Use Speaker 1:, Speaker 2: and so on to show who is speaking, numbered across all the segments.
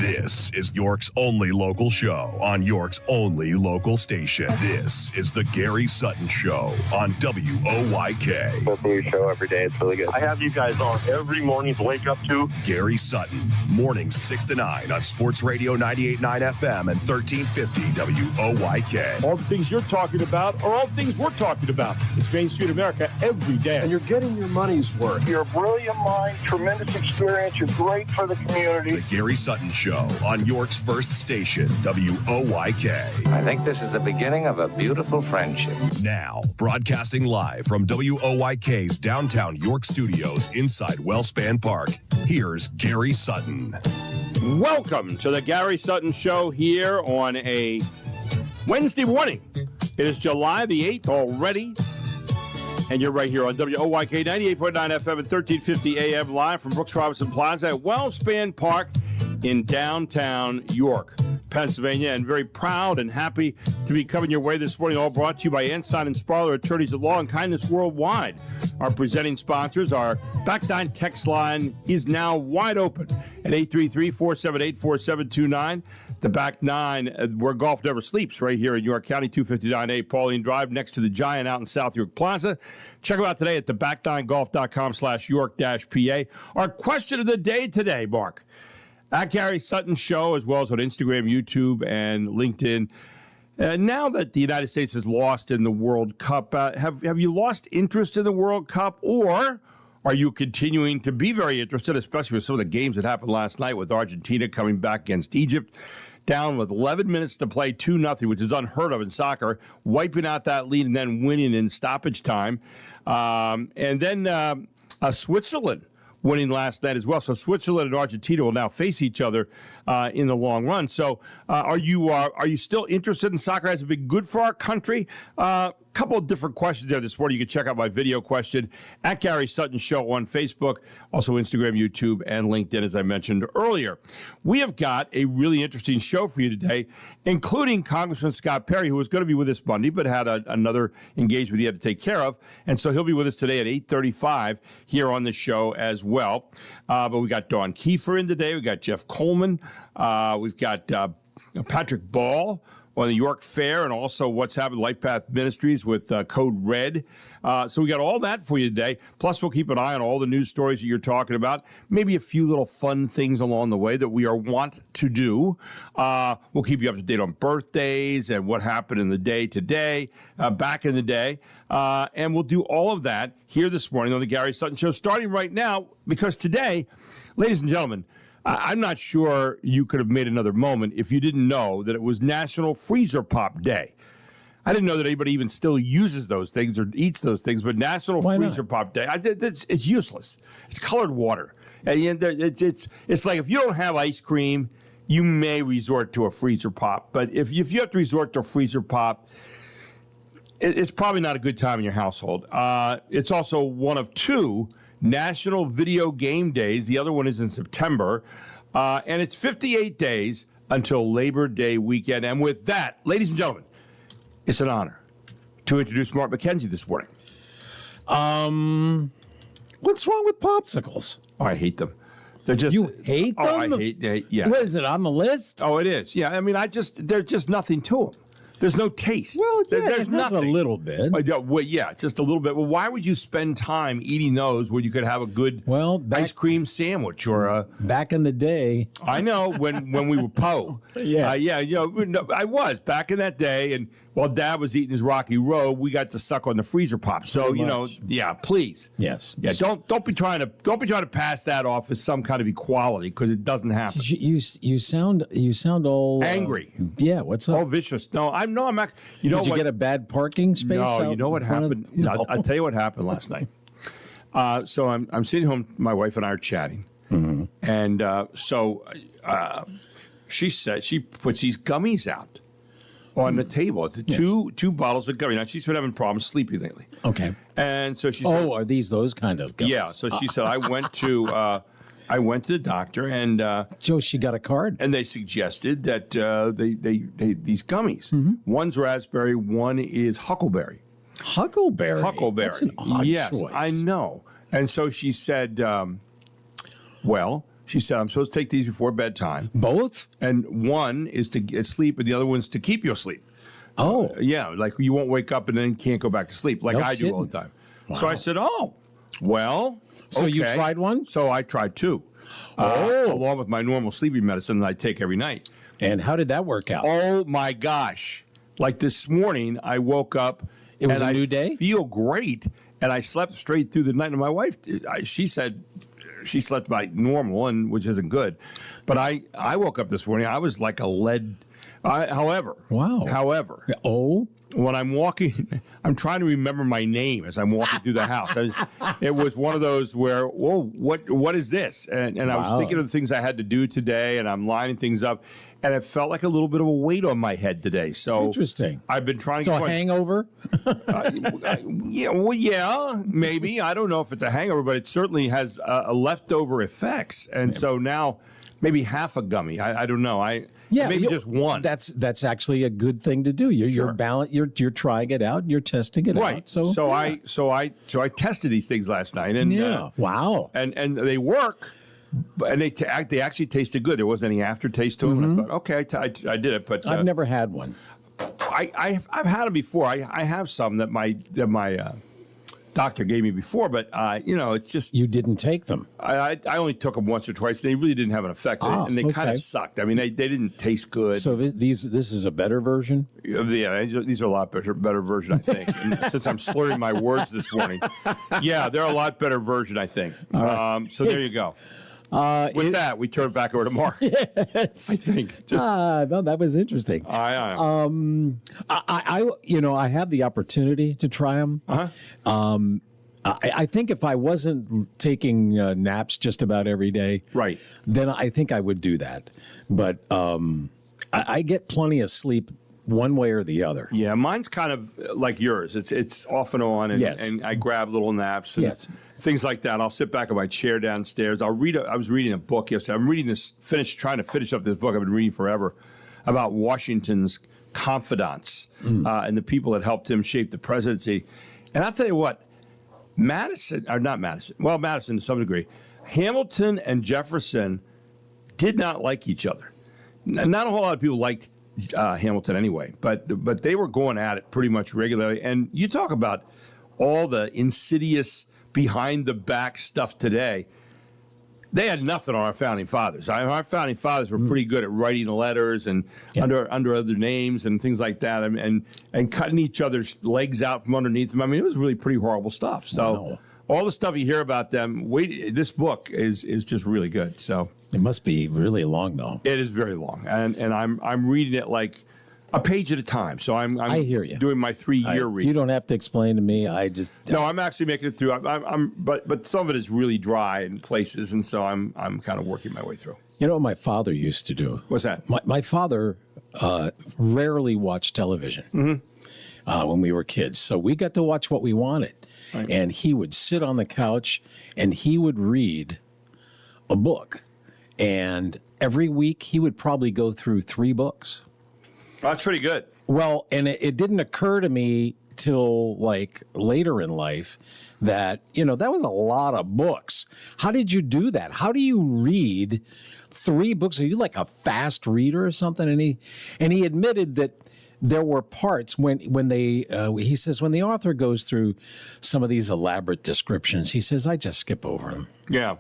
Speaker 1: This is York's only local show on York's only local station. This is the Gary Sutton Show on WOYK.
Speaker 2: Listen to your show every day. It's really good. I have you guys on every morning to wake up to.
Speaker 1: Gary Sutton, mornings 6 to 9 on Sports Radio 98.9 FM and 1350 WOYK.
Speaker 3: All the things you're talking about are all things we're talking about. It's Main Street America every day.
Speaker 4: And you're getting your money's worth.
Speaker 2: You're a brilliant mind, tremendous experience. You're great for the community.
Speaker 1: The Gary Sutton Show on York's first station, WOYK.
Speaker 5: I think this is the beginning of a beautiful friendship.
Speaker 1: Now, broadcasting live from WOYK's downtown York studios inside Wellspan Park, here's Gary Sutton.
Speaker 3: Welcome to the Gary Sutton Show here on a Wednesday morning. It is July the 8th already, and you're right here on WOYK 98.9 FM and 1350 AM live from Brooks Robinson Plaza at Wellspan Park in downtown York, Pennsylvania, and very proud and happy to be coming your way this morning, all brought to you by Ensign and Sparler Attorneys at Law and Kindness Worldwide. Our presenting sponsors, our Back 9 text line is now wide open at 833-478-4729. The Back 9, where golf never sleeps, right here in York County, 259A Pauline Drive, next to the Giant out in South York Plaza. Check them out today at theback9golf.com/York-PA. Our question of the day today, Mark, at Gary Sutton Show, as well as on Instagram, YouTube, and LinkedIn. Now that the United States has lost in the World Cup, have you lost interest in the World Cup, or are you continuing to be very interested, especially with some of the games that happened last night with Argentina coming back against Egypt, down with 11 minutes to play, 2-0, which is unheard of in soccer, wiping out that lead and then winning in stoppage time. And then Switzerland winning last night as well. So Switzerland and Argentina will now face each other in the long run. So are you still interested in soccer? Has it been good for our country? Couple of different questions there this morning. You can check out my video question at Gary Sutton Show on Facebook, also Instagram, YouTube, and LinkedIn, as I mentioned earlier. We have got a really interesting show for you today, including Congressman Scott Perry, who was going to be with us Monday, but had another engagement he had to take care of. And so he'll be with us today at 8:35 here on the show as well. But we got Dawn Kiefer in today. We got Jeff Coleman. We've got Patrick Ball on the York Fair, and also what's happened Life Path Ministries with Code Red. So we got all that for you today. Plus, we'll keep an eye on all the news stories that you're talking about. Maybe a few little fun things along the way that we are wont to do. We'll keep you up to date on birthdays and what happened in the day today, back in the day. And we'll do all of that here this morning on the Gary Sutton Show, starting right now, because today, ladies and gentlemen, I'm not sure you could have made another moment if you didn't know that it was National Freezer Pop Day. I didn't know that anybody even still uses those things or eats those things, but National Freezer Pop Day, it's useless. It's colored water. And it's like if you don't have ice cream, you may resort to a freezer pop. But if you have to resort to a freezer pop, it's probably not a good time in your household. It's also one of two National Video Game Days. The other one is in September. And it's 58 days until Labor Day weekend. And with that, ladies and gentlemen, it's an honor to introduce Mark McKenzie this morning.
Speaker 4: What's wrong with popsicles?
Speaker 3: Oh, I hate them. They're just,
Speaker 4: you hate them?
Speaker 3: Oh, I hate, yeah.
Speaker 4: What is it, on the list?
Speaker 3: Oh, it is. Yeah, I mean, there's just nothing to them. There's no taste.
Speaker 4: Well, yeah,
Speaker 3: there's nothing.
Speaker 4: A little bit.
Speaker 3: Well, yeah, just a little bit. Well, why would you spend time eating those when you could have a good ice cream sandwich or a...
Speaker 4: Back in the day.
Speaker 3: I know, when we were po.
Speaker 4: Yeah.
Speaker 3: I was back in that day, and while Dad was eating his Rocky Road, we got to suck on the freezer pop. So, please.
Speaker 4: Yes.
Speaker 3: Yeah, don't be trying to pass that off as some kind of equality, because it doesn't happen.
Speaker 4: You sound all
Speaker 3: angry.
Speaker 4: Yeah, what's up?
Speaker 3: All vicious. No, I'm not.
Speaker 4: Did you get a bad parking space?
Speaker 3: No, you know what happened? I'll tell you what happened last night. So I'm sitting home. My wife and I are chatting, and she said she puts these gummies out on the table. It's two bottles of gummy. Now, she's been having problems sleeping lately.
Speaker 4: Okay.
Speaker 3: And so she said,
Speaker 4: are these those kind of gummies?
Speaker 3: Yeah. So she said, I went to the doctor, and
Speaker 4: Joe, she got a card,
Speaker 3: and they suggested that they these gummies. One's raspberry, one is huckleberry.
Speaker 4: Huckleberry.
Speaker 3: That's
Speaker 4: an odd
Speaker 3: choice.
Speaker 4: choice.
Speaker 3: I know. And so she said, well, She said, I'm supposed to take these before bedtime.
Speaker 4: Both?
Speaker 3: And one is to get sleep, and the other one's to keep you asleep.
Speaker 4: Oh.
Speaker 3: Yeah, like you won't wake up and then can't go back to sleep like
Speaker 4: No
Speaker 3: I do all
Speaker 4: kidding.
Speaker 3: the time.
Speaker 4: Wow.
Speaker 3: So I said, oh, well,
Speaker 4: So you
Speaker 3: okay.
Speaker 4: tried one?
Speaker 3: So I tried two, along with my normal sleeping medicine that I take every night.
Speaker 4: And how did that work out?
Speaker 3: Oh, my gosh. Like this morning, I woke up.
Speaker 4: It was
Speaker 3: and
Speaker 4: a new day?
Speaker 3: I feel great, and I slept straight through the night. And my wife, she said she slept like normal, and which isn't good. But I woke up this morning, I was like a lead. However,
Speaker 4: Oh.
Speaker 3: when I'm walking, I'm trying to remember my name as I'm walking through the house. It was one of those where, whoa, what is this? And I was thinking of the things I had to do today, and I'm lining things up, and it felt like a little bit of a weight on my head today. So
Speaker 4: Interesting.
Speaker 3: I've been trying to
Speaker 4: So a hangover?
Speaker 3: yeah, maybe. I don't know if it's a hangover, but it certainly has a leftover effects. And so now maybe half a gummy. I don't know. Maybe just one.
Speaker 4: That's actually a good thing to do. You're You're trying it out. You're testing it
Speaker 3: Right.
Speaker 4: out. So
Speaker 3: I tested these things last night, and
Speaker 4: wow,
Speaker 3: and they work, and they actually tasted good. There wasn't any aftertaste to them. And I thought, okay, I did it, but
Speaker 4: I've never had one.
Speaker 3: I've had them before. I have some that my doctor gave me before, but it's just
Speaker 4: You didn't take them.
Speaker 3: I only took them once or twice. They really didn't have an effect, and they kind of sucked. I mean, they didn't taste good.
Speaker 4: So this is a better version?
Speaker 3: Yeah, these are a lot better version, I think. And since I'm slurring my words this morning, yeah, they're a lot better version, I think. So there you go. With that, we turn it back over to Mark.
Speaker 4: Yes.
Speaker 3: I think.
Speaker 4: No, that was interesting.
Speaker 3: I
Speaker 4: I have the opportunity to try them. I think if I wasn't taking naps just about every day,
Speaker 3: Right.
Speaker 4: then I think I would do that. But I get plenty of sleep one way or the other.
Speaker 3: Yeah, mine's kind of like yours. It's off and on, and,
Speaker 4: Yes.
Speaker 3: and I grab little naps and
Speaker 4: Yes.
Speaker 3: things like that. I'll sit back in my chair downstairs. I was reading a book yesterday. I'm reading trying to finish up this book I've been reading forever about Washington's confidants and the people that helped him shape the presidency. And I'll tell you what, Madison to some degree, Hamilton and Jefferson did not like each other. Not a whole lot of people liked Hamilton anyway, but they were going at it pretty much regularly. And you talk about all the insidious behind the back stuff today. They had nothing on our founding fathers. Our founding fathers were pretty good at writing letters and under other names and things like that, and cutting each other's legs out from underneath them. I mean, it was really pretty horrible stuff. So all the stuff you hear about them, this book is just really good. So
Speaker 4: it must be really long, though.
Speaker 3: it is very long, and I'm reading it like a page at a time. So
Speaker 4: I hear you.
Speaker 3: Doing my 3-year read.
Speaker 4: You don't have to explain to me.
Speaker 3: No, I'm actually making it through. But some of it is really dry in places, and so I'm kind of working my way through.
Speaker 4: You know what my father used to do?
Speaker 3: What's that?
Speaker 4: My father rarely watched television when we were kids, so we got to watch what we wanted. Right. And he would sit on the couch and he would read a book, and every week he would probably go through 3 books.
Speaker 3: That's pretty good.
Speaker 4: Well, and it didn't occur to me till like later in life that, that was a lot of books. How did you do that? How do you read 3 books? Are you like a fast reader or something? And he admitted that there were parts when he says, when the author goes through some of these elaborate descriptions, he says, I just skip over them.
Speaker 3: Yeah.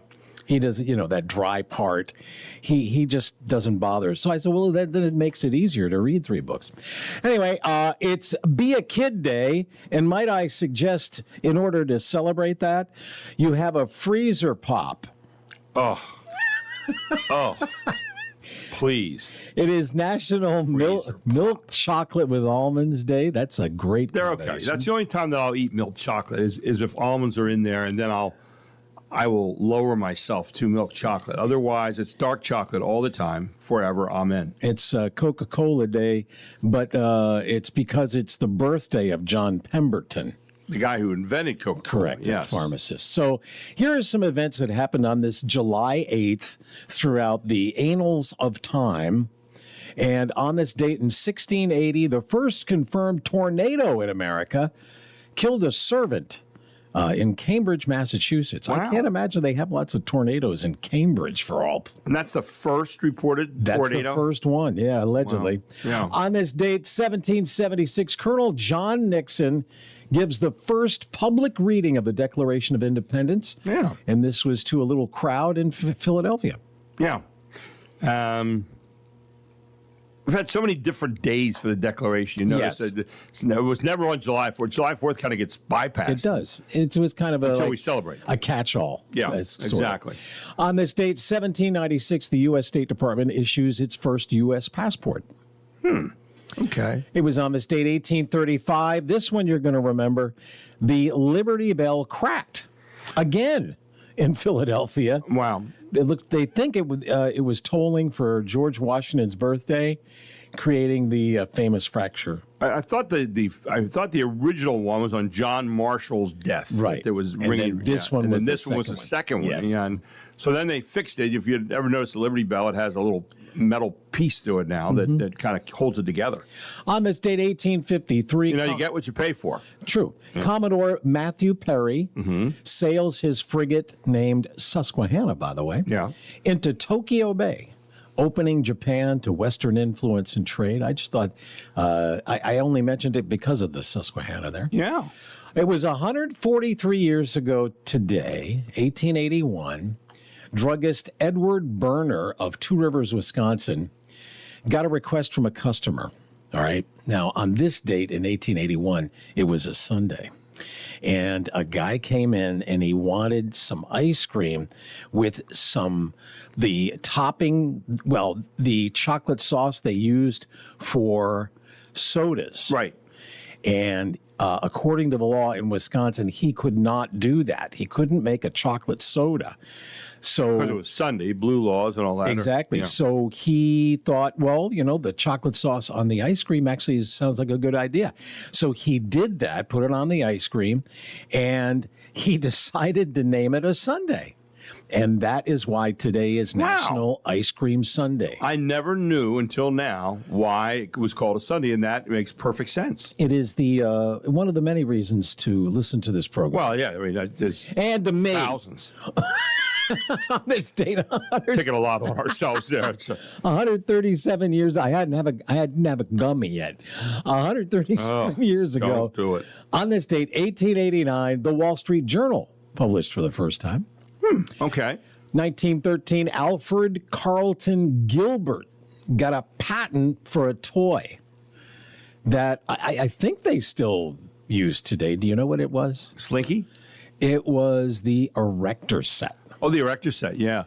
Speaker 4: He does, that dry part. He just doesn't bother. So I said, well, then it makes it easier to read 3 books. Anyway, it's Be a Kid Day, and might I suggest, in order to celebrate that, you have a freezer pop.
Speaker 3: Oh, please.
Speaker 4: It is National Milk Chocolate with Almonds Day. That's a great
Speaker 3: They're okay. That's the only time that I'll eat milk chocolate is if almonds are in there, and then I will lower myself to milk chocolate. Otherwise, it's dark chocolate all the time, forever. Amen.
Speaker 4: It's Coca-Cola Day, but it's because it's the birthday of John Pemberton.
Speaker 3: The guy who invented Coca-Cola.
Speaker 4: Correct,
Speaker 3: yes.
Speaker 4: Pharmacist. So here are some events that happened on this July 8th throughout the annals of time. And on this date in 1680, the first confirmed tornado in America killed a servant in Cambridge, Massachusetts.
Speaker 3: Wow.
Speaker 4: I can't imagine they have lots of tornadoes in Cambridge for all.
Speaker 3: And that's the first reported
Speaker 4: That's
Speaker 3: tornado?
Speaker 4: the first one, yeah, allegedly.
Speaker 3: Wow. Yeah.
Speaker 4: On this date, 1776, Colonel John Nixon gives the first public reading of the Declaration of Independence.
Speaker 3: Yeah.
Speaker 4: And this was to a little crowd in Philadelphia.
Speaker 3: Yeah. We've had so many different days for the Declaration. You notice
Speaker 4: Yes.
Speaker 3: that it was never on July 4th. July 4th kind of gets bypassed.
Speaker 4: It does. It was kind of
Speaker 3: Until we celebrate.
Speaker 4: a catch-all.
Speaker 3: Yeah,
Speaker 4: sort of.
Speaker 3: exactly.
Speaker 4: On this date, 1796, the U.S. State Department issues its first U.S. passport.
Speaker 3: Okay.
Speaker 4: It was on this date, 1835. This one you're going to remember. The Liberty Bell cracked again in Philadelphia.
Speaker 3: Wow.
Speaker 4: They think it was tolling for George Washington's birthday, creating the famous fracture.
Speaker 3: I thought the original one was on John Marshall's death.
Speaker 4: Right.
Speaker 3: There was
Speaker 4: And
Speaker 3: ringing.
Speaker 4: then this one was the
Speaker 3: this one was the second one.
Speaker 4: Yes.
Speaker 3: Yeah. And so then they fixed it. If you ever noticed the Liberty Bell, it has a little metal piece to it now that kind of holds it together.
Speaker 4: On this date, 1853.
Speaker 3: You get what you pay for.
Speaker 4: True. Commodore Matthew Perry sails his frigate, named Susquehanna, by the way,
Speaker 3: Yeah.
Speaker 4: into Tokyo Bay, opening Japan to Western influence and trade. I just thought, I only mentioned it because of the Susquehanna there.
Speaker 3: Yeah.
Speaker 4: It was 143 years ago today, 1881. Druggist Edward Berner of Two Rivers, Wisconsin, got a request from a customer. All right. Now, on this date in 1881, it was a Sunday. And a guy came in and he wanted some ice cream with the topping, the chocolate sauce they used for sodas.
Speaker 3: Right.
Speaker 4: And according to the law in Wisconsin, he could not do that. He couldn't make a chocolate soda. So
Speaker 3: Because it was Sunday, blue laws and all that.
Speaker 4: exactly.
Speaker 3: Yeah.
Speaker 4: So he thought, well, the chocolate sauce on the ice cream actually sounds like a good idea. So he did that, put it on the ice cream, and he decided to name it a sundae. And that is why today is National Ice Cream Sunday.
Speaker 3: I never knew until now why it was called a Sunday, and that makes perfect sense.
Speaker 4: It is the one of the many reasons to listen to this program.
Speaker 3: Well, yeah, I mean, there's
Speaker 4: and to me,
Speaker 3: thousands.
Speaker 4: on this date,
Speaker 3: Taking a lot on ourselves there. It's
Speaker 4: 137 years. I hadn't have a gummy yet. 137 years ago.
Speaker 3: Don't do it.
Speaker 4: On this date, 1889, the Wall Street Journal published for the first time.
Speaker 3: Okay.
Speaker 4: 1913, Alfred Carlton Gilbert got a patent for a toy that I think they still use today. Do you know what it was?
Speaker 3: Slinky?
Speaker 4: It was the erector set.
Speaker 3: Oh, the erector set, yeah.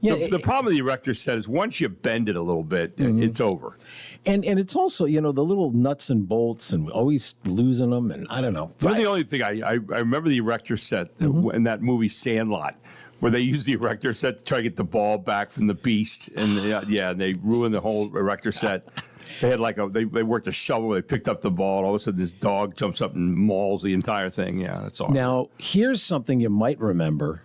Speaker 4: Yeah,
Speaker 3: The problem with the erector set is once you bend it a little bit, it's over.
Speaker 4: and it's also, the little nuts and bolts and always losing them, and I don't know.
Speaker 3: The only thing I remember the erector set in that movie Sandlot, where they used the erector set to try to get the ball back from the beast, and they ruined the whole erector set. They had they worked a shovel, they picked up the ball, and all of a sudden this dog jumps up and mauls the entire thing. Yeah, that's all.
Speaker 4: Now, here's something you might remember.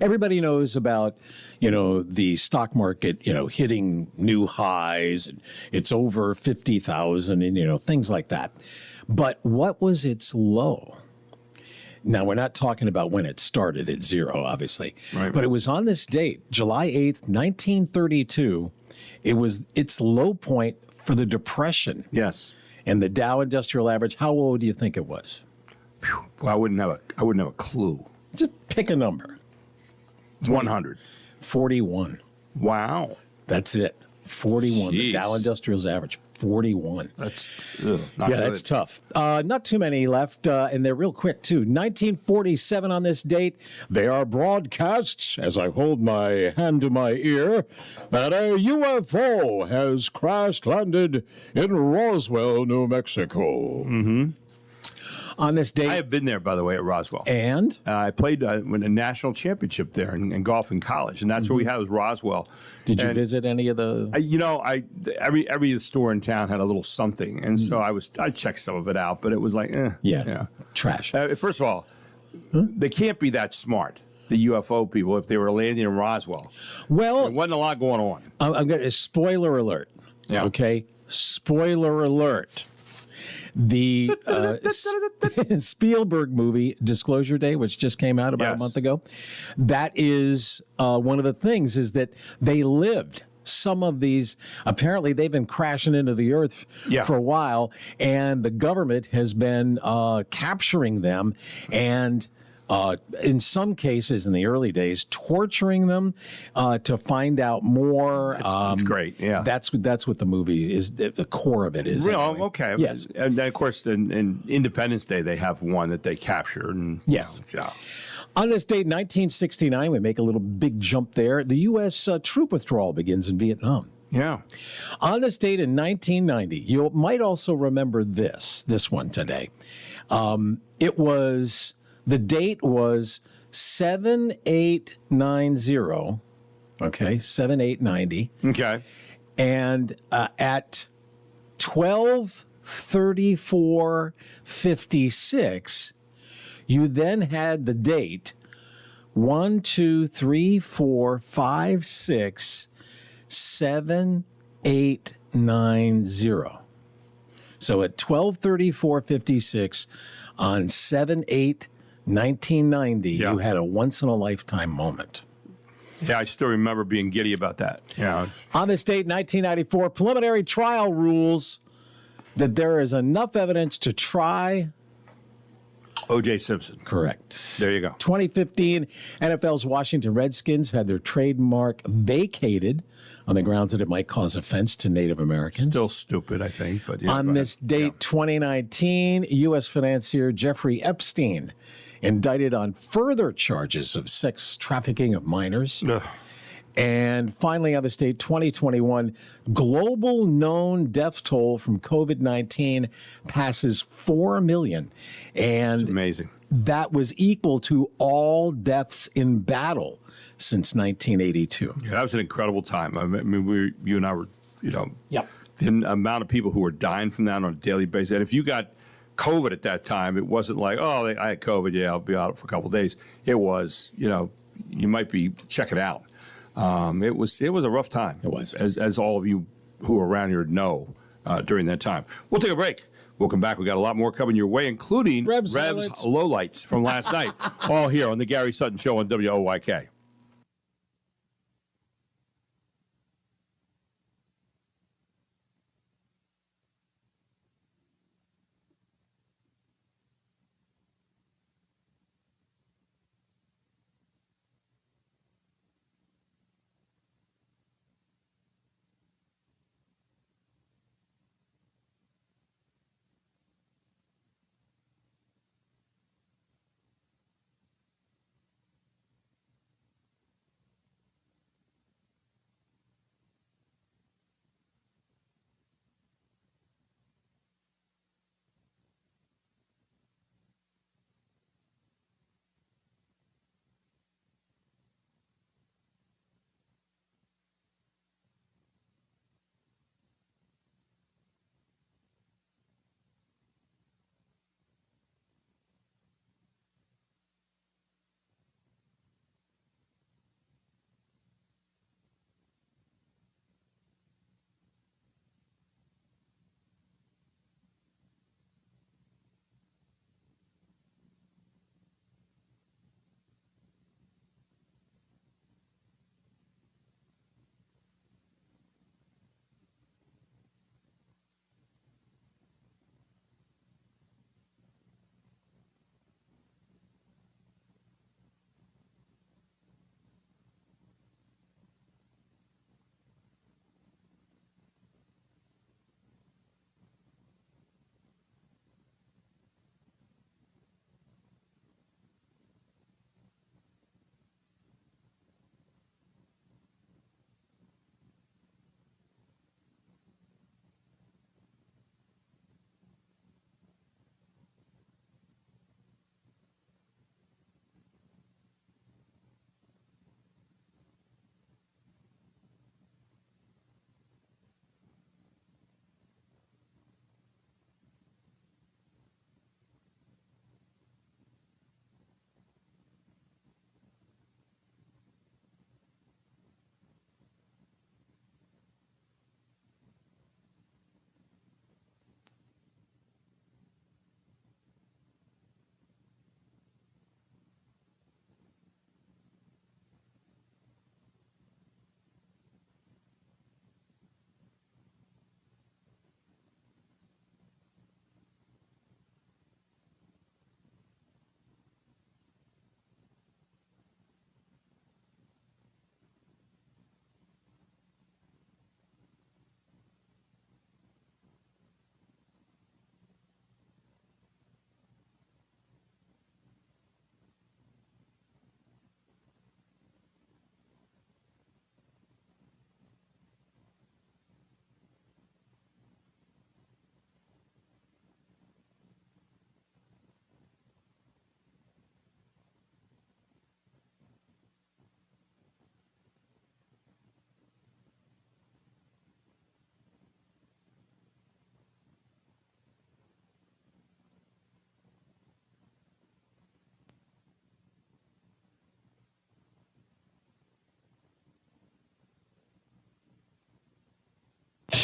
Speaker 4: Everybody knows about, the stock market, hitting new highs. It's over 50,000 and, things like that. But what was its low? Now, we're not talking about when it started at zero, obviously.
Speaker 3: Right.
Speaker 4: But it was on this date, July 8th, 1932. It was its low point for the Depression.
Speaker 3: Yes.
Speaker 4: And the Dow Industrial Average, how low do you think it was?
Speaker 3: Well, I wouldn't have a clue.
Speaker 4: Just pick a number.
Speaker 3: 100.
Speaker 4: 41.
Speaker 3: Wow.
Speaker 4: That's it. 41. The
Speaker 3: Jeez.
Speaker 4: Dow Industrial's average, 41.
Speaker 3: That's not good.
Speaker 4: That's tough. Not too many left, and they're real quick, too. 1947 on this date, there are broadcasts, as I hold my hand to my ear, that a UFO has crash-landed in Roswell, New Mexico. Mm-hmm. On this date.
Speaker 3: I have been there, by the way, at Roswell.
Speaker 4: And?
Speaker 3: I played in a national championship there in golf in college, and that's what we had was Roswell.
Speaker 4: Did you visit any of the?
Speaker 3: Every store in town had a little something, and so I checked some of it out, but it was like,
Speaker 4: trash.
Speaker 3: First of all, they can't be that smart, the UFO people, if they were landing in Roswell.
Speaker 4: Well,
Speaker 3: there wasn't a lot going on.
Speaker 4: I'm going to spoiler alert.
Speaker 3: Yeah.
Speaker 4: Okay. Spoiler alert. The Spielberg movie Disclosure Day, which just came out about a month ago, that is one of the things is that they lived. Some of these, apparently, they've been crashing into the earth for a while, and the government has been capturing them and in some cases in the early days, torturing them to find out more.
Speaker 3: It's great. Yeah.
Speaker 4: That's what the movie is. The core of it is.
Speaker 3: Anyway. Okay.
Speaker 4: Yes.
Speaker 3: And then, of course, in Independence Day, they have one that they captured. And,
Speaker 4: yes. On this date, 1969, we make a little big jump there. The U.S. Troop withdrawal begins in Vietnam.
Speaker 3: Yeah.
Speaker 4: On this date in 1990, you might also remember this one today. The date was 7890. Okay, 7890.
Speaker 3: Okay.
Speaker 4: And at 12:34:56, you then had the date 1, 2, 3, 4, 5, 6, 7, 8, 9, 0. So at 12:34:56 on 7/8/1990, you had a once-in-a-lifetime moment.
Speaker 3: Yeah, I still remember being giddy about that. Yeah.
Speaker 4: On this date, 1994, preliminary trial rules that there is enough evidence to try
Speaker 3: O.J. Simpson.
Speaker 4: Correct.
Speaker 3: There you go.
Speaker 4: 2015, NFL's Washington Redskins had their trademark vacated on the grounds that it might cause offense to Native Americans.
Speaker 3: Still stupid, I think. But
Speaker 4: on this date, 2019, U.S. financier Jeffrey Epstein indicted on further charges of sex trafficking of minors.
Speaker 3: Ugh.
Speaker 4: And finally, on this date, 2021, global known death toll from COVID-19 passes 4 million. And
Speaker 3: it's amazing.
Speaker 4: That was equal to all deaths in battle since 1982.
Speaker 3: Yeah, that was an incredible time. I mean, you and I were,
Speaker 4: Yep.
Speaker 3: the amount of people who were dying from that on a daily basis. And if you got COVID at that time, it wasn't like, oh, I had COVID, yeah, I'll be out for a couple of days. It was, you might be checking out. It was a rough time.
Speaker 4: It was.
Speaker 3: As all of you who are around here know during that time. We'll take a break. We'll come back. We got a lot more coming your way, including Rev's lowlights from last night. All here on the Gary Sutton Show on WOYK.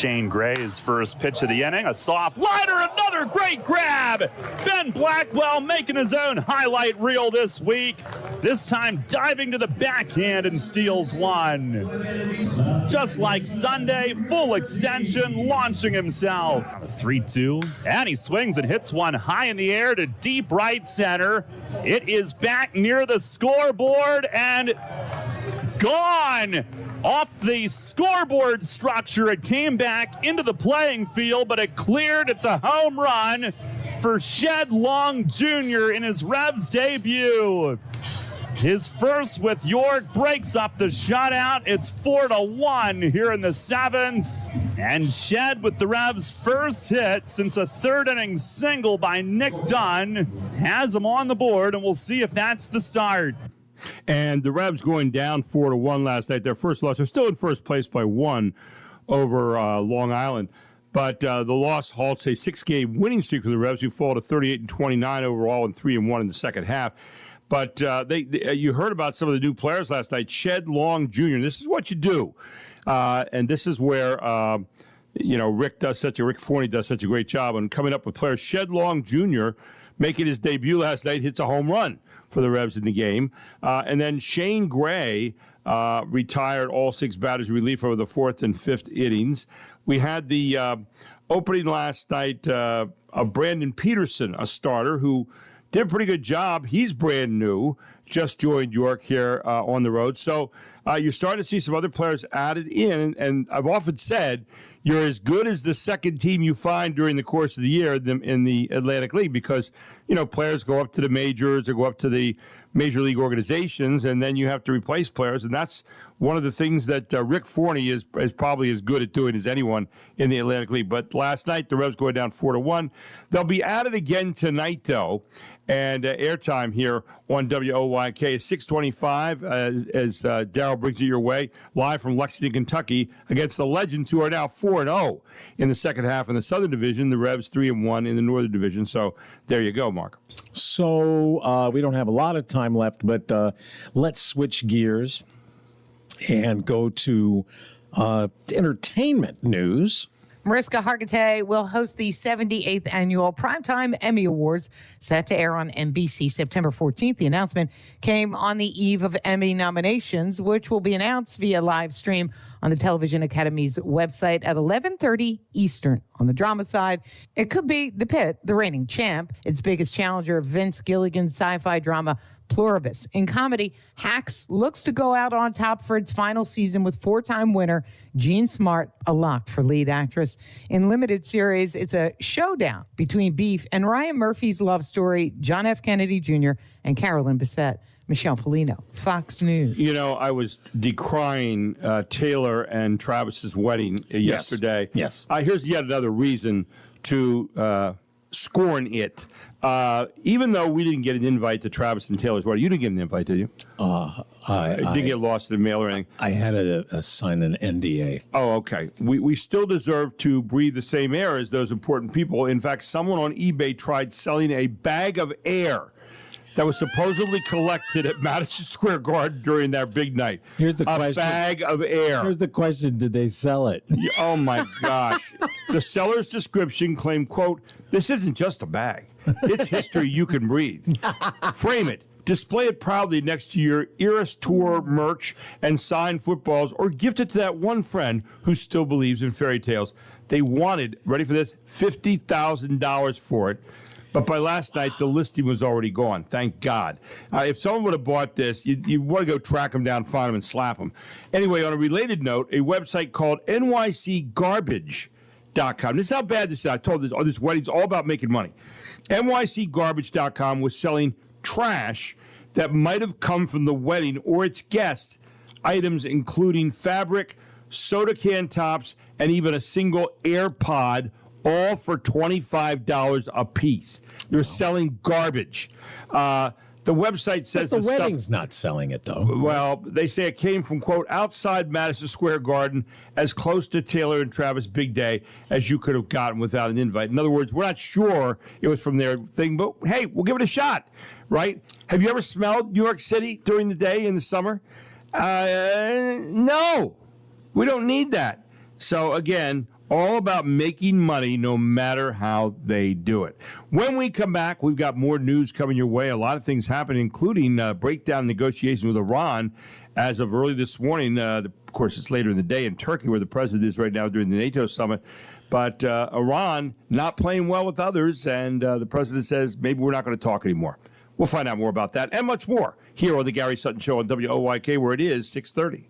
Speaker 6: Shane Gray's first pitch of the inning. A soft liner, another great grab. Ben Blackwell making his own highlight reel this week. This time diving to the backhand and steals one. Just like Sunday, full extension, launching himself. 3-2, and he swings and hits one high in the air to deep right center. It is back near the scoreboard and gone off the scoreboard structure. It came back into the playing field, but it cleared. It's a home run for Shed Long Jr. in his Revs debut. His first with York breaks up the shutout. It's 4-1 here in the seventh. And Shed with the Revs' first hit since a third inning single by Nick Dunn has him on the board, and we'll see if that's the start.
Speaker 3: And the Revs going down 4-1 last night. Their first loss. They're still in first place by 1 over Long Island. But the loss halts a 6-game winning streak for the Revs, who fall to 38-29 overall and 3-1 in the second half. But you heard about some of the new players last night. Shed Long Jr. This is what you do, and this is where Rick Forney does such a great job on coming up with players. Shed Long Jr. making his debut last night, hits a home run for the Revs in the game, and then Shane Gray retired all 6 batters relief over the 4th and 5th innings. We had the opening last night of Brandon Peterson, a starter who did a pretty good job. He's brand new, just joined York here on the road. So you're starting to see some other players added in. And I've often said you're as good as the second team you find during the course of the year in the Atlantic League because, players go up to the majors or go up to the major league organizations, and then you have to replace players. And that's one of the things that Rick Forney is probably as good at doing as anyone in the Atlantic League. But last night, the Revs going down 4-1. They'll be added again tonight, though. And airtime here on WOYK is 6:25 as Darryl brings it your way, live from Lexington, Kentucky, against the Legends, who are now 4-0 in the second half in the Southern Division. The Revs 3-1 in the Northern Division. So there you go, Mark.
Speaker 4: So we don't have a lot of time left, but let's switch gears and go to entertainment news.
Speaker 7: Mariska Hargitay will host the 78th annual Primetime Emmy Awards, set to air on NBC September 14th. The announcement came on the eve of Emmy nominations, which will be announced via live stream on the Television Academy's website at 11:30 Eastern. On the drama side, it could be The Pit, the reigning champ, its biggest challenger, Vince Gilligan's sci-fi drama Pluribus. In comedy, Hacks looks to go out on top for its final season with 4-time winner Jean Smart, a lock for lead actress. In limited series, it's a showdown between Beef and Ryan Murphy's love story, John F. Kennedy Jr. and Carolyn Bessette. Michelle Polino, Fox News.
Speaker 3: I was decrying Taylor and Travis's wedding yesterday.
Speaker 4: Yes.
Speaker 3: Here's yet another reason to scorn it. Even though we didn't get an invite to Travis and Taylor's wedding. You didn't get an invite, did you?
Speaker 4: I
Speaker 3: didn't get lost in the mail or anything.
Speaker 4: I had to sign an NDA.
Speaker 3: Oh, okay. We still deserve to breathe the same air as those important people. In fact, someone on eBay tried selling a bag of air that was supposedly collected at Madison Square Garden during their big night.
Speaker 4: Here's the question.
Speaker 3: A bag of air.
Speaker 4: Here's the question. Did they sell it?
Speaker 3: Oh, my gosh. The seller's description claimed, quote, "This isn't just a bag. It's history you can breathe. Frame it. Display it proudly next to your Eras Tour merch and signed footballs, or gift it to that one friend who still believes in fairy tales." They wanted, ready for this, $50,000 for it. But by last night, the listing was already gone. Thank God. If someone would have bought this, you want to go track them down, find them, and slap them. Anyway, on a related note, a website called nycgarbage.com. This is how bad this is. I told this, this wedding's all about making money. nycgarbage.com was selling trash that might have come from the wedding or its guest, items including fabric, soda can tops, and even a single AirPod, all for $25 a piece. They're selling garbage. The website says
Speaker 4: the wedding's not selling it, though.
Speaker 3: Well, they say it came from, quote, outside Madison Square Garden, as close to Taylor and Travis' big day as you could have gotten without an invite. In other words, we're not sure it was from their thing, but hey, we'll give it a shot, right? Have you ever smelled New York City during the day in the summer? No, we don't need that. So, again, all about making money no matter how they do it. When we come back, we've got more news coming your way. A lot of things happening, including breakdown negotiations with Iran as of early this morning. Of course, it's later in the day in Turkey, where the president is right now during the NATO summit. But Iran not playing well with others, and the president says maybe we're not going to talk anymore. We'll find out more about that and much more here on the Gary Sutton Show on WOYK, where it is 6:30.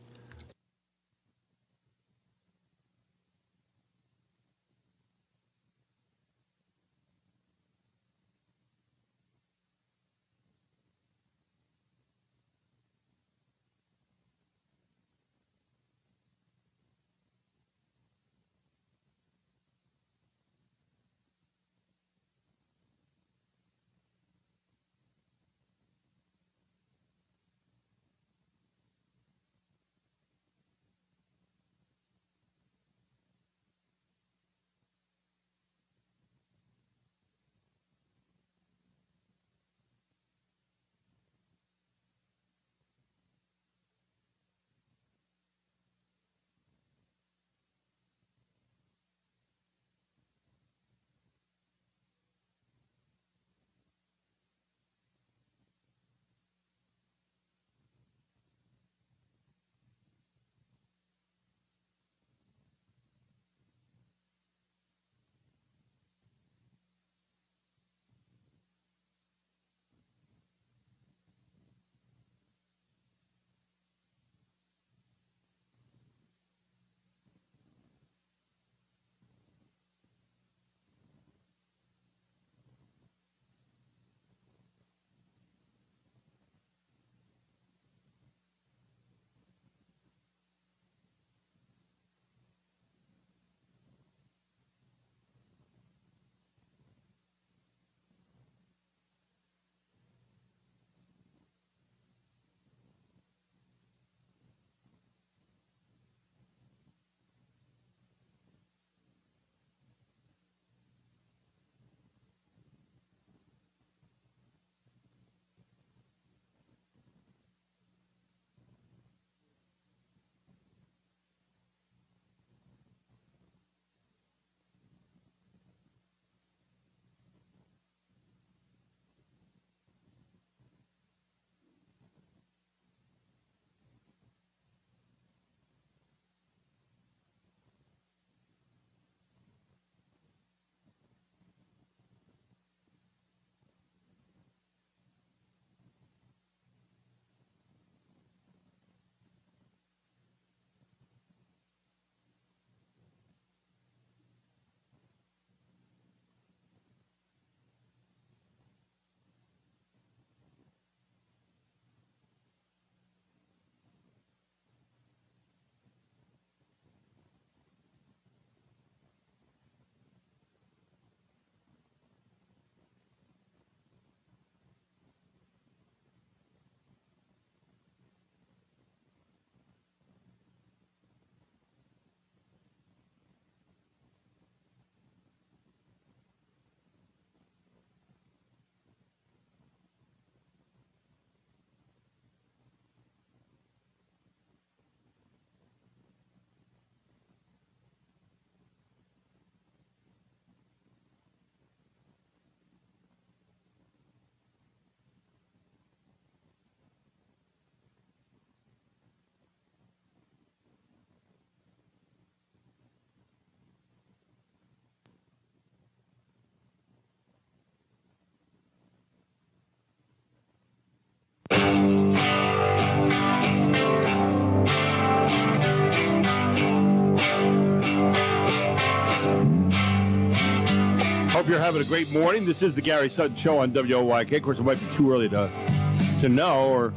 Speaker 3: Hope you're having a great morning. This is the Gary Sutton Show on WOYK. Of course, it might be too early to know, or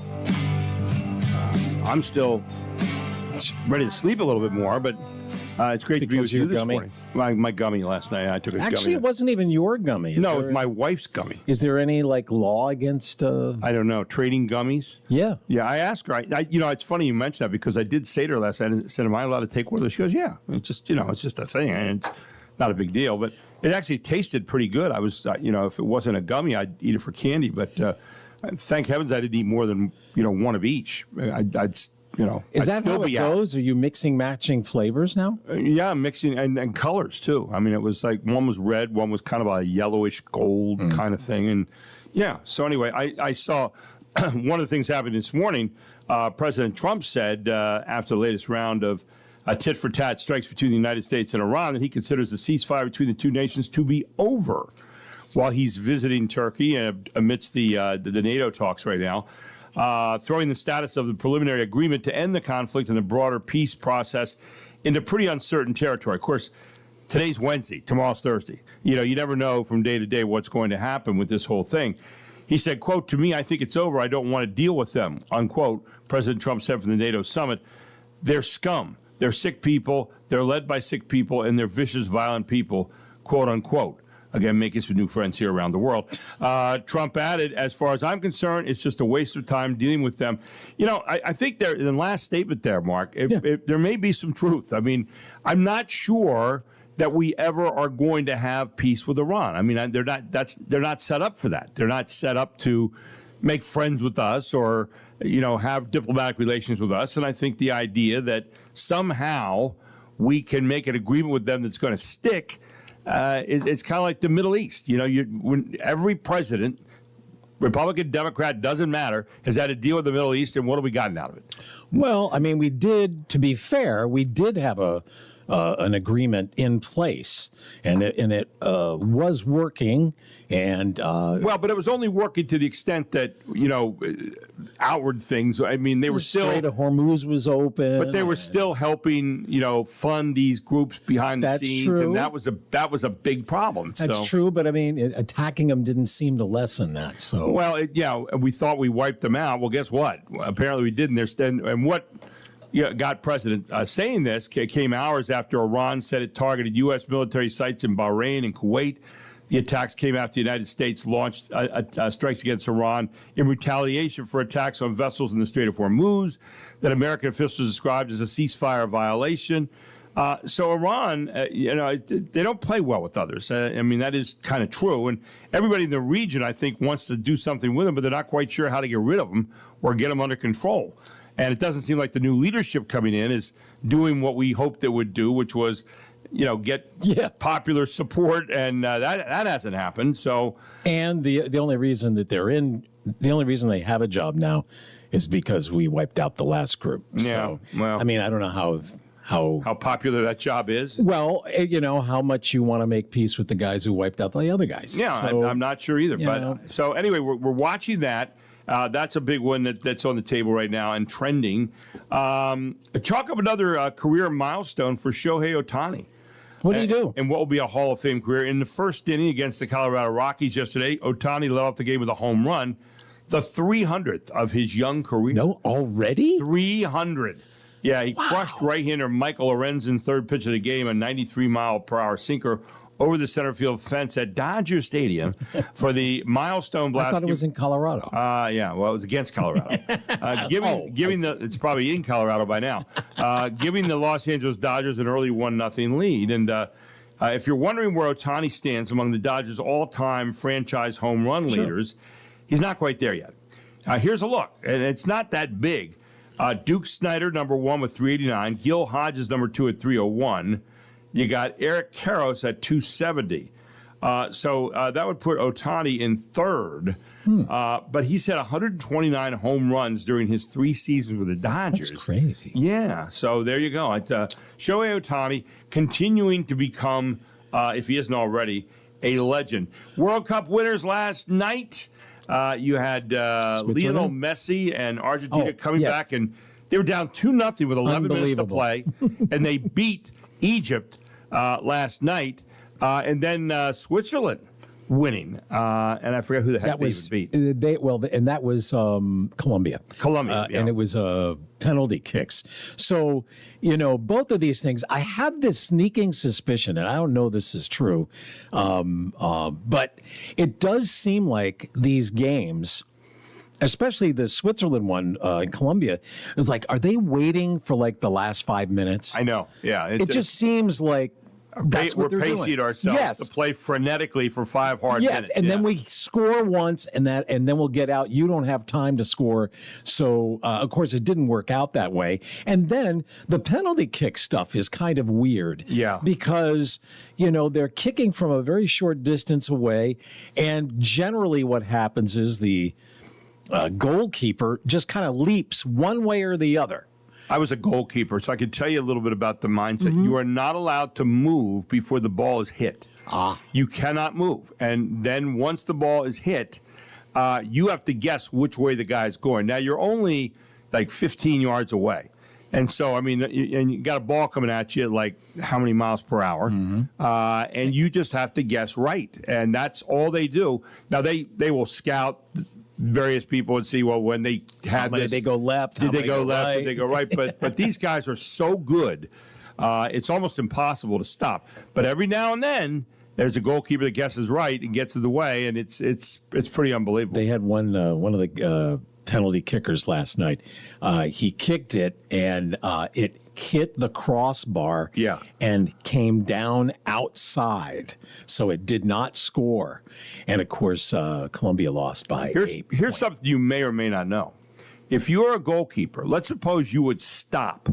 Speaker 3: I'm still ready to sleep a little bit more, but it's great to be with you this morning. My gummy last night, I took a gummy.
Speaker 4: Actually, it wasn't even your gummy.
Speaker 3: No, it was my wife's gummy.
Speaker 4: Is there any law against?
Speaker 3: I don't know, trading gummies.
Speaker 4: Yeah,
Speaker 3: I asked her. It's funny you mentioned that because I did say to her last night. I said, "Am I allowed to take one of those?" She goes, "Yeah." It's just it's just a thing, and it's not a big deal. But it actually tasted pretty good. I was, if it wasn't a gummy, I'd eat it for candy. But thank heavens I didn't eat more than one of each. I'd
Speaker 4: Is that how it goes? Are you mixing, matching flavors now?
Speaker 3: Yeah, mixing and colors too. I mean, it was like one was red, one was kind of a yellowish gold kind of thing. And yeah, so anyway, I saw one of the things happened this morning. President Trump said after the latest round of tit-for-tat strikes between the United States and Iran that he considers the ceasefire between the two nations to be over while he's visiting Turkey amidst the NATO talks right now, throwing the status of the preliminary agreement to end the conflict and the broader peace process into pretty uncertain territory. Of course, today's Wednesday, tomorrow's Thursday. You never know from day to day what's going to happen with this whole thing. He said, quote, "To me, I think it's over. I don't want to deal with them," unquote. President Trump said from the NATO summit, "They're scum. They're sick people. They're led by sick people, and they're vicious, violent people," quote unquote. Again, making some new friends here around the world. Trump added, "As far as I'm concerned, it's just a waste of time dealing with them." I think there, in the last statement there, Mark, there may be some truth. I mean, I'm not sure that we ever are going to have peace with Iran. I mean, they're not set up for that. They're not set up to make friends with us or, have diplomatic relations with us. And I think the idea that somehow we can make an agreement with them that's going to stick, it's kind of like the Middle East. When every president, Republican, Democrat, doesn't matter, has had to deal with the Middle East, and what have we gotten out of it?
Speaker 4: Well, I mean, to be fair, we did have an agreement in place, and it was working. And
Speaker 3: but it was only working to the extent that outward things. I mean, they were still
Speaker 4: Strait of Hormuz was open,
Speaker 3: but they were still helping fund these groups behind the scenes,
Speaker 4: true.
Speaker 3: and that was a big problem.
Speaker 4: That's true, but I mean, attacking them didn't seem to lessen that. So
Speaker 3: we thought we wiped them out. Well, guess what? Apparently, we didn't. And what got President saying this came hours after Iran said it targeted U.S. military sites in Bahrain and Kuwait. The attacks came after the United States launched strikes against Iran in retaliation for attacks on vessels in the Strait of Hormuz that American officials described as a ceasefire violation. So Iran, they don't play well with others. I mean, that is kind of true. And everybody in the region, I think, wants to do something with them, but they're not quite sure how to get rid of them or get them under control. And it doesn't seem like the new leadership coming in is doing what we hoped it would do, which was get popular support, and that hasn't happened. So,
Speaker 4: and the only reason that the only reason they have a job now is because we wiped out the last group.
Speaker 3: Yeah.
Speaker 4: So,
Speaker 3: well,
Speaker 4: I mean, I don't know how
Speaker 3: popular that job is.
Speaker 4: Well, how much you want to make peace with the guys who wiped out the other guys.
Speaker 3: Yeah,
Speaker 4: so,
Speaker 3: I'm not sure either. But so anyway, we're watching that. That's a big one that's on the table right now and trending. Chalk up another career milestone for Shohei Ohtani.
Speaker 4: What do you do?
Speaker 3: And what will be a Hall of Fame career. In the first inning against the Colorado Rockies yesterday, Ohtani led off the game with a home run, the 300th of his young career.
Speaker 4: No, already?
Speaker 3: 300. Yeah, he crushed right-hander Michael Lorenzen's third pitch of the game, a 93-mile-per-hour sinker over the center field fence at Dodger Stadium for the milestone blast.
Speaker 4: I thought it was in Colorado.
Speaker 3: Yeah, well, it was against Colorado. It's probably in Colorado by now. Giving the Los Angeles Dodgers an early 1-0 lead. And if you're wondering where Ohtani stands among the Dodgers' all-time franchise home run leaders, he's not quite there yet. Here's a look, and it's not that big. Duke Snyder, number 1 with 389. Gil Hodges, number 2 at 301. You got Eric Karros at 270. So that would put Ohtani in third. But he's had 129 home runs during his 3 seasons with the Dodgers.
Speaker 4: That's crazy.
Speaker 3: Yeah, so there you go. Shohei Ohtani continuing to become, if he isn't already, a legend. World Cup winners last night. You had Lionel Messi and Argentina coming back, and they were down 2-0 with 11 minutes to play, and they beat Egypt last night, and then Switzerland winning, and I forgot who the heck they beat.
Speaker 4: And that was Colombia. And it was penalty kicks. So, both of these things, I have this sneaking suspicion, and I don't know this is true, but it does seem like these games, especially the Switzerland one in Colombia, is like, are they waiting for like the last 5 minutes?
Speaker 3: I know. Yeah.
Speaker 4: It just seems like That's what
Speaker 3: we're
Speaker 4: they're
Speaker 3: pacing
Speaker 4: doing.
Speaker 3: ourselves
Speaker 4: Yes.
Speaker 3: to play frenetically for 5 hard minutes.
Speaker 4: And then we score once, and then we'll get out. You don't have time to score, so of course it didn't work out that way. And then the penalty kick stuff is kind of weird, because they're kicking from a very short distance away, and generally what happens is the goalkeeper just kind of leaps one way or the other.
Speaker 3: I was a goalkeeper, so I can tell you a little bit about the mindset. You are not allowed to move before the ball is hit. You cannot move. And then once the ball is hit, you have to guess which way the guy's going. Now, you're only like 15 yards away. And so, and you got a ball coming at you at like how many miles per hour, and you just have to guess right. And that's all they do. Now, they will scout various people and see, well, when they had this,
Speaker 4: did they go left?
Speaker 3: Did they go left? Did they go right? But these guys are so good, it's almost impossible to stop. But every now and then, there's a goalkeeper that guesses right and gets in the way, and it's pretty unbelievable.
Speaker 4: They had one of the penalty kickers last night. He kicked it, and it hit the crossbar and came down outside, so it did not score. And of course, Columbia lost by 8
Speaker 3: Here's
Speaker 4: points.
Speaker 3: something you may or may not know. If you're a goalkeeper, let's suppose you would stop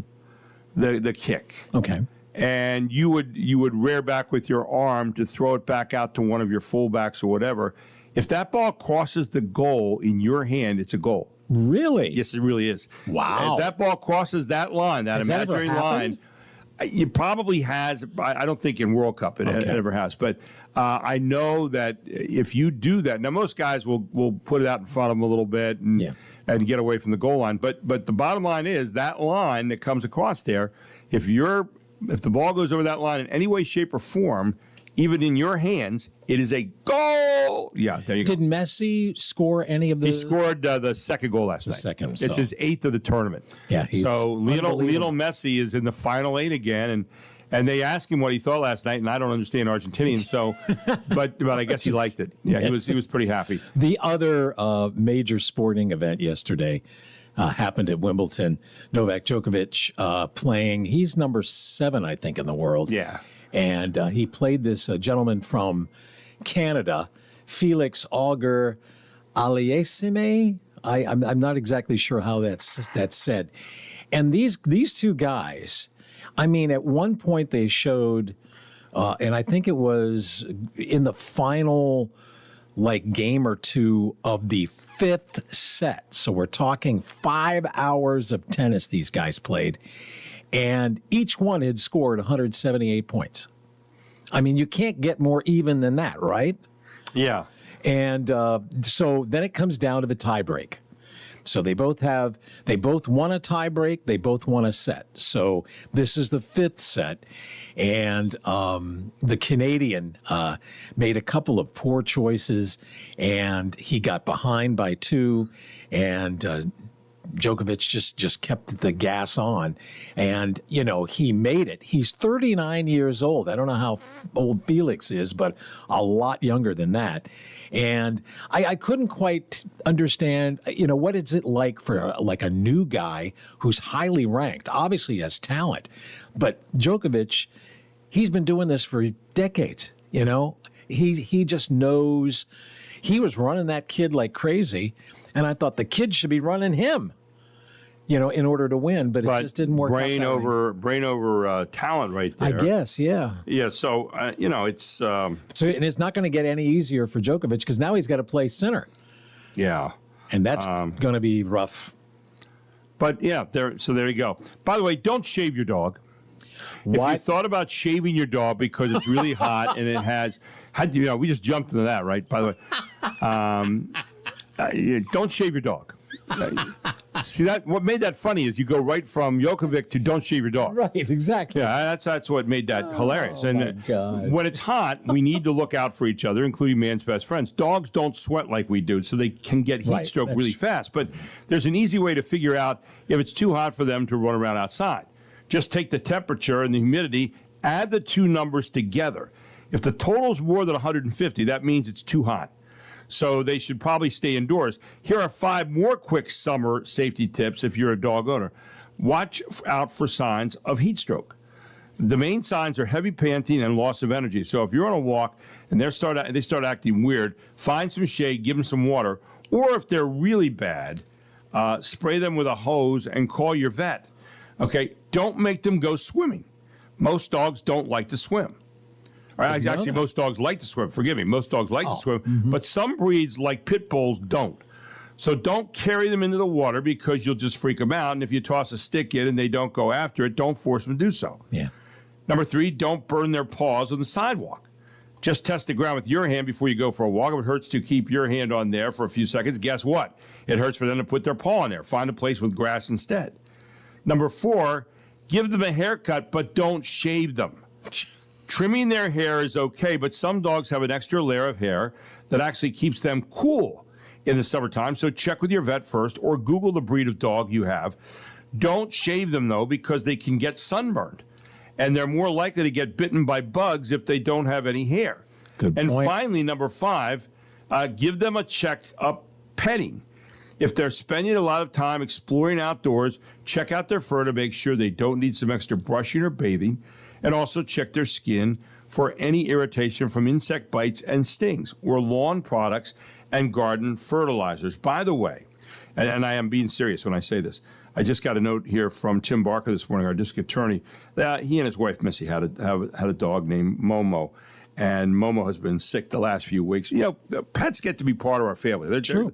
Speaker 3: the kick.
Speaker 4: Okay.
Speaker 3: And you would rear back with your arm to throw it back out to one of your fullbacks or whatever. If that ball crosses the goal in your hand, it's a goal.
Speaker 4: Really?
Speaker 3: Yes, it really is.
Speaker 4: Wow.
Speaker 3: And if that ball crosses that line, that
Speaker 4: Has that ever
Speaker 3: imaginary line, it probably has. I don't think in World Cup it ever has. But I know that if you do that, now most guys will put it out in front of them a little bit and get away from the goal line. But the bottom line is that line that comes across there, if the ball goes over that line in any way, shape, or form, even in your hands, it is a goal. Yeah, there you go.
Speaker 4: Did Messi score any of the?
Speaker 3: He scored the second goal last night.
Speaker 4: Second,
Speaker 3: it's his 8th of the tournament.
Speaker 4: Yeah, he's
Speaker 3: so Lionel Messi is in the final 8 again, and they asked him what he thought last night, and I don't understand Argentinian, so but I guess he liked it. Yeah, he was pretty happy.
Speaker 4: The other major sporting event yesterday happened at Wimbledon. Novak Djokovic playing. He's number 7, I think, in the world.
Speaker 3: Yeah.
Speaker 4: And he played this gentleman from Canada, Felix Auger Aliassime. I'm not exactly sure how that's said. And these two guys, at one point they showed, and I think it was in the final game or two of the 5th set. So we're talking 5 hours of tennis these guys played. And each one had scored 178 points. You can't get more even than that, right?
Speaker 3: Yeah.
Speaker 4: And so then it comes down to the tiebreak. So they both won a tiebreak. They both won a set. So this is the 5th set. And the Canadian made a couple of poor choices, and he got behind by 2, and Djokovic just kept the gas on, and he made it. He's 39 years old. I don't know how old Felix is, but a lot younger than that. And I couldn't quite understand, what is it like for a new guy who's highly ranked? Obviously, he has talent, but Djokovic, he's been doing this for decades. He just knows. He was running that kid like crazy, and I thought the kid should be running him, in order to win, but it just didn't work out.
Speaker 3: Brain over talent right there.
Speaker 4: I guess, yeah.
Speaker 3: Yeah, so, it's...
Speaker 4: So, and it's not going to get any easier for Djokovic because now he's got to play center.
Speaker 3: Yeah.
Speaker 4: And that's going to be rough.
Speaker 3: But, yeah, there you go. By the way, don't shave your dog.
Speaker 4: What?
Speaker 3: If you thought about shaving your dog because it's really hot and it has, we just jumped into that, right? By the way, don't shave your dog. See that? What made that funny is you go right from Djokovic to don't shave your dog.
Speaker 4: Right, exactly.
Speaker 3: Yeah, that's what made that hilarious. And
Speaker 4: my God.
Speaker 3: When it's hot, we need to look out for each other, including man's best friends. Dogs don't sweat like we do, so they can get heat stroke really fast. But there's an easy way to figure out if it's too hot for them to run around outside. Just take the temperature and the humidity, add the two numbers together. If the total's more than 150, that means it's too hot. So they should probably stay indoors. Here are 5 more quick summer safety tips if you're a dog owner. Watch out for signs of heat stroke. The main signs are heavy panting and loss of energy. So if you're on a walk and they start acting weird, find some shade, give them some water, or if they're really bad, spray them with a hose and call your vet. Okay, don't make them go swimming. Most dogs don't like to swim. Actually, most dogs like to swim. Forgive me. Most dogs like to swim, but some breeds, like pit bulls, don't. So don't carry them into the water because you'll just freak them out. And if you toss a stick in and they don't go after it, don't force them to do so.
Speaker 4: Yeah.
Speaker 3: Number 3, don't burn their paws on the sidewalk. Just test the ground with your hand before you go for a walk. If it hurts to keep your hand on there for a few seconds, guess what? It hurts for them to put their paw on there. Find a place with grass instead. Number 4, give them a haircut, but don't shave them. Trimming their hair is okay, but some dogs have an extra layer of hair that actually keeps them cool in the summertime. So check with your vet first or Google the breed of dog you have. Don't shave them, though, because they can get sunburned. And they're more likely to get bitten by bugs if they don't have any hair.
Speaker 4: Good point.
Speaker 3: And finally, number 5, give them a check-up petting. If they're spending a lot of time exploring outdoors, check out their fur to make sure they don't need some extra brushing or bathing, and also check their skin for any irritation from insect bites and stings, or lawn products and garden fertilizers. By the way, and I am being serious when I say this, I just got a note here from Tim Barker this morning, our district attorney, that he and his wife Missy had a dog named Momo, and Momo has been sick the last few weeks. You know, pets get to be part of our family. They're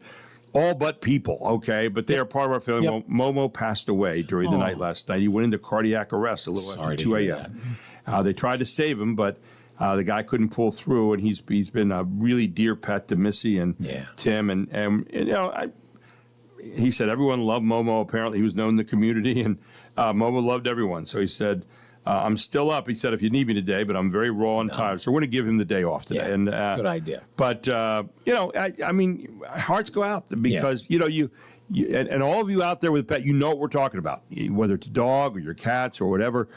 Speaker 3: all but people, okay? But they are part of our family.
Speaker 4: Yep.
Speaker 3: Well, Momo passed away during the night last night. He went into cardiac arrest a little after 2 a.m. They tried to save him, but the guy couldn't pull through, and he's been a really dear pet to Missy and Tim, and you know, he said everyone loved Momo. Apparently, he was known in the community, and Momo loved everyone. So he said, I'm still up. He said, if you need me today, but I'm very raw and tired. So we're going to give him the day off today.
Speaker 4: Yeah,
Speaker 3: and
Speaker 4: good idea.
Speaker 3: But, you know, I mean, hearts go out because, you know, you and all of you out there with a pet, you know what we're talking about, whether it's a dog or your cats or whatever.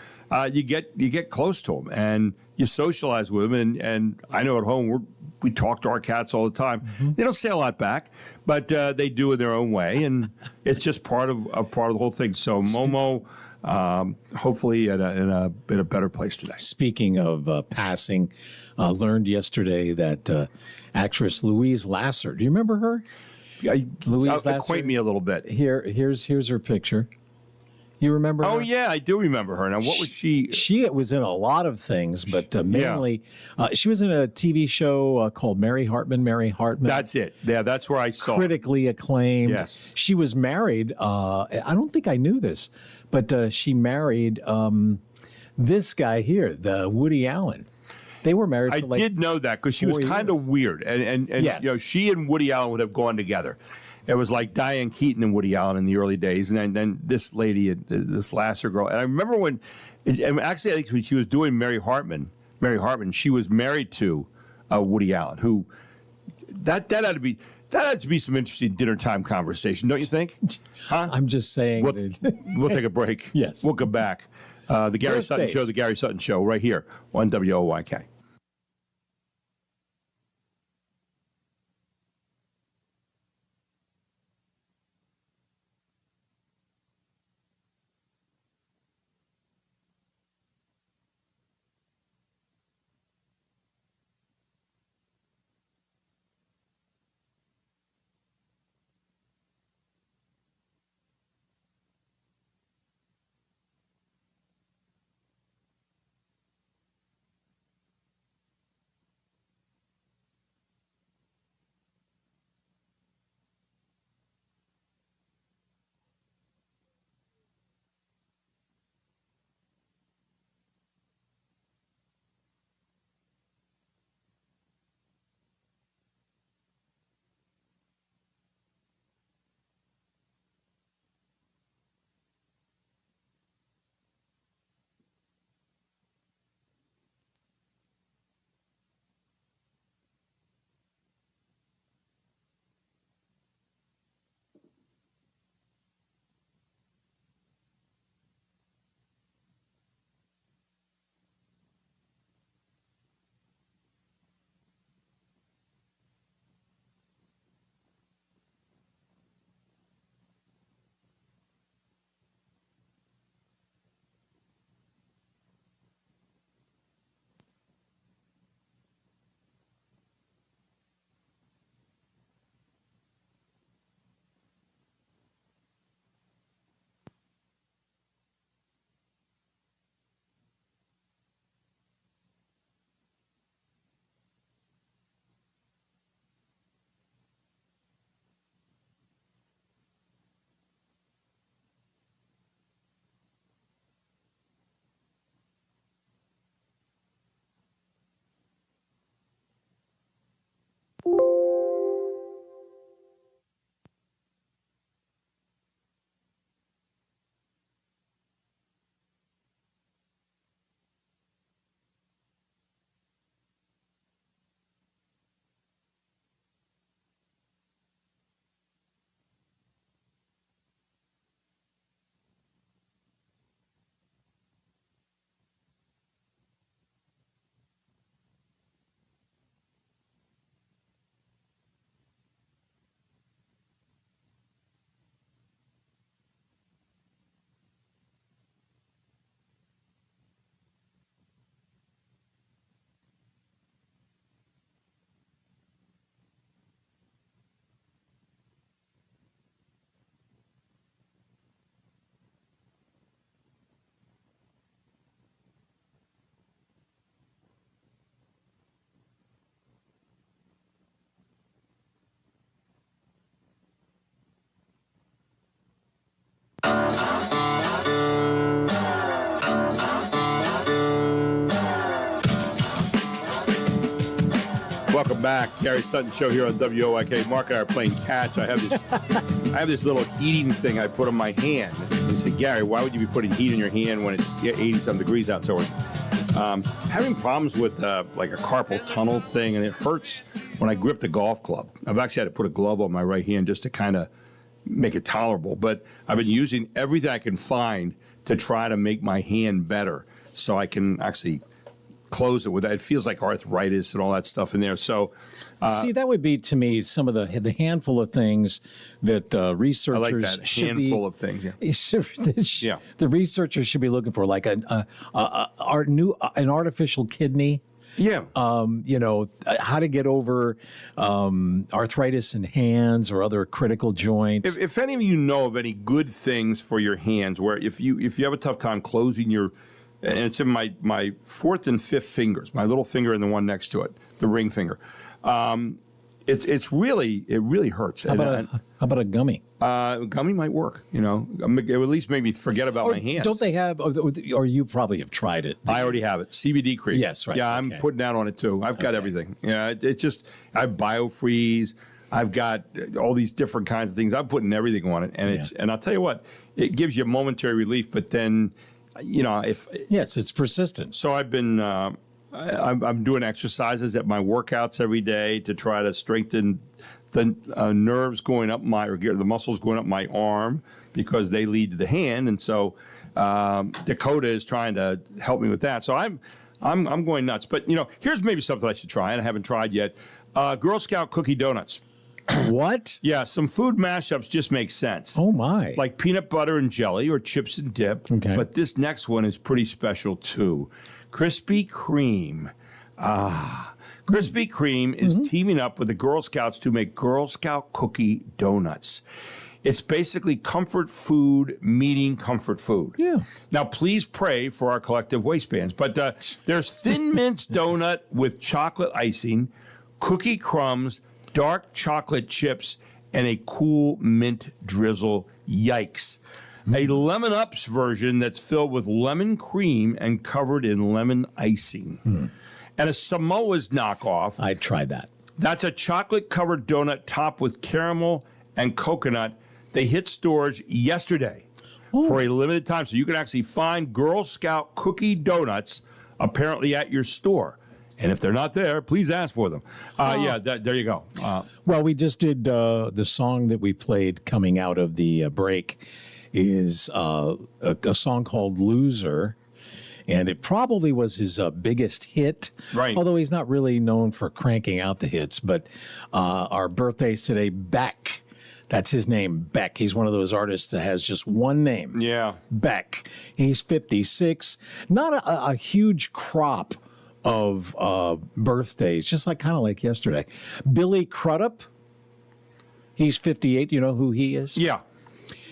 Speaker 3: You get close to them and you socialize with them. And I know at home we talk to our cats all the time. Mm-hmm. They don't say a lot back, but they do in their own way, and it's just part of the whole thing. So Momo, hopefully in a better place today.
Speaker 4: Speaking of passing, learned yesterday that actress Louise Lasser. Do you remember her? Louise Lasser.
Speaker 3: Acquaint me a little bit.
Speaker 4: Here's her picture. You remember her?
Speaker 3: Oh, yeah, I do remember her. Now, what was she?
Speaker 4: She was in a lot of things, but mainly she was in a TV show called Mary Hartman.
Speaker 3: That's it. Yeah, that's where I saw
Speaker 4: critically acclaimed.
Speaker 3: Yes.
Speaker 4: She was married. I don't think I knew this, but she married this guy here, the Woody Allen. They were married for
Speaker 3: I did know that because she was kind of weird. And
Speaker 4: yes.
Speaker 3: You know, she and Woody Allen would have gone together. It was like Diane Keaton and Woody Allen in the early days, and then this lady, this Lasser girl. And I remember when I think when she was doing Mary Hartman, she was married to Woody Allen, who that had to be some interesting dinner time conversation, don't you think? Huh?
Speaker 4: I'm just saying.
Speaker 3: We'll take a break.
Speaker 4: Yes.
Speaker 3: We'll come back. The Gary Sutton
Speaker 4: Thursdays.
Speaker 3: Show, the Gary Sutton Show, right here on WOYK. Welcome back. Gary Sutton Show here on WOIK. Mark and I are playing catch. I have this little heating thing I put on my hand. He said, Gary, why would you be putting heat in your hand when it's 80-some degrees outside? Having problems with like a carpal tunnel thing, and it hurts when I grip the golf club. I've actually had to put a glove on my right hand just to kind of make it tolerable. But I've been using everything I can find to try to make my hand better so I can actually close it with that. It feels like arthritis and all that stuff in there. So,
Speaker 4: see, that would be to me some of the handful of things that researchers
Speaker 3: I like that handful of things. Yeah.
Speaker 4: The researchers should be looking for, like an artificial kidney.
Speaker 3: Yeah.
Speaker 4: How to get over arthritis in hands or other critical joints.
Speaker 3: If any of you know of any good things for your hands, where if you have a tough time closing your, and it's in my fourth and fifth fingers, my little finger and the one next to it, the ring finger. It really hurts.
Speaker 4: How about a gummy?
Speaker 3: Gummy might work. It would at least make me forget about my hands.
Speaker 4: Don't they have? Or you probably have tried it.
Speaker 3: I already have it. CBD cream.
Speaker 4: Yes, right.
Speaker 3: Yeah, I'm putting down on it too. I've got everything. Yeah, it's just I have BioFreeze. I've got all these different kinds of things. I'm putting everything on it, and I'll tell you what, it gives you momentary relief, but then.
Speaker 4: It's persistent.
Speaker 3: So I've been I'm doing exercises at my workouts every day to try to strengthen the nerves going up the muscles going up my arm, because they lead to the hand, and so Dakota is trying to help me with that. So I'm going nuts. But here's maybe something I should try, and I haven't tried yet. Girl Scout cookie donuts.
Speaker 4: What?
Speaker 3: Yeah, some food mashups just make sense.
Speaker 4: Oh, my.
Speaker 3: Like peanut butter and jelly or chips and dip.
Speaker 4: Okay.
Speaker 3: But this next one is pretty special, too. Krispy Kreme. Krispy Kreme is teaming up with the Girl Scouts to make Girl Scout cookie donuts. It's basically comfort food meeting comfort food.
Speaker 4: Yeah.
Speaker 3: Now, please pray for our collective waistbands. But there's Thin Mints donut with chocolate icing, cookie crumbs, dark chocolate chips, and a cool mint drizzle. Yikes. A Lemon Ups version that's filled with lemon cream and covered in lemon icing. And a Samoa's knockoff.
Speaker 4: I tried that.
Speaker 3: That's a chocolate-covered donut topped with caramel and coconut. They hit stores yesterday for a limited time. So you can actually find Girl Scout cookie donuts apparently at your store. And if they're not there, please ask for them. There you go.
Speaker 4: Well, we just did the song that we played coming out of the break is a song called Loser. And it probably was his biggest hit,
Speaker 3: right?
Speaker 4: Although he's not really known for cranking out the hits. But our birthdays today, Beck. That's his name, Beck. He's one of those artists that has just one name.
Speaker 3: Yeah.
Speaker 4: Beck. He's 56. Not a huge crop of birthdays, just kind of like yesterday. Billy Crudup, he's 58. You know who he is?
Speaker 3: Yeah.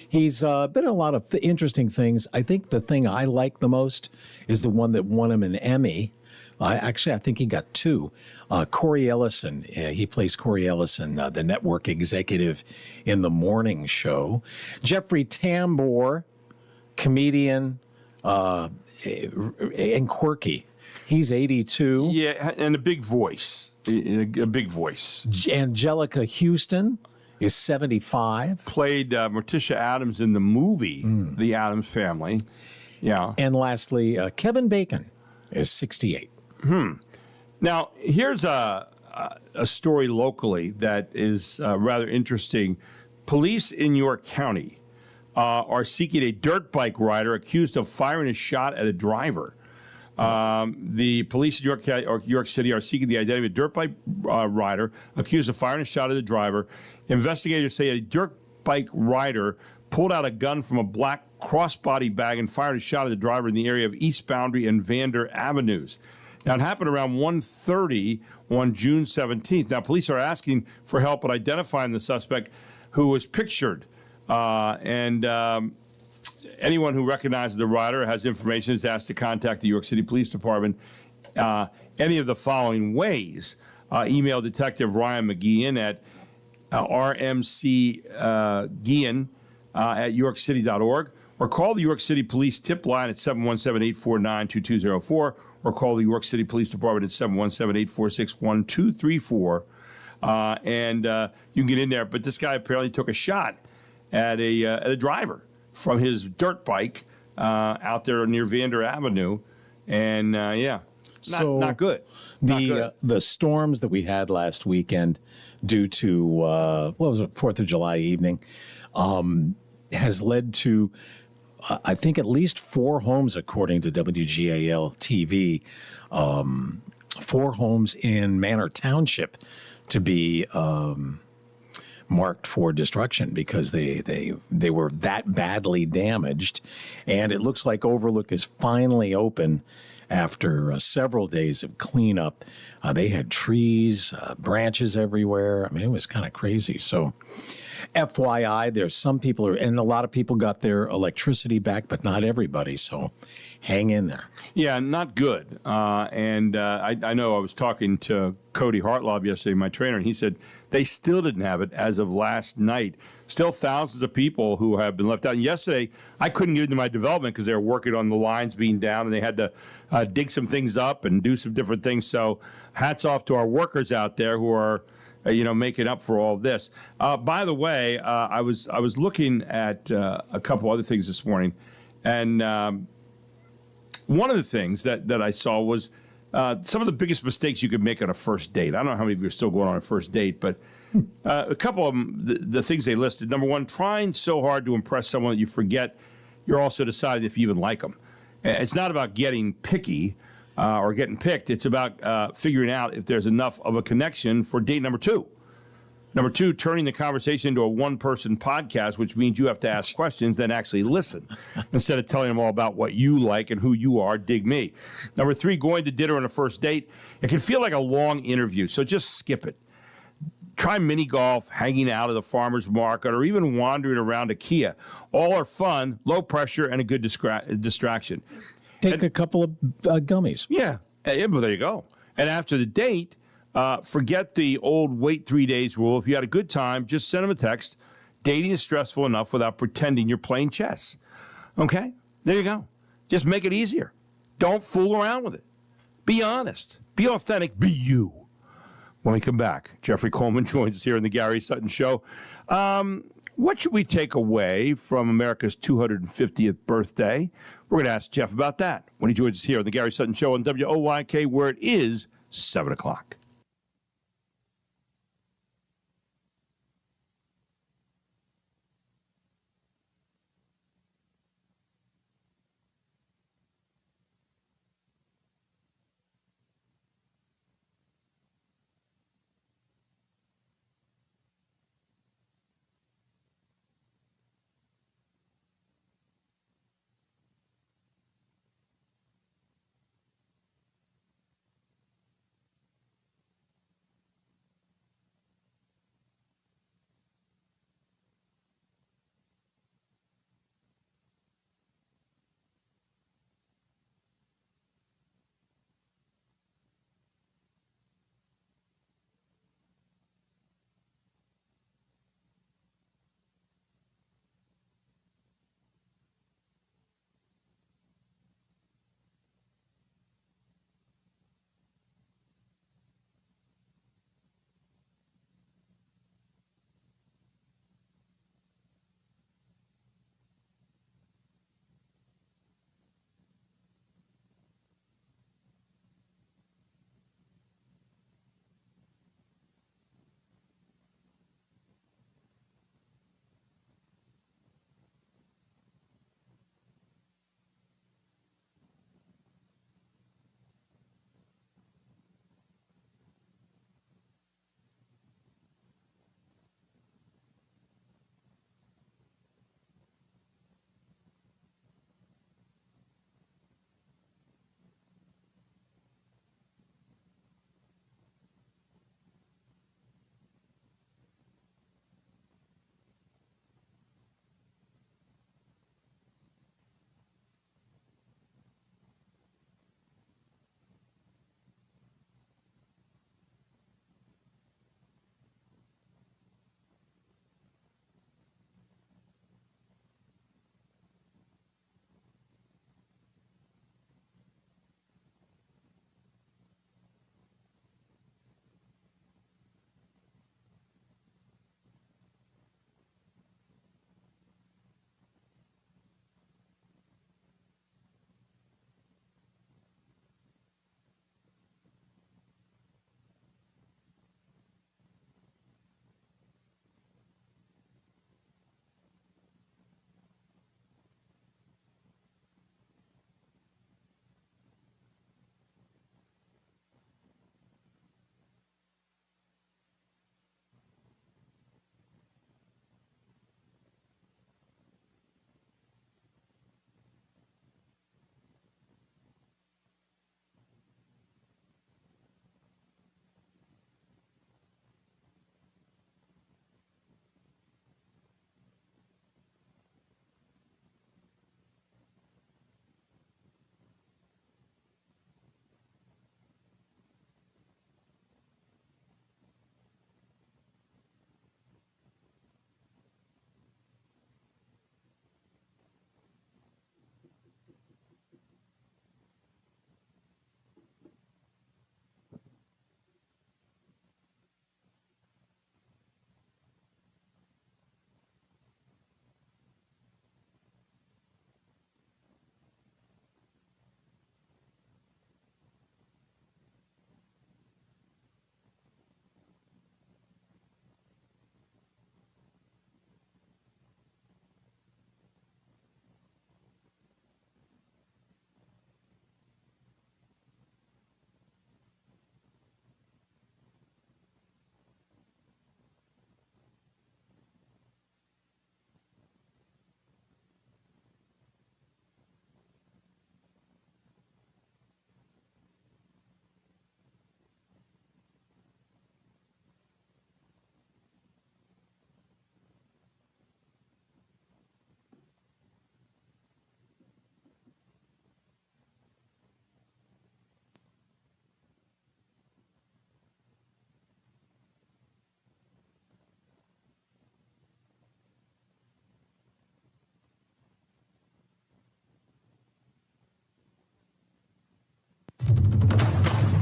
Speaker 4: He's been in a lot of interesting things. I think the thing I like the most is the one that won him an Emmy. I think he got two. Corey Ellison, he plays Corey Ellison, the network executive in The Morning Show. Jeffrey Tambor, comedian and quirky. He's 82.
Speaker 3: Yeah, and a big voice. A big voice.
Speaker 4: Angelica Houston is 75.
Speaker 3: Played Morticia Addams in the movie The Addams Family. Yeah.
Speaker 4: And lastly, Kevin Bacon is 68.
Speaker 3: Now, here's a story locally that is rather interesting. Police in York County are seeking a dirt bike rider accused of firing a shot at a driver. The police in York City are seeking the identity of a dirt bike rider accused of firing a shot at a driver. Investigators say a dirt bike rider pulled out a gun from a black crossbody bag and fired a shot at the driver in the area of East Boundary and Vander Avenues. Now, it happened around 1:30 on June 17th. Now, police are asking for help in identifying the suspect, who was pictured. Anyone who recognizes the rider has information is asked to contact the York City Police Department any of the following ways. Email Detective Ryan McGeehan at rmcgeehan at yorkcity.org, or call the York City Police tip line at 717-849-2204, or call the York City Police Department at 717-846-1234. And you can get in there. But this guy apparently took a shot at a driver from his dirt bike out there near Vander Avenue. And, not good.
Speaker 4: The storms that we had last weekend due to, what was it, 4th of July evening, has led to, I think, at least 4 homes, according to WGAL TV, 4 homes in Manor Township to be marked for destruction because they were that badly damaged. And it looks like Overlook is finally open after several days of cleanup. They had trees, branches everywhere. I mean, it was kind of crazy. So FYI, there's some people, and a lot of people got their electricity back, but not everybody. So hang in there.
Speaker 3: Yeah, not good. I know I was talking to Cody Hartlob yesterday, my trainer, and he said they still didn't have it as of last night. Still thousands of people who have been left out. And yesterday, I couldn't get into my development because they were working on the lines being down, and they had to dig some things up and do some different things. So hats off to our workers out there who are making up for all of this. By the way, I was looking at a couple other things this morning, and one of the things that I saw was some of the biggest mistakes you could make on a first date. I don't know how many of you are still going on a first date, but a couple of them, the things they listed. Number one, trying so hard to impress someone that you forget you're also deciding if you even like them. It's not about getting picky or getting picked. It's about figuring out if there's enough of a connection for date number 2. Number 2, turning the conversation into a one-person podcast, which means you have to ask questions, then actually listen, instead of telling them all about what you like and who you are. Dig me. Number 3, going to dinner on a first date. It can feel like a long interview, so just skip it. Try mini golf, hanging out at the farmer's market, or even wandering around IKEA. All are fun, low pressure, and a good distraction.
Speaker 4: Take a couple of gummies.
Speaker 3: Yeah, well, there you go. And after the date, forget the old wait 3 days rule. If you had a good time, just send them a text. Dating is stressful enough without pretending you're playing chess. Okay? There you go. Just make it easier. Don't fool around with it. Be honest. Be authentic. Be you. When we come back, Jeffrey Coleman joins us here in the Gary Sutton Show. What should we take away from America's 250th birthday? We're going to ask Jeff about that when he joins us here on the Gary Sutton Show on WOYK, where it is 7 o'clock.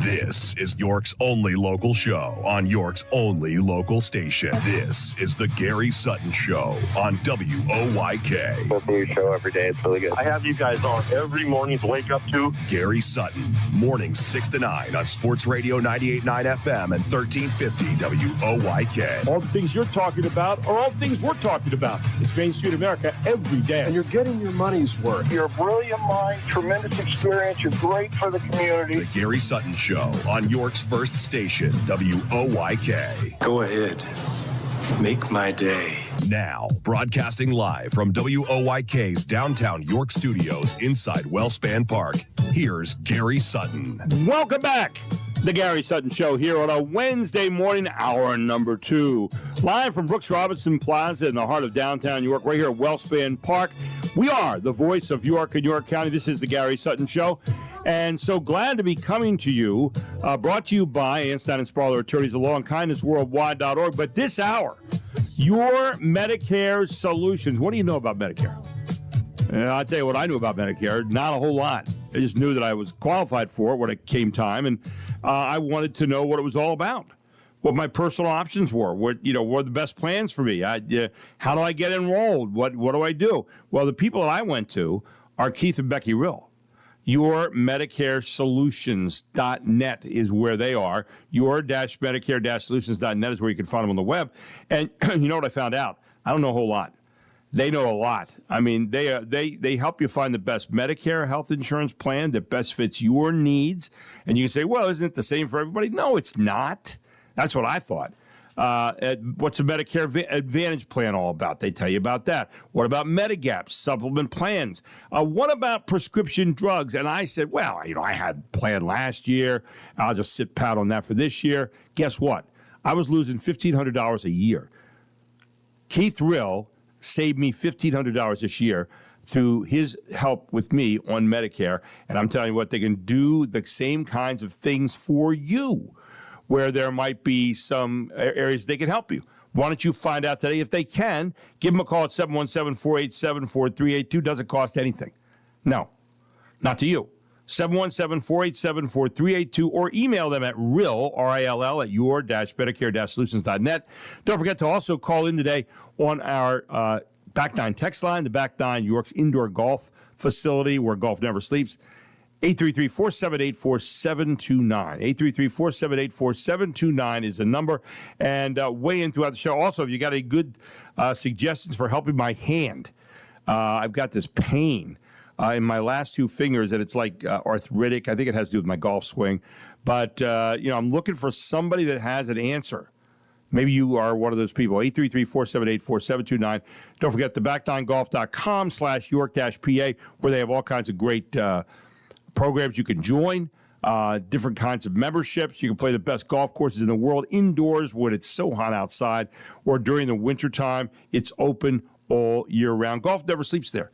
Speaker 1: This is York's only local show on York's only local station. This is the Gary Sutton Show on WOYK.
Speaker 2: Listen to your show every day. It's really good. I have you guys on every morning to wake up to.
Speaker 1: Gary Sutton, mornings 6 to 9 on Sports Radio 98.9 FM and 1350 WOYK.
Speaker 3: All the things you're talking about are all things we're talking about. It's Main Street America every day.
Speaker 8: And you're getting your money's worth.
Speaker 2: You're a brilliant mind, tremendous experience. You're great for the community.
Speaker 1: The Gary Sutton Show on York's first station, WOYK.
Speaker 8: Go ahead. Make my day.
Speaker 1: Now, broadcasting live from WOYK's downtown York studios inside Wellspan Park, here's Gary Sutton.
Speaker 3: Welcome back. The Gary Sutton Show here on a Wednesday morning, hour number 2. Live from Brooks Robinson Plaza in the heart of downtown York, right here at Wellspan Park. We are the voice of York and York County. This is the Gary Sutton Show. And so glad to be coming to you, brought to you by Anstein and Sparler Attorneys, alongkindnessworldwide.org. But this hour, your Medicare solutions. What do you know about Medicare? I'll tell you what I knew about Medicare. Not a whole lot. I just knew that I was qualified for it when it came time, and I wanted to know what it was all about, what my personal options were, what were the best plans for me. How do I get enrolled? What do I do? Well, the people that I went to are Keith and Becky Rill. YourMedicareSolutions.net is where they are. Your-Medicare-Solutions.net is where you can find them on the web. And you know what I found out? I don't know a whole lot. They know a lot. I mean, they help you find the best Medicare health insurance plan that best fits your needs. And you can say, well, isn't it the same for everybody? No, it's not. That's what I thought. What's a Medicare Advantage plan all about? They tell you about that. What about Medigap, supplement plans? What about prescription drugs? And I said, well, I had a plan last year. I'll just sit pat on that for this year. Guess what? I was losing $1,500 a year. Keith Rill saved me $1,500 this year through his help with me on Medicare. And I'm telling you what, they can do the same kinds of things for you, where there might be some areas they can help you. Why don't you find out today? If they can, give them a call at 717-487-4382. Doesn't cost anything. No, not to you. 717-487-4382, or email them at rill, R-I-L-L, at your-medicare-solutions.net. Don't forget to also call in today on our Back Nine text line, the Back Nine York's indoor golf facility where golf never sleeps. 833-478-4729. 833-478-4729 is the number. And weigh in throughout the show. Also, if you got any good suggestions for helping my hand, I've got this pain in my last two fingers, and it's like arthritic. I think it has to do with my golf swing. But, I'm looking for somebody that has an answer. Maybe you are one of those people. 833-478-4729. Don't forget the backninegolf.com/York-PA, where they have all kinds of great programs you can join, different kinds of memberships. You can play the best golf courses in the world indoors when it's so hot outside, or during the wintertime. It's open all year round. Golf never sleeps there.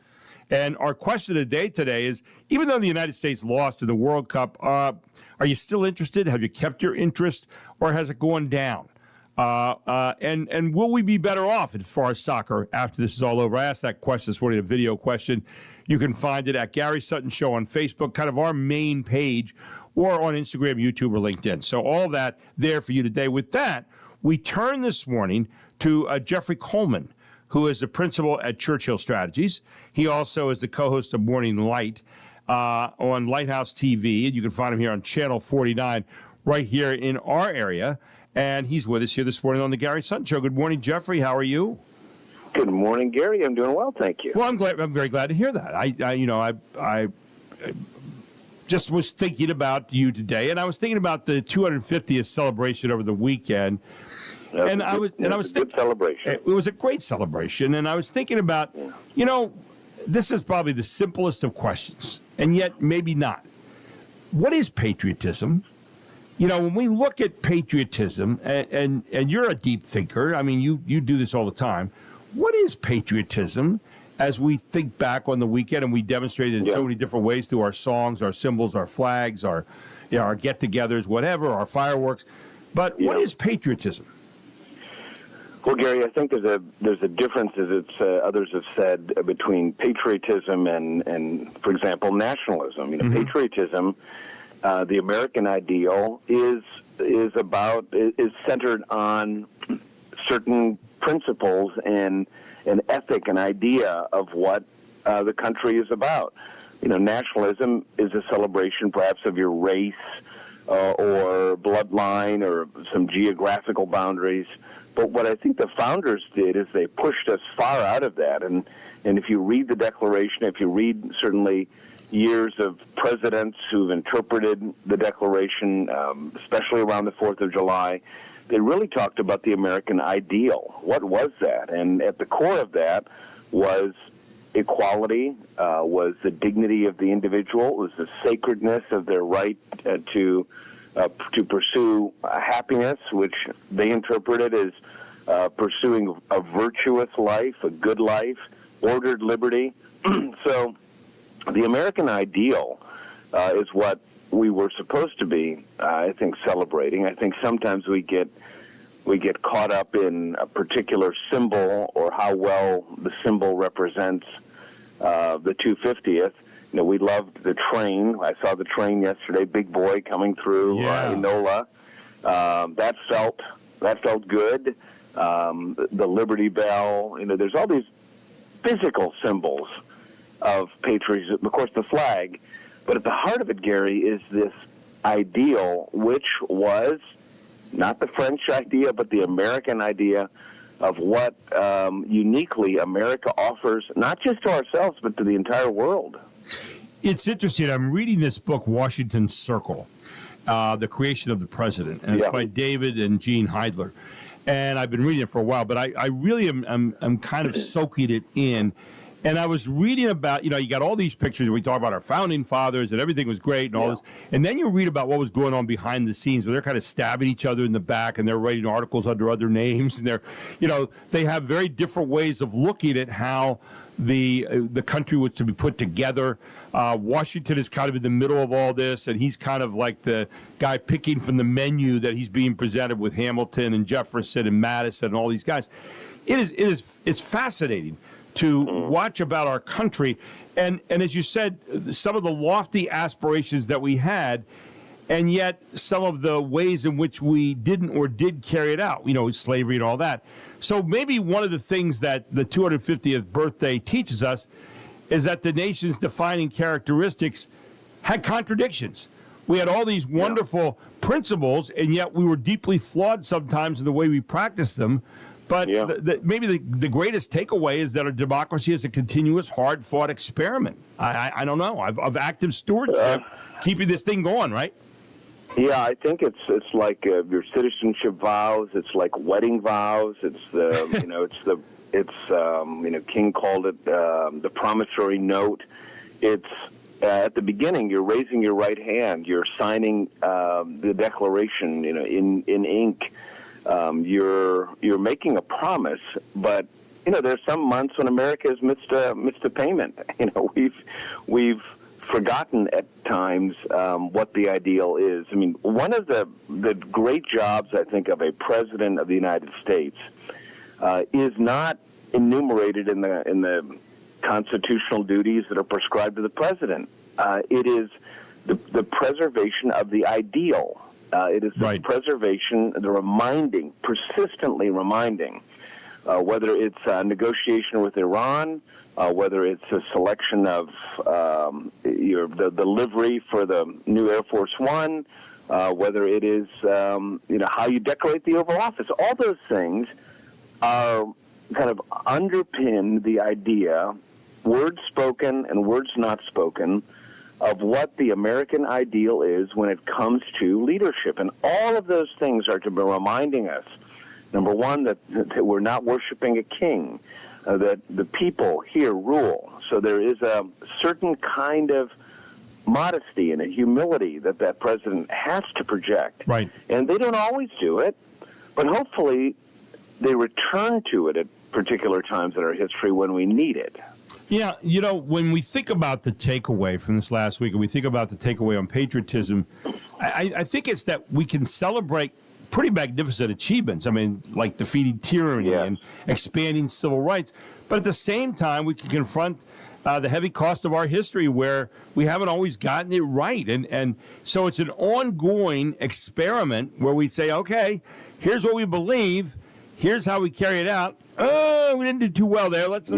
Speaker 3: And our question of the day today is, even though the United States lost in the World Cup, are you still interested? Have you kept your interest, or has it gone down? And will we be better off as far as soccer after this is all over? I asked that question this morning, a video question. You can find it at Gary Sutton Show on Facebook, kind of our main page, or on Instagram, YouTube, or LinkedIn. So all that there for you today. With that, we turn this morning to Jeffrey Coleman, who is the principal at Churchill Strategies. He also is the co-host of Morning Light on Lighthouse TV, and you can find him here on Channel 49 right here in our area. And he's with us here this morning on the Gary Sutton Show. Good morning, Jeffrey. How are you?
Speaker 2: Good morning, Gary. I'm doing well, thank you.
Speaker 3: Well, I'm very glad to hear that. I just was thinking about you today, and I was thinking about the 250th celebration over the weekend. I was thinking,
Speaker 2: good celebration.
Speaker 3: It was a great celebration, and I was thinking about, this is probably the simplest of questions, and yet maybe not. What is patriotism? When we look at patriotism, and you're a deep thinker, I mean, you do this all the time. What is patriotism as we think back on the weekend, and we demonstrate it in so many different ways through our songs, our symbols, our flags, our get-togethers, whatever, our fireworks. But what is patriotism?
Speaker 2: Well, Gary, I think there's a difference, as others have said, between patriotism and for example, nationalism. Patriotism the American ideal is centered on certain principles and an ethic, an idea of what the country is about. Nationalism is a celebration perhaps of your race or bloodline or some geographical boundaries. But what I think the founders did is they pushed us far out of that. And if you read the Declaration, if you read certainly years of presidents who've interpreted the Declaration, especially around the 4th of July, they really talked about the American ideal. What was that? And at the core of that was equality, was the dignity of the individual, was the sacredness of their right to pursue happiness, which they interpreted as pursuing a virtuous life, a good life, ordered liberty. So the American ideal is what we were supposed to be, I think, celebrating. I think sometimes we get caught up in a particular symbol or how well the symbol represents the 250th. We loved the train. I saw the train yesterday, big boy coming through Enola. That felt good. The Liberty Bell. There's all these physical symbols of patriotism. Of course, the flag. But at the heart of it, Gary, is this ideal, which was not the French idea, but the American idea of what uniquely America offers, not just to ourselves, but to the entire world.
Speaker 3: It's interesting. I'm reading this book, Washington Circle, The Creation of the President, and it's by David and Gene Heidler. And I've been reading it for a while, but I really am kind of soaking it in. And I was reading about, you got all these pictures. We talk about our founding fathers and everything was great and all this. And then you read about what was going on behind the scenes where they're kind of stabbing each other in the back and they're writing articles under other names. And they have very different ways of looking at how the country was to be put together. Washington is kind of in the middle of all this, and he's kind of like the guy picking from the menu that he's being presented with Hamilton and Jefferson and Madison and all these guys. It's fascinating to watch about our country. And as you said, some of the lofty aspirations that we had, and yet some of the ways in which we didn't or did carry it out, slavery and all that. So maybe one of the things that the 250th birthday teaches us is that the nation's defining characteristics had contradictions. We had all these wonderful principles, and yet we were deeply flawed sometimes in the way we practiced them. But maybe the greatest takeaway is that our democracy is a continuous, hard-fought experiment. I don't know, of active stewardship, keeping this thing going, right?
Speaker 2: Yeah, I think it's like your citizenship vows. It's like wedding vows. It's the King called it the promissory note. It's at the beginning, you're raising your right hand. You're signing the Declaration, in ink. You're making a promise, but there's some months when America has missed a payment. We've forgotten at times what the ideal is. I mean, one of the great jobs, I think, of a president of the United States is not enumerated in the constitutional duties that are prescribed to the president. It is the preservation of the ideal. It is the preservation, the persistently reminding, whether it's a negotiation with Iran, whether it's a selection of the livery for the new Air Force One, whether it is how you decorate the Oval Office. All those things are kind of underpin the idea, words spoken and words not spoken, of what the American ideal is when it comes to leadership. And all of those things are to be reminding us, number one, that we're not worshiping a king, that the people here rule. So there is a certain kind of modesty and a humility that president has to project.
Speaker 3: Right.
Speaker 2: And they don't always do it, but hopefully they return to it at particular times in our history when we need it.
Speaker 3: Yeah, when we think about the takeaway from this last week, and we think about the takeaway on patriotism, I think it's that we can celebrate pretty magnificent achievements. I mean, like defeating tyranny and expanding civil rights. But at the same time, we can confront the heavy cost of our history where we haven't always gotten it right. And so it's an ongoing experiment where we say, okay, here's what we believe. Here's how we carry it out. Oh, we didn't do too well there. Let's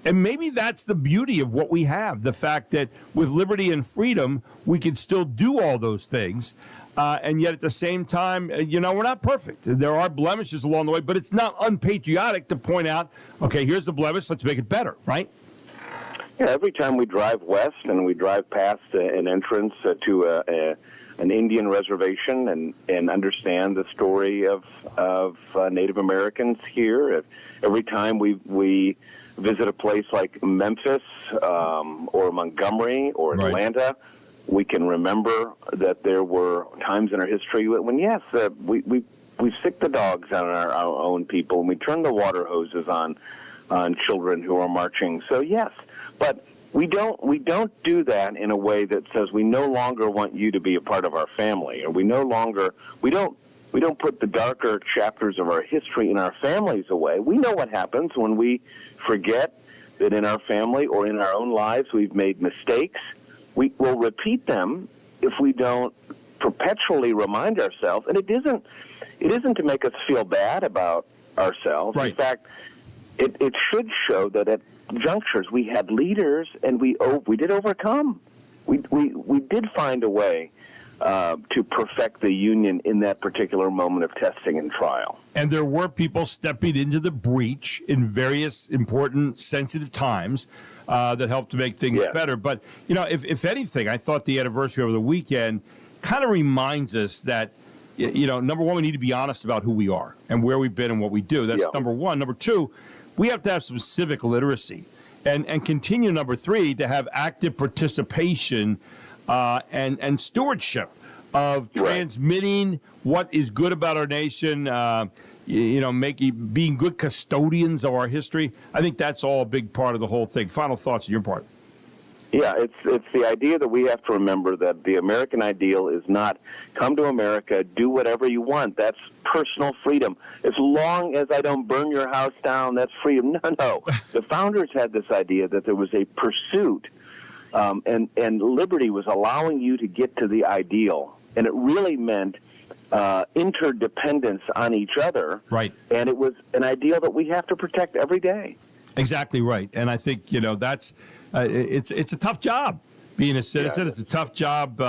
Speaker 3: and maybe that's the beauty of what we have. The fact that with liberty and freedom, we can still do all those things. And yet at the same time, we're not perfect. There are blemishes along the way, but it's not unpatriotic to point out, okay, here's the blemish, let's make it better, right?
Speaker 2: Yeah, every time we drive west and we drive past an entrance to an Indian reservation and understand the story of Native Americans here, every time we visit a place like Memphis or Montgomery or Atlanta, we can remember that there were times in our history when, yes, we sick the dogs on our own people, and we turn the water hoses on children who are marching. So yes, but we don't do that in a way that says we no longer want you to be a part of our family, or we don't put the darker chapters of our history in our families away. We know what happens when we forget that in our family or in our own lives we've made mistakes. We will repeat them if we don't perpetually remind ourselves. And it isn't to make us feel bad about ourselves.
Speaker 3: Right.
Speaker 2: In fact, it should show that at junctures we had leaders and we did overcome. We did find a way to perfect the Union in that particular moment of testing and trial.
Speaker 3: And there were people stepping into the breach in various important, sensitive times that helped to make things better. But, if anything, I thought the anniversary over the weekend kind of reminds us that, number one, we need to be honest about who we are and where we've been and what we do. That's number one. Number two, we have to have some civic literacy and continue, number three, to have active participation and stewardship of transmitting what is good about our nation, being good custodians of our history. I think that's all a big part of the whole thing. Final thoughts on your part.
Speaker 2: Yeah, it's the idea that we have to remember that the American ideal is not come to America, do whatever you want. That's personal freedom. As long as I don't burn your house down, that's freedom. No. The founders had this idea that there was a pursuit, and liberty was allowing you to get to the ideal. And it really meant interdependence on each other.
Speaker 3: Right.
Speaker 2: And it was an ideal that we have to protect every day.
Speaker 3: Exactly right. And I think, that's it's a tough job being a citizen. It's a tough job,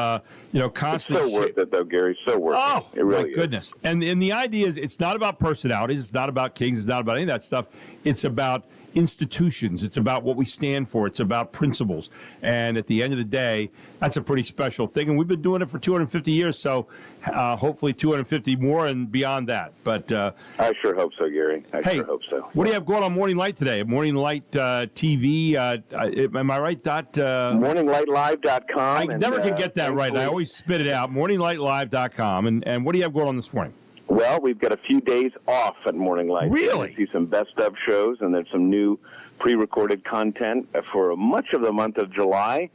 Speaker 3: constantly.
Speaker 2: It's so worth it, though, Gary. So worth it. It really
Speaker 3: my goodness. Is. And the idea is it's not about personalities. It's not about kings. It's not about any of that stuff. It's about institutions. It's about what we stand for. It's about principles. And at the end of the day, that's a pretty special thing. And we've been doing it for 250 years, so hopefully 250 more and beyond that. But
Speaker 2: I sure hope so, Gary. I sure hope so.
Speaker 3: What do you have going on Morning Light today? Morning Light TV, am I right?
Speaker 2: MorningLightLive.com.
Speaker 3: I never can get that right. I always spit it out. MorningLightLive.com. And what do you have going on this morning?
Speaker 2: Well, we've got a few days off at Morning Light.
Speaker 3: Really?
Speaker 2: See some best of shows, and there's some new pre-recorded content for much of the month of July.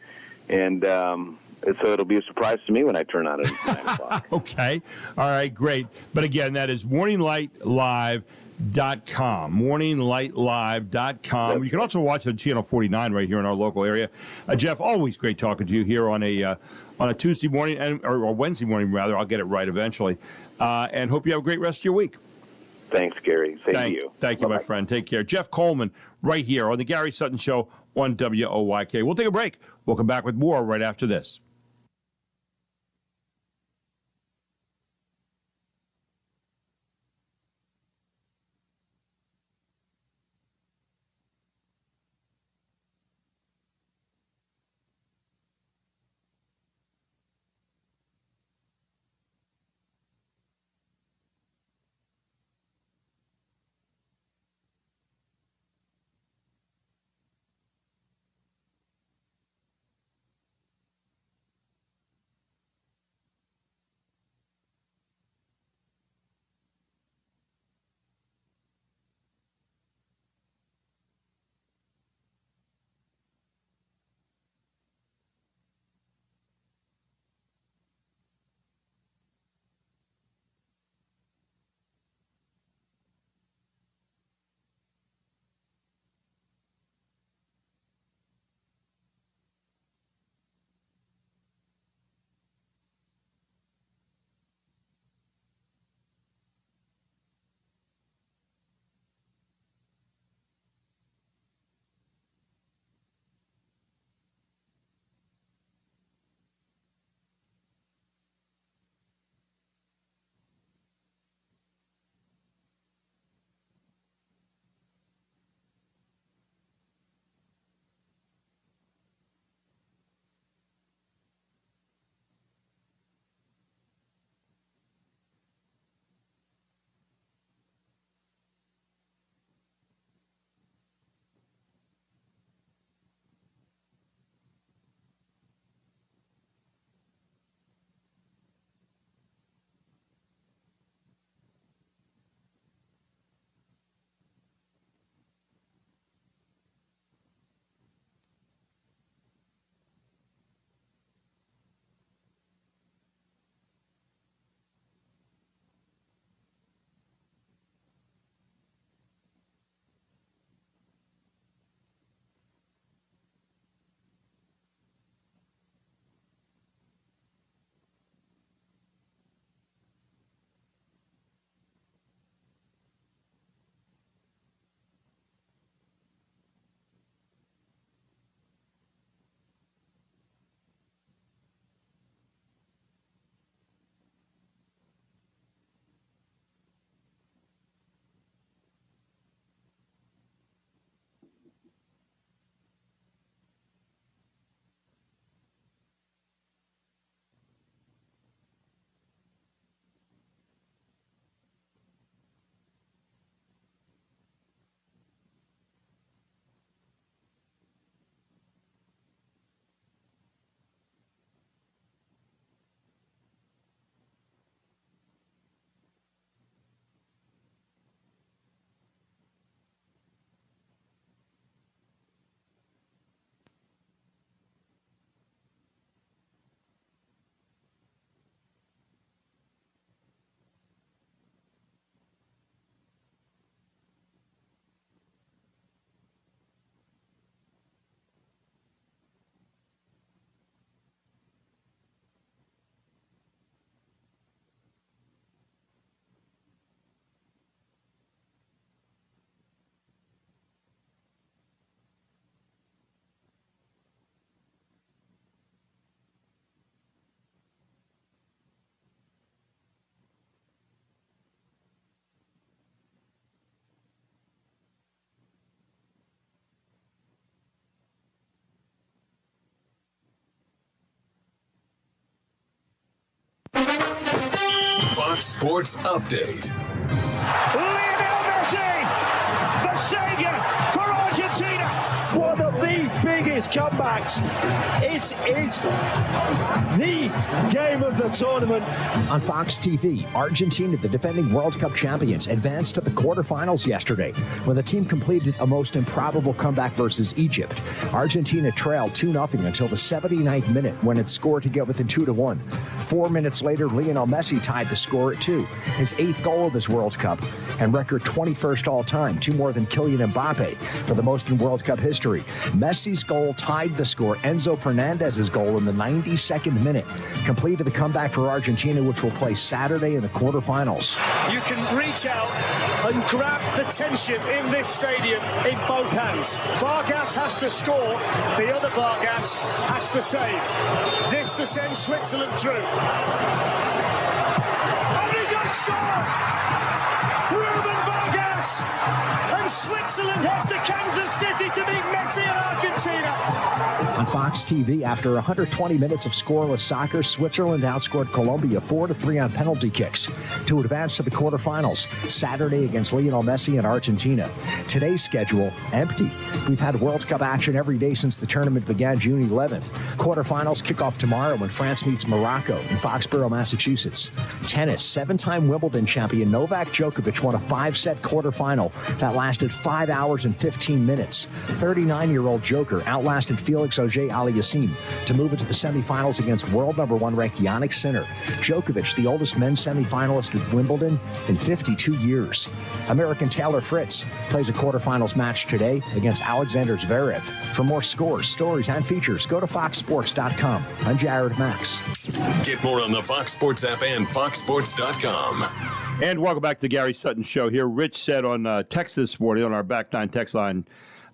Speaker 2: And so it'll be a surprise to me when I turn on it at 9 o'clock.
Speaker 3: Okay. All right, great. But again, that is morninglightlive.com. Morninglightlive.com. Yep. You can also watch it on Channel 49 right here in our local area. Jeff, always great talking to you here on a Tuesday morning, or Wednesday morning, rather. I'll get it right eventually. And hope you have a great rest of your week.
Speaker 2: Thanks, Gary. Same to you.
Speaker 3: Thank you, my friend. Take care. Jeff Coleman, right here on the Gary Sutton Show on WOYK. We'll take a break. We'll come back with more right after this.
Speaker 9: Fox Sports Update.
Speaker 10: Lionel Messi, the savior for Argentina. One of the biggest comebacks. It is the game of the tournament.
Speaker 11: On Fox TV, Argentina, the defending World Cup champions, advanced to the quarterfinals yesterday when the team completed a most improbable comeback versus Egypt. Argentina trailed 2-0 until the 79th minute when it scored to get within 2-1. 4 minutes later, Lionel Messi tied the score at 2, his 8th goal of this World Cup, and record 21st all-time, 2 more than Kylian Mbappe for the most in World Cup history. Messi's goal tied the score. Enzo Fernandez's goal in the 92nd minute completed the comeback for Argentina, which will play Saturday in the quarterfinals.
Speaker 10: You can reach out and grab the tension in this stadium in both hands. Vargas has to score, the other Vargas has to save. This to send Switzerland through. And he does score! Ruben Vargas! And Switzerland head to Kansas City to beat Messi and Argentina.
Speaker 11: On Fox TV, after 120 minutes of scoreless soccer, Switzerland outscored Colombia 4-3 on penalty kicks to advance to the quarterfinals Saturday against Lionel Messi and Argentina. Today's schedule, empty. We've had World Cup action every day since the tournament began June 11th. Quarterfinals kick off tomorrow when France meets Morocco in Foxborough, Massachusetts. Tennis, 7-time Wimbledon champion Novak Djokovic won a 5-set quarterfinal that lasted 5 hours and 15 minutes. 39-year-old Joker outlasted Felix Auger-Aliassime to move into the semifinals against world number 1 ranked Jannik Sinner. Djokovic, the oldest men's semifinalist at Wimbledon in 52 years. American Taylor Fritz plays a quarterfinals match today against Alexander Zverev. For more scores, stories, and features, go to foxsports.com. I'm Jared Max.
Speaker 9: Get more on the Fox Sports app and foxsports.com.
Speaker 3: And welcome back to the Gary Sutton Show here. Rich said on text this morning on our back 9 text line,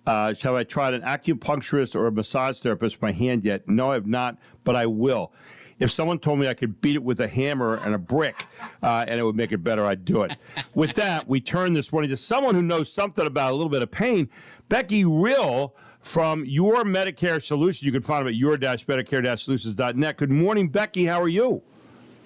Speaker 3: have I tried an acupuncturist or a massage therapist for my hand yet? No, I have not, but I will. If someone told me I could beat it with a hammer and a brick and it would make it better, I'd do it. With that, we turn this morning to someone who knows something about a little bit of pain. Becky Rill from Your Medicare Solutions. You can find them at your-medicare-solutions.net. Good morning, Becky. How are you?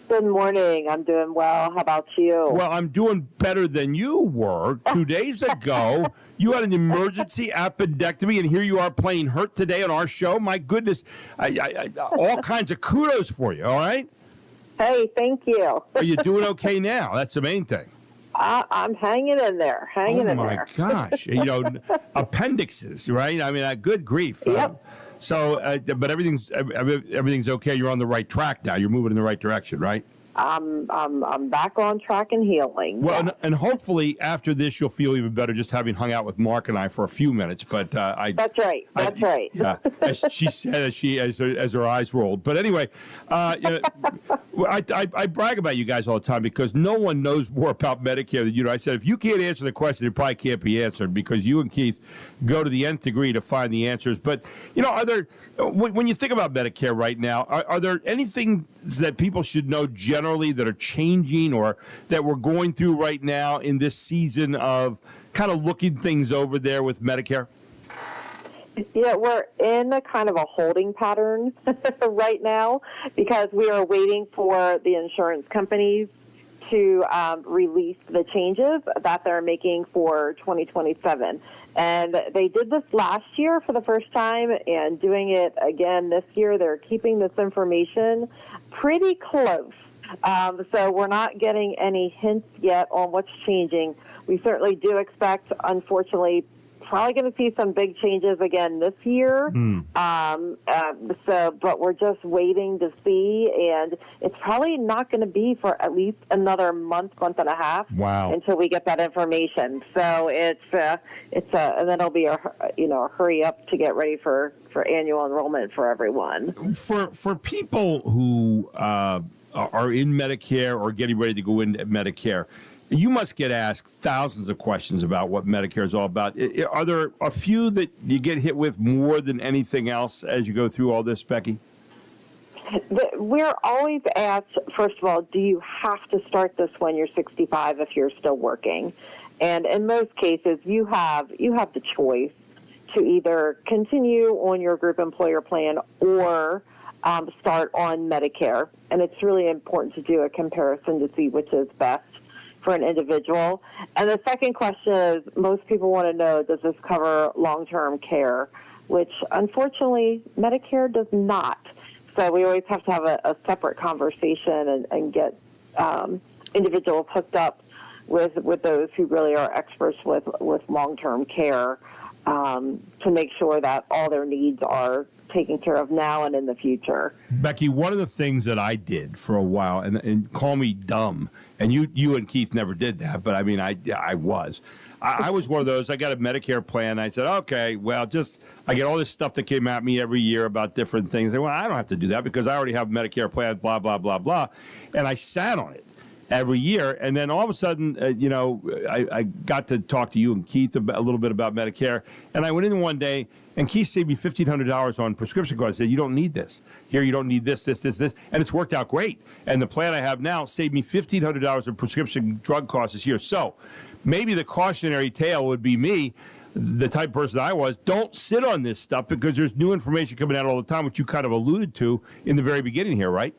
Speaker 12: Good morning. I'm doing well. How about you?
Speaker 3: Well, I'm doing better than you were 2 days ago. You had an emergency appendectomy, and here you are playing hurt today on our show. My goodness, all kinds of kudos for you, all right?
Speaker 12: Hey, thank you.
Speaker 3: Are you doing okay now? That's the main thing.
Speaker 12: I'm hanging in there, hanging in there.
Speaker 3: Oh, my gosh. You know, appendixes, right? I mean, good grief.
Speaker 12: Yep.
Speaker 3: But everything's okay. You're on the right track now. You're moving in the right direction, right?
Speaker 12: I'm back on track and healing.
Speaker 3: Well,
Speaker 12: yeah.
Speaker 3: and hopefully after this you'll feel even better just having hung out with Mark and I for a few minutes. But
Speaker 12: that's right. That's right.
Speaker 3: Yeah, as she said, as her eyes rolled. But anyway, I brag about you guys all the time because no one knows more about Medicare than you know. I said if you can't answer the question, it probably can't be answered because you and Keith go to the nth degree to find the answers. But are there when you think about Medicare right now, are there anything that people should know generally that are changing or that we're going through right now in this season of kind of looking things over there with Medicare?
Speaker 12: Yeah, we're in a kind of a holding pattern right now because we are waiting for the insurance companies to release the changes that they're making for 2027. And they did this last year for the first time and doing it again this year. They're keeping this information pretty close. So we're not getting any hints yet on what's changing. We certainly do expect, unfortunately, probably going to see some big changes again this year. But we're just waiting to see, and it's probably not going to be for at least another month and a half.
Speaker 3: Wow.
Speaker 12: Until we get that information. So it's and then it'll be a hurry up to get ready for annual enrollment for everyone.
Speaker 3: For people who are in Medicare or getting ready to go into Medicare, you must get asked thousands of questions about what Medicare is all about. Are there a few that you get hit with more than anything else as you go through all this, Becky?
Speaker 12: We're always asked, first of all, do you have to start this when you're 65 if you're still working? And in most cases, you have the choice to either continue on your group employer plan or start on Medicare. And it's really important to do a comparison to see which is best for an individual. And the second question is, most people want to know, does this cover long-term care? Which, unfortunately, Medicare does not. So we always have to have a separate conversation and get individuals hooked up with those who really are experts with long-term care to make sure that all their needs are taken care of now and in the future.
Speaker 3: Becky, one of the things that I did for a while, and call me dumb, and you and Keith never did that, but I mean, I was. I was one of those. I got a Medicare plan. I said, okay, well, I get all this stuff that came at me every year about different things. And, well, I don't have to do that because I already have a Medicare plan, blah, blah, blah, blah. And I sat on it every year. And then all of a sudden, I got to talk to you and Keith a little bit about Medicare. And I went in one day, and Keith saved me $1,500 on prescription cards. He said, you don't need this. Here, you don't need this, this, this, this. And it's worked out great. And the plan I have now saved me $1,500 in prescription drug costs this year. So maybe the cautionary tale would be me, the type of person I was, don't sit on this stuff because there's new information coming out all the time, which you kind of alluded to in the very beginning here, right?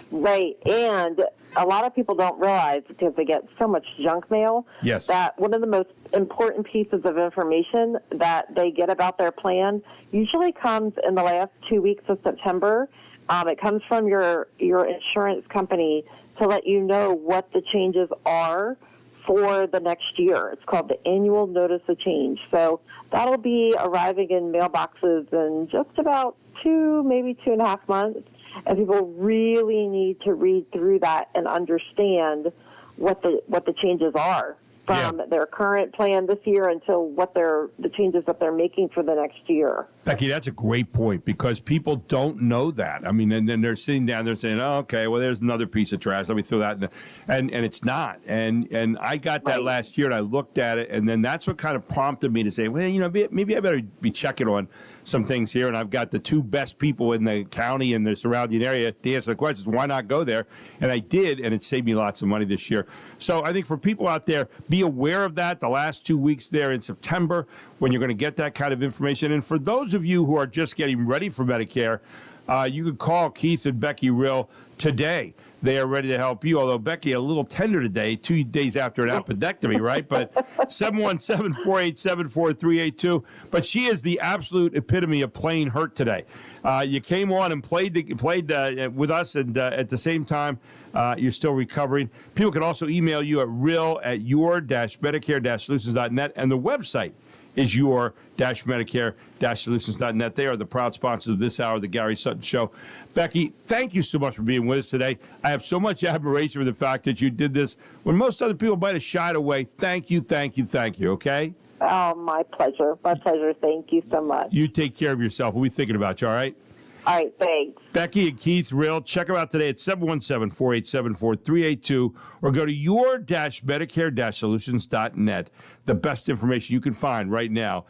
Speaker 12: Right. And a lot of people don't realize, because they get so much junk mail,
Speaker 3: yes,
Speaker 12: that one of the most important pieces of information that they get about their plan usually comes in the last 2 weeks of September. It comes from your insurance company to let you know what the changes are for the next year. It's called the annual notice of change. So that'll be arriving in mailboxes in just about 2, maybe 2.5 months. And people really need to read through that and understand what the changes are from their current plan this year until what the changes that they're making for the next year.
Speaker 3: Becky, that's a great point because people don't know that. I mean, and then they're sitting down there saying, oh, okay, well, there's another piece of trash. Let me throw that in. And it's not. And I got that last year, and I looked at it, and then that's what kind of prompted me to say, well, maybe I better be checking on some things here. And I've got the 2 best people in the county and the surrounding area to answer the questions. Why not go there? And I did, and it saved me lots of money this year. So I think for people out there, be aware of that the last 2 weeks there in September when you're going to get that kind of information. And for those of you who are just getting ready for Medicare, you could call Keith and Becky Rill today. They are ready to help you, although Becky, a little tender today, 2 days after an appendectomy, right? But 717-487-4382. But she is the absolute epitome of playing hurt today. You came on and played with us, and at the same time, you're still recovering. People can also email you at real@your-medicare-solutions.net, and the website is your-medicare-solutions.net. They are the proud sponsors of this hour of the Gary Sutton Show. Becky, thank you so much for being with us today. I have so much admiration for the fact that you did this when most other people might have shied away. Thank you, okay?
Speaker 12: Oh, my pleasure. My pleasure. Thank you so much.
Speaker 3: You take care of yourself. We'll be thinking about you, all right?
Speaker 12: All right, thanks.
Speaker 3: Becky and Keith Rill, check them out today at 717-487-4382 or go to your-medicare-solutions.net. The best information you can find right now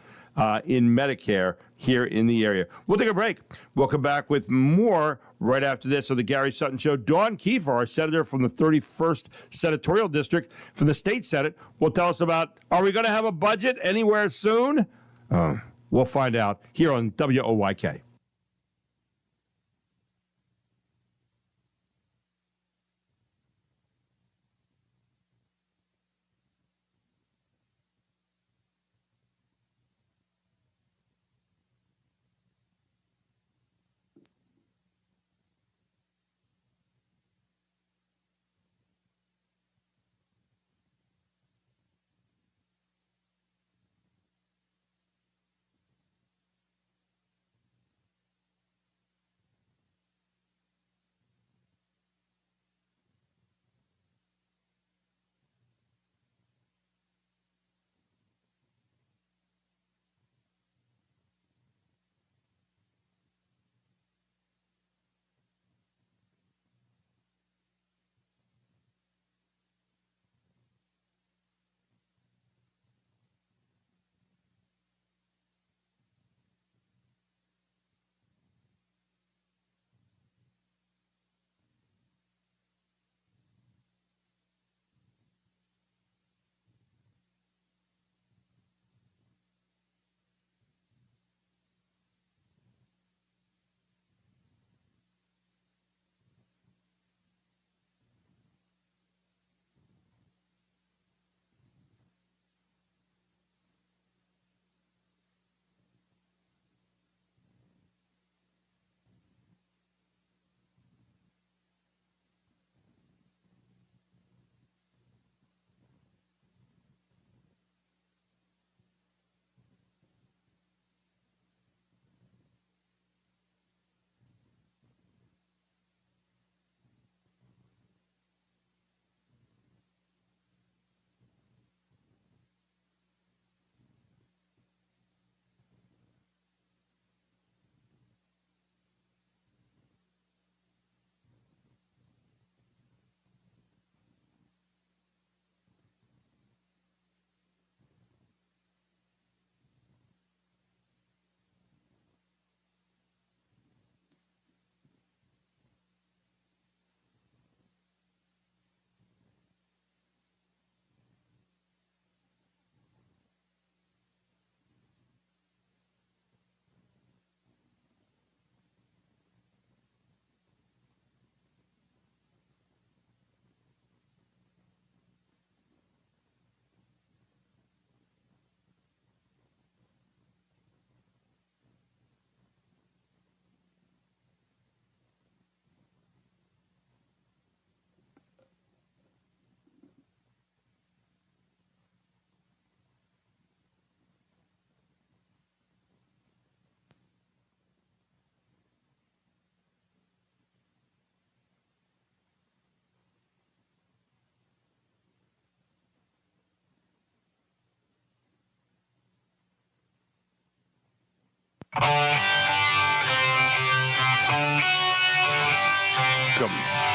Speaker 3: in Medicare here in the area. We'll take a break. We'll come back with more right after this on the Gary Sutton Show. Dawn Kiefer, our senator from the 31st Senatorial District from the State Senate, will tell us about, are we going to have a budget anywhere soon? We'll find out here on WOYK.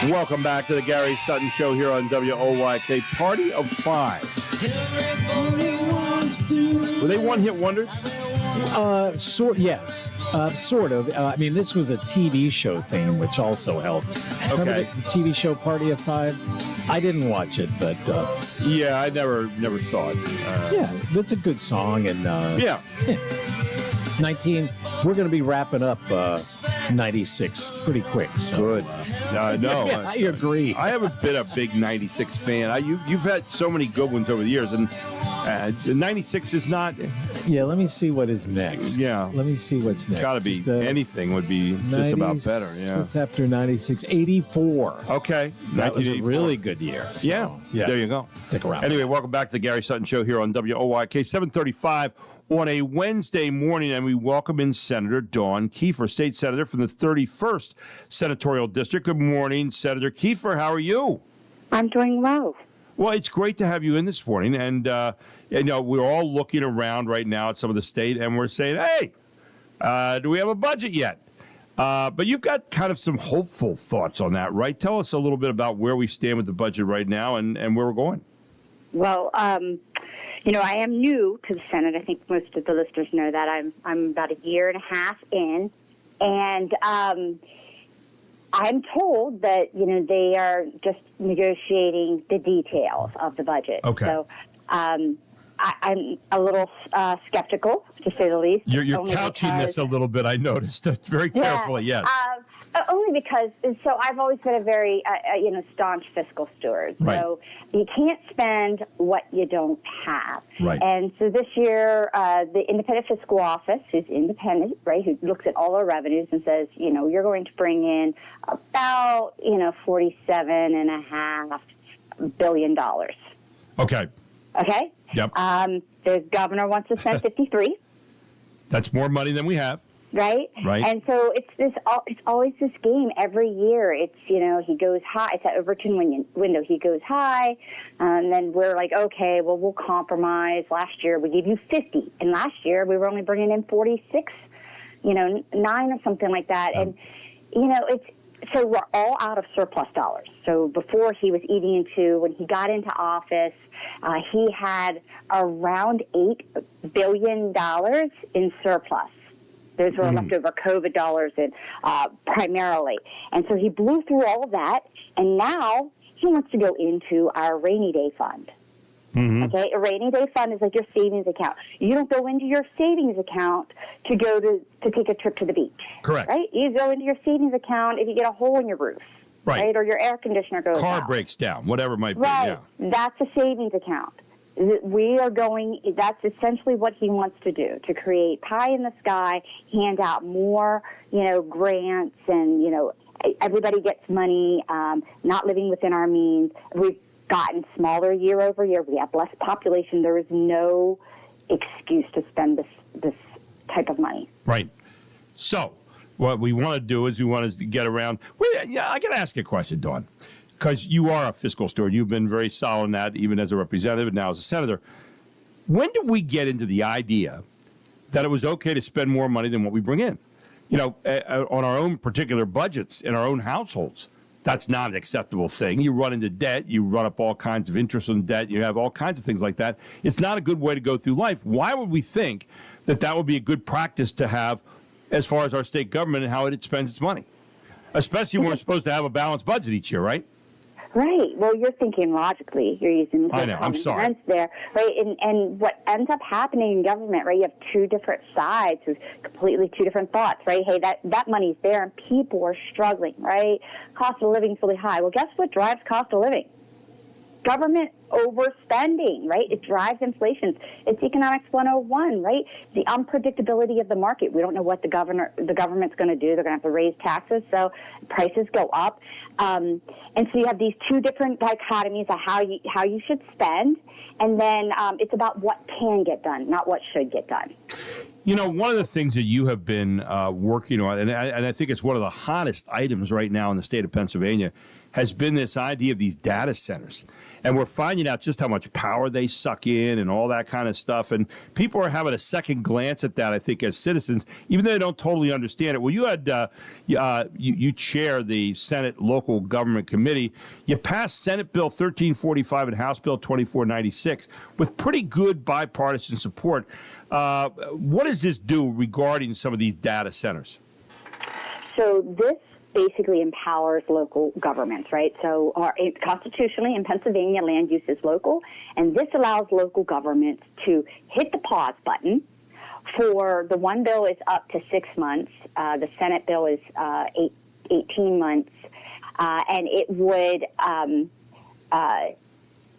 Speaker 3: Welcome back to the Gary Sutton Show here on WOYK. Party of Five. Were they one-hit wonders?
Speaker 4: Yes, sort of. I mean, this was a TV show theme, which also helped. Remember the TV show Party of Five? I didn't watch it, but
Speaker 3: yeah, I never saw it.
Speaker 4: Yeah, it's a good song, and
Speaker 3: yeah.
Speaker 4: 19. We're going to be wrapping up 96 pretty quick. So,
Speaker 3: good. No,
Speaker 4: yeah, I agree.
Speaker 3: I haven't been a big 96 fan. You've had so many good ones over the years, and 96 is not.
Speaker 4: Yeah, let me see what is next.
Speaker 3: Yeah.
Speaker 4: Let me see what's next.
Speaker 3: Got to be anything would be
Speaker 4: 90,
Speaker 3: just about better. Yeah.
Speaker 4: What's after 96? 84.
Speaker 3: Okay.
Speaker 4: That was a really good year. So,
Speaker 3: yeah.
Speaker 4: Yes.
Speaker 3: There you go.
Speaker 4: Stick around.
Speaker 3: Anyway, welcome back to the Gary Sutton Show here on WOYK 735 on a Wednesday morning, and we welcome in Senator Dawn Keefer, state senator from the 31st Senatorial District. Good morning, Senator Keefer. How are you?
Speaker 13: I'm doing well.
Speaker 3: Well, it's great to have you in this morning, and we're all looking around right now at some of the state, and we're saying, hey, do we have a budget yet? But you've got kind of some hopeful thoughts on that, right? Tell us a little bit about where we stand with the budget right now and where we're going.
Speaker 13: Well, I am new to the Senate. I think most of the listeners know that. I'm about a year and a half in, and I'm told that, they are just negotiating the details of the budget.
Speaker 3: Okay.
Speaker 13: So I'm a little skeptical, to say the least.
Speaker 3: You're couching this a little bit, I noticed. Very carefully, yes.
Speaker 13: Only because, so I've always been a very, staunch fiscal steward.
Speaker 3: Right.
Speaker 13: So you can't spend what you don't have.
Speaker 3: Right.
Speaker 13: And so this year, the Independent Fiscal Office, who's independent, right, who looks at all our revenues and says, you're going to bring in about, $47.5 billion.
Speaker 3: Okay.
Speaker 13: Okay?
Speaker 3: Yep.
Speaker 13: The governor wants to spend 53.
Speaker 3: That's more money than we have.
Speaker 13: Right?
Speaker 3: Right.
Speaker 13: And so it's always this game every year. It's, he goes high. It's that Overton window. He goes high, and then we're like, okay, well, we'll compromise. Last year we gave you 50, and last year we were only bringing in 46, 9 or something like that. And, so we're all out of surplus dollars. So before he was eating into, when he got into office, he had around $8 billion in surplus. Those were leftover COVID dollars, and primarily. And so he blew through all of that, and now he wants to go into our rainy day fund. Mm-hmm. Okay, a rainy day fund is like your savings account. You don't go into your savings account to go to take a trip to the beach.
Speaker 3: Correct.
Speaker 13: Right? You go into your savings account if you get a hole in your roof.
Speaker 3: Right.
Speaker 13: Or your air conditioner goes
Speaker 3: Car
Speaker 13: out.
Speaker 3: breaks down, whatever it might be.
Speaker 13: Right.
Speaker 3: Yeah.
Speaker 13: That's a savings account. That's essentially what he wants to do, to create pie in the sky, hand out more, grants, and, everybody gets money, not living within our means. We've gotten smaller year over year. We have less population. There is no excuse to spend this type of money.
Speaker 3: Right. So what we want to do is we want to get around. I got to ask you a question, Dawn. Because you are a fiscal steward. You've been very solid in that, even as a representative and now as a senator. When did we get into the idea that it was okay to spend more money than what we bring in? On our own particular budgets in our own households, that's not an acceptable thing. You run into debt. You run up all kinds of interest on debt. You have all kinds of things like that. It's not a good way to go through life. Why would we think that would be a good practice to have as far as our state government and how it spends its money? Especially when we're supposed to have a balanced budget each year, right?
Speaker 13: Right. Well, you're thinking logically. You're using
Speaker 3: I'm sorry.
Speaker 13: sense there, right? And what ends up happening in government, right? You have two different sides with completely two different thoughts, right? Hey, that money's there, and people are struggling, right? Cost of living is really high. Well, guess what drives cost of living? Government overspending, right? It drives inflation. It's economics 101, right? The unpredictability of the market. We don't know what the government's going to do. They're going to have to raise taxes, so prices go up. And so you have these two different dichotomies of how you should spend, and then it's about what can get done, not what should get done.
Speaker 3: You know, one of the things that you have been working on, and I think it's one of the hottest items right now in the state of Pennsylvania, has been this idea of these data centers. And we're finding out just how much power they suck in and all that kind of stuff. And people are having a second glance at that, I think, as citizens, even though they don't totally understand it. Well, you had you chair the Senate Local Government Committee. You passed Senate Bill 1345 and House Bill 2496 with pretty good bipartisan support. What does this do regarding some of these data centers?
Speaker 13: So this basically empowers local governments, right? So constitutionally in Pennsylvania, land use is local, and this allows local governments to hit the pause button. For the one bill is up to 6 months. The Senate bill is 18 months, and it would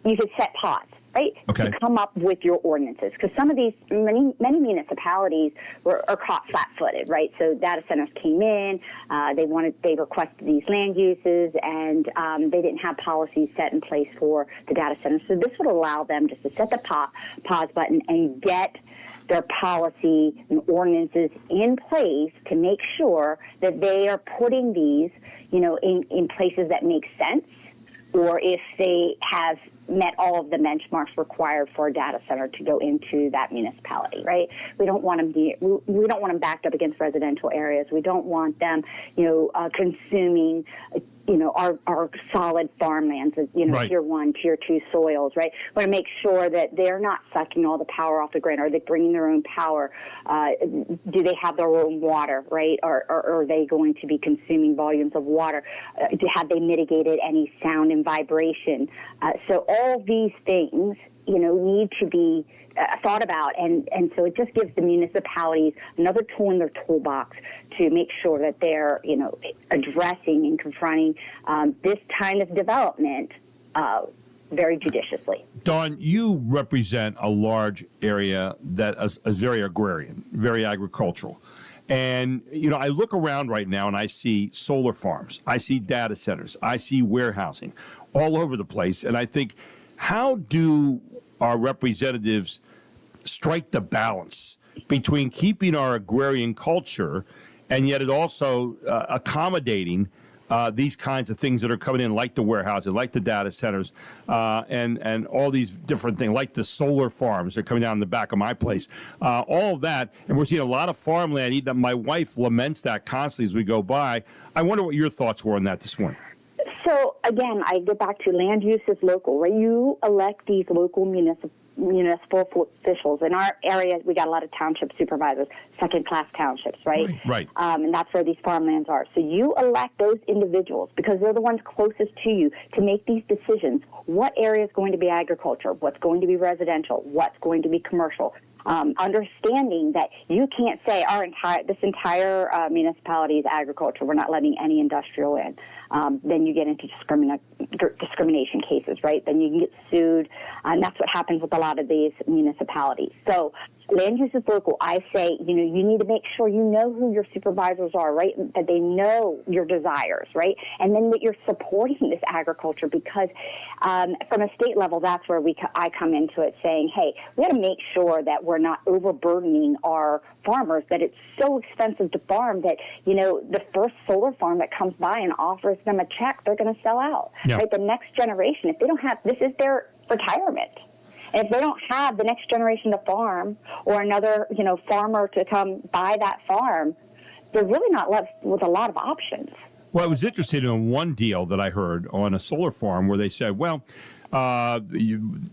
Speaker 13: you could set pause, right?
Speaker 3: Okay.
Speaker 13: To come up with your ordinances, because some of these many municipalities are caught flat-footed, right? So data centers came in, they requested these land uses, and they didn't have policies set in place for the data centers. So this would allow them just to set the pause button and get their policy and ordinances in place to make sure that they are putting these, in places that make sense, or if they have met all of the benchmarks required for a data center to go into that municipality, right? We don't want them we don't want them backed up against residential areas. We don't want them, consuming, our solid farmlands,
Speaker 3: Right.
Speaker 13: Tier 1, Tier 2 soils, right? We want to make sure that they're not sucking all the power off the grid. Are they bringing their own power? Do they have their own water, right? Or are they going to be consuming volumes of water? Have they mitigated any sound and vibration? So all these things, need to be thought about, and so it just gives the municipalities another tool in their toolbox to make sure that they're, addressing and confronting this kind of development very judiciously.
Speaker 3: Dawn, you represent a large area that is very agrarian, very agricultural. And, I look around right now and I see solar farms, I see data centers, I see warehousing all over the place. And I think, how do our representatives strike the balance between keeping our agrarian culture and yet it also accommodating these kinds of things that are coming in, like the warehousing, like the data centers, and all these different things, like the solar farms that are coming down in the back of my place, all of that. And we're seeing a lot of farmland. My wife laments that constantly as we go by. I wonder what your thoughts were on that this morning.
Speaker 13: So, again, I get back to land use is local, right? You elect these local municipal officials. In our area, we got a lot of township supervisors, second-class townships, right?
Speaker 3: Right.
Speaker 13: And that's where these farmlands are. So you elect those individuals because they're the ones closest to you to make these decisions. What area is going to be agriculture? What's going to be residential? What's going to be commercial? Understanding that you can't say this entire municipality is agriculture. We're not letting any industrial in. Then you get into discrimination cases, right? Then you can get sued, and that's what happens with a lot of these municipalities. So land use is local. I say, you need to make sure you know who your supervisors are, right? That they know your desires, right? And then that you're supporting this agriculture because from a state level, that's where I come into it saying, hey, we got to make sure that we're not overburdening our farmers, that it's so expensive to farm that, the first solar farm that comes by and offers them a check, they're going to sell out, right? The next generation, if they don't have, this is their retirement. And if they don't have the next generation to farm or another, farmer to come buy that farm, they're really not left with a lot of options.
Speaker 3: Well, I was interested in one deal that I heard on a solar farm where they said, well, we're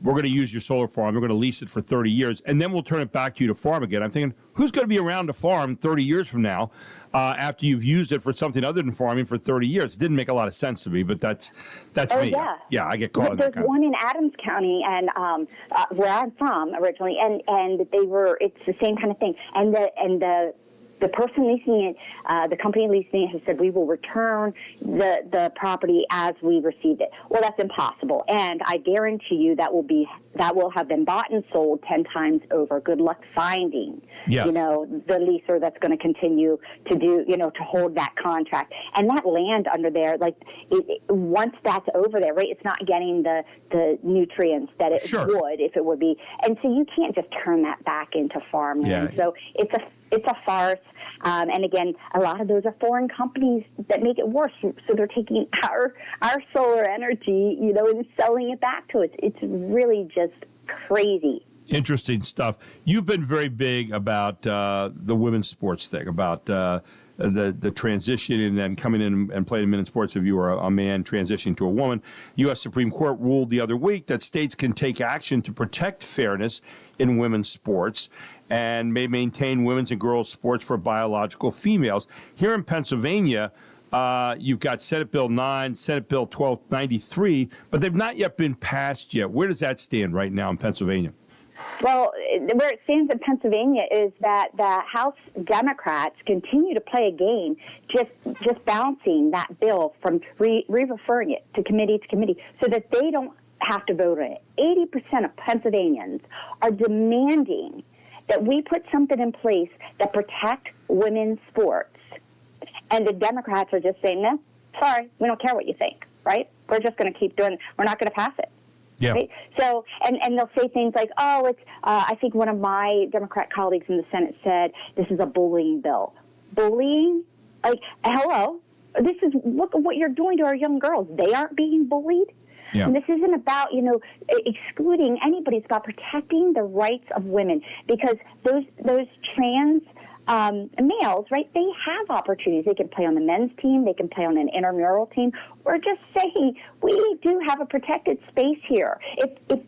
Speaker 3: going to use your solar farm. We're going to lease it for 30 years, and then we'll turn it back to you to farm again. I'm thinking, who's going to be around to farm 30 years from now after you've used it for something other than farming for 30 years? It didn't make a lot of sense to me, but that's me.
Speaker 13: Yeah,
Speaker 3: I get caught in that
Speaker 13: There's one in Adams County, and where I'm from originally, and it's the same kind of thing. And the the person leasing it, the company leasing it, has said we will return the property as we received it. Well, that's impossible, and I guarantee you that will have been bought and sold 10 times over. Good luck finding,
Speaker 3: yes,
Speaker 13: the leaser that's going to continue to do, to hold that contract. And that land under there, like once that's over there, right? It's not getting the nutrients that it would if it would be, and so you can't just turn that back into farmland. So it's a farce. And again, a lot of those are foreign companies that make it worse. So they're taking our solar energy, and selling it back to us. It's really just crazy.
Speaker 3: Interesting stuff. You've been very big about the women's sports thing, about the transition and then coming in and playing men's sports if you are a man transitioning to a woman. U.S. Supreme Court ruled the other week that states can take action to protect fairness in women's sports and may maintain women's and girls' sports for biological females. Here in Pennsylvania, you've got Senate Bill 9, Senate Bill 1293, but they've not yet been passed yet. Where does that stand right now in Pennsylvania?
Speaker 13: Well, where it stands in Pennsylvania is that the House Democrats continue to play a game, just bouncing that bill from re-referring it to committee so that they don't have to vote on it. 80% of Pennsylvanians are demanding that we put something in place that protect women's sports. And the Democrats are just saying, no, sorry, we don't care what you think, right? We're just going to keep doing it. We're not going to pass it.
Speaker 3: Yeah.
Speaker 13: Right? So, and they'll say things like, oh, it's, I think one of my Democrat colleagues in the Senate said, this is a bullying bill. Bullying? Like, hello? Look at what you're doing to our young girls. They aren't being bullied.
Speaker 3: Yeah.
Speaker 13: And this isn't about, excluding anybody. It's about protecting the rights of women, because those trans males, right, they have opportunities. They can play on the men's team. They can play on an intramural team. We're just saying we do have a protected space here. If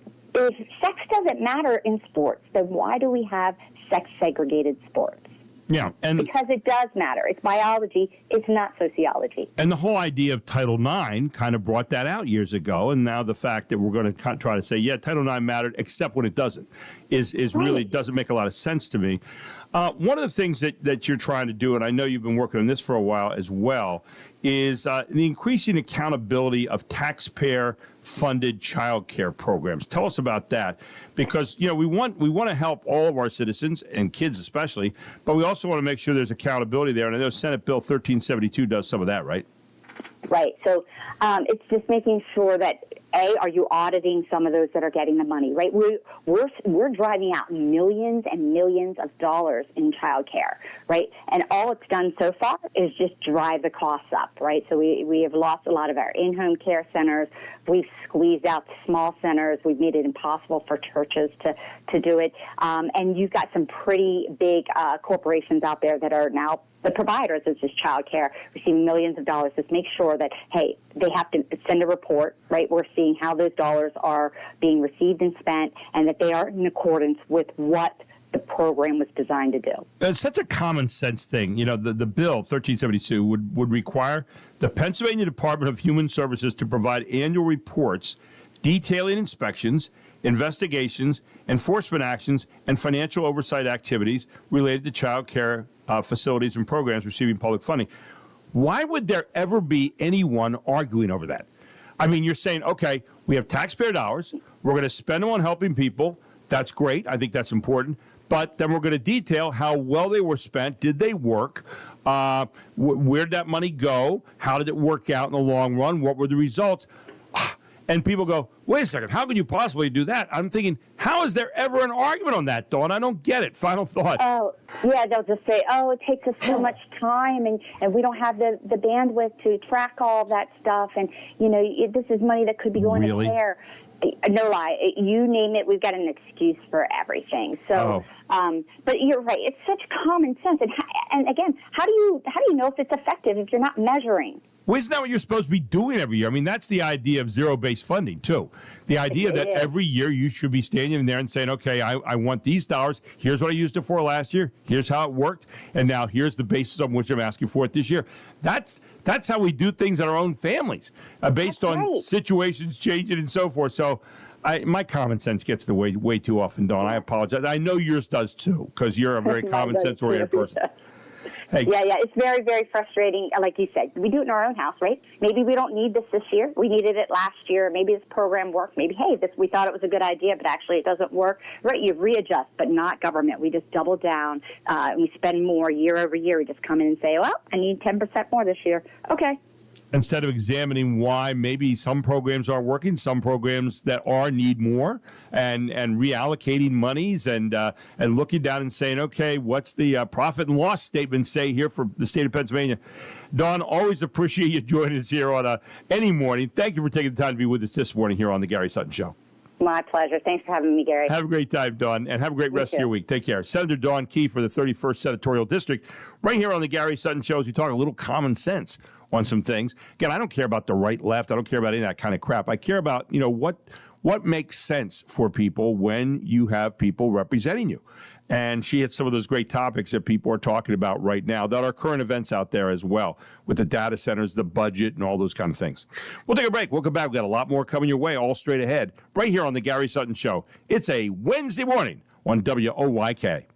Speaker 13: sex doesn't matter in sports, then why do we have sex-segregated sports?
Speaker 3: Yeah, and
Speaker 13: because it does matter. It's biology. It's not sociology.
Speaker 3: And the whole idea of Title IX kind of brought that out years ago, and now the fact that we're going to try to say, yeah, Title IX mattered, except when it doesn't, is really doesn't make a lot of sense to me. One of the things that you're trying to do, and I know you've been working on this for a while as well, is the increasing accountability of taxpayer-funded child care programs. Tell us about that, because we want to help all of our citizens and kids especially, but we also want to make sure there's accountability there. And I know Senate Bill 1372 does some of that, right?
Speaker 13: Right. So it's just making sure that, A, are you auditing some of those that are getting the money, right? We're driving out millions and millions of dollars in child care, right? And all it's done so far is just drive the costs up, right? So we have lost a lot of our in-home care centers. We've squeezed out small centers. We've made it impossible for churches to do it. And you've got some pretty big corporations out there that are now the providers of this child care, receiving millions of dollars. Just make sure that, hey, they have to send a report, right? We're seeing how those dollars are being received and spent, and that they are in accordance with what the program was designed to do.
Speaker 3: It's such a common sense thing. The bill 1372 would require the Pennsylvania Department of Human Services to provide annual reports detailing inspections, investigations, enforcement actions, and financial oversight activities related to child care facilities and programs receiving public funding. Why would there ever be anyone arguing over that? I mean, you're saying, okay, we have taxpayer dollars. We're going to spend them on helping people. That's great. I think that's important. But then we're going to detail how well they were spent. Did they work? Where did that money go? How did it work out in the long run? What were the results? And people go, wait a second, how could you possibly do that? I'm thinking, how is there ever an argument on that, Dawn? I don't get it. Final thoughts.
Speaker 13: Oh, yeah, they'll just say, it takes us so much time, and we don't have the bandwidth to track all of that stuff. And, this is money that could be going to care. No lie. You name it, we've got an excuse for everything. So, but you're right. It's such common sense. And again, how do you know if it's effective if you're not measuring?
Speaker 3: Well, isn't that what you're supposed to be doing every year? I mean, that's the idea of zero-based funding, too. The idea that every year you should be standing there and saying, okay, I want these dollars. Here's what I used it for last year. Here's how it worked. And now here's the basis on which I'm asking for it this year. That's how we do things in our own families, based on situations changing and so forth. So my common sense gets the way too often, Dawn. I apologize. I know yours does, too, because you're a very common sense-oriented person. Hey.
Speaker 13: Yeah, it's very, very frustrating. Like you said, we do it in our own house, right? Maybe we don't need this year. We needed it last year. Maybe this program worked. Maybe, hey, we thought it was a good idea, but actually it doesn't work. Right, you readjust, but not government. We just double down. We spend more year over year. We just come in and say, well, I need 10% more this year. Okay.
Speaker 3: Instead of examining why maybe some programs are working, some programs that are need more, and reallocating monies and looking down and saying, okay, what's the profit and loss statement say here for the state of Pennsylvania? Dawn, always appreciate you joining us here on any morning. Thank you for taking the time to be with us this morning here on the Gary Sutton Show.
Speaker 13: My pleasure. Thanks for having me, Gary.
Speaker 3: Have a great time, Dawn, and have a great rest of your week. Take care. Senator Dawn Keefe for the 31st Senatorial District, right here on the Gary Sutton Show as we talk a little common sense on some things. Again, I don't care about the right, left. I don't care about any of that kind of crap. I care about, what makes sense for people when you have people representing you. And she hit some of those great topics that people are talking about right now that are current events out there as well, with the data centers, the budget, and all those kind of things. We'll take a break. We'll come back. We've got a lot more coming your way, all straight ahead, right here on the Gary Sutton Show. It's a Wednesday morning on WOYK.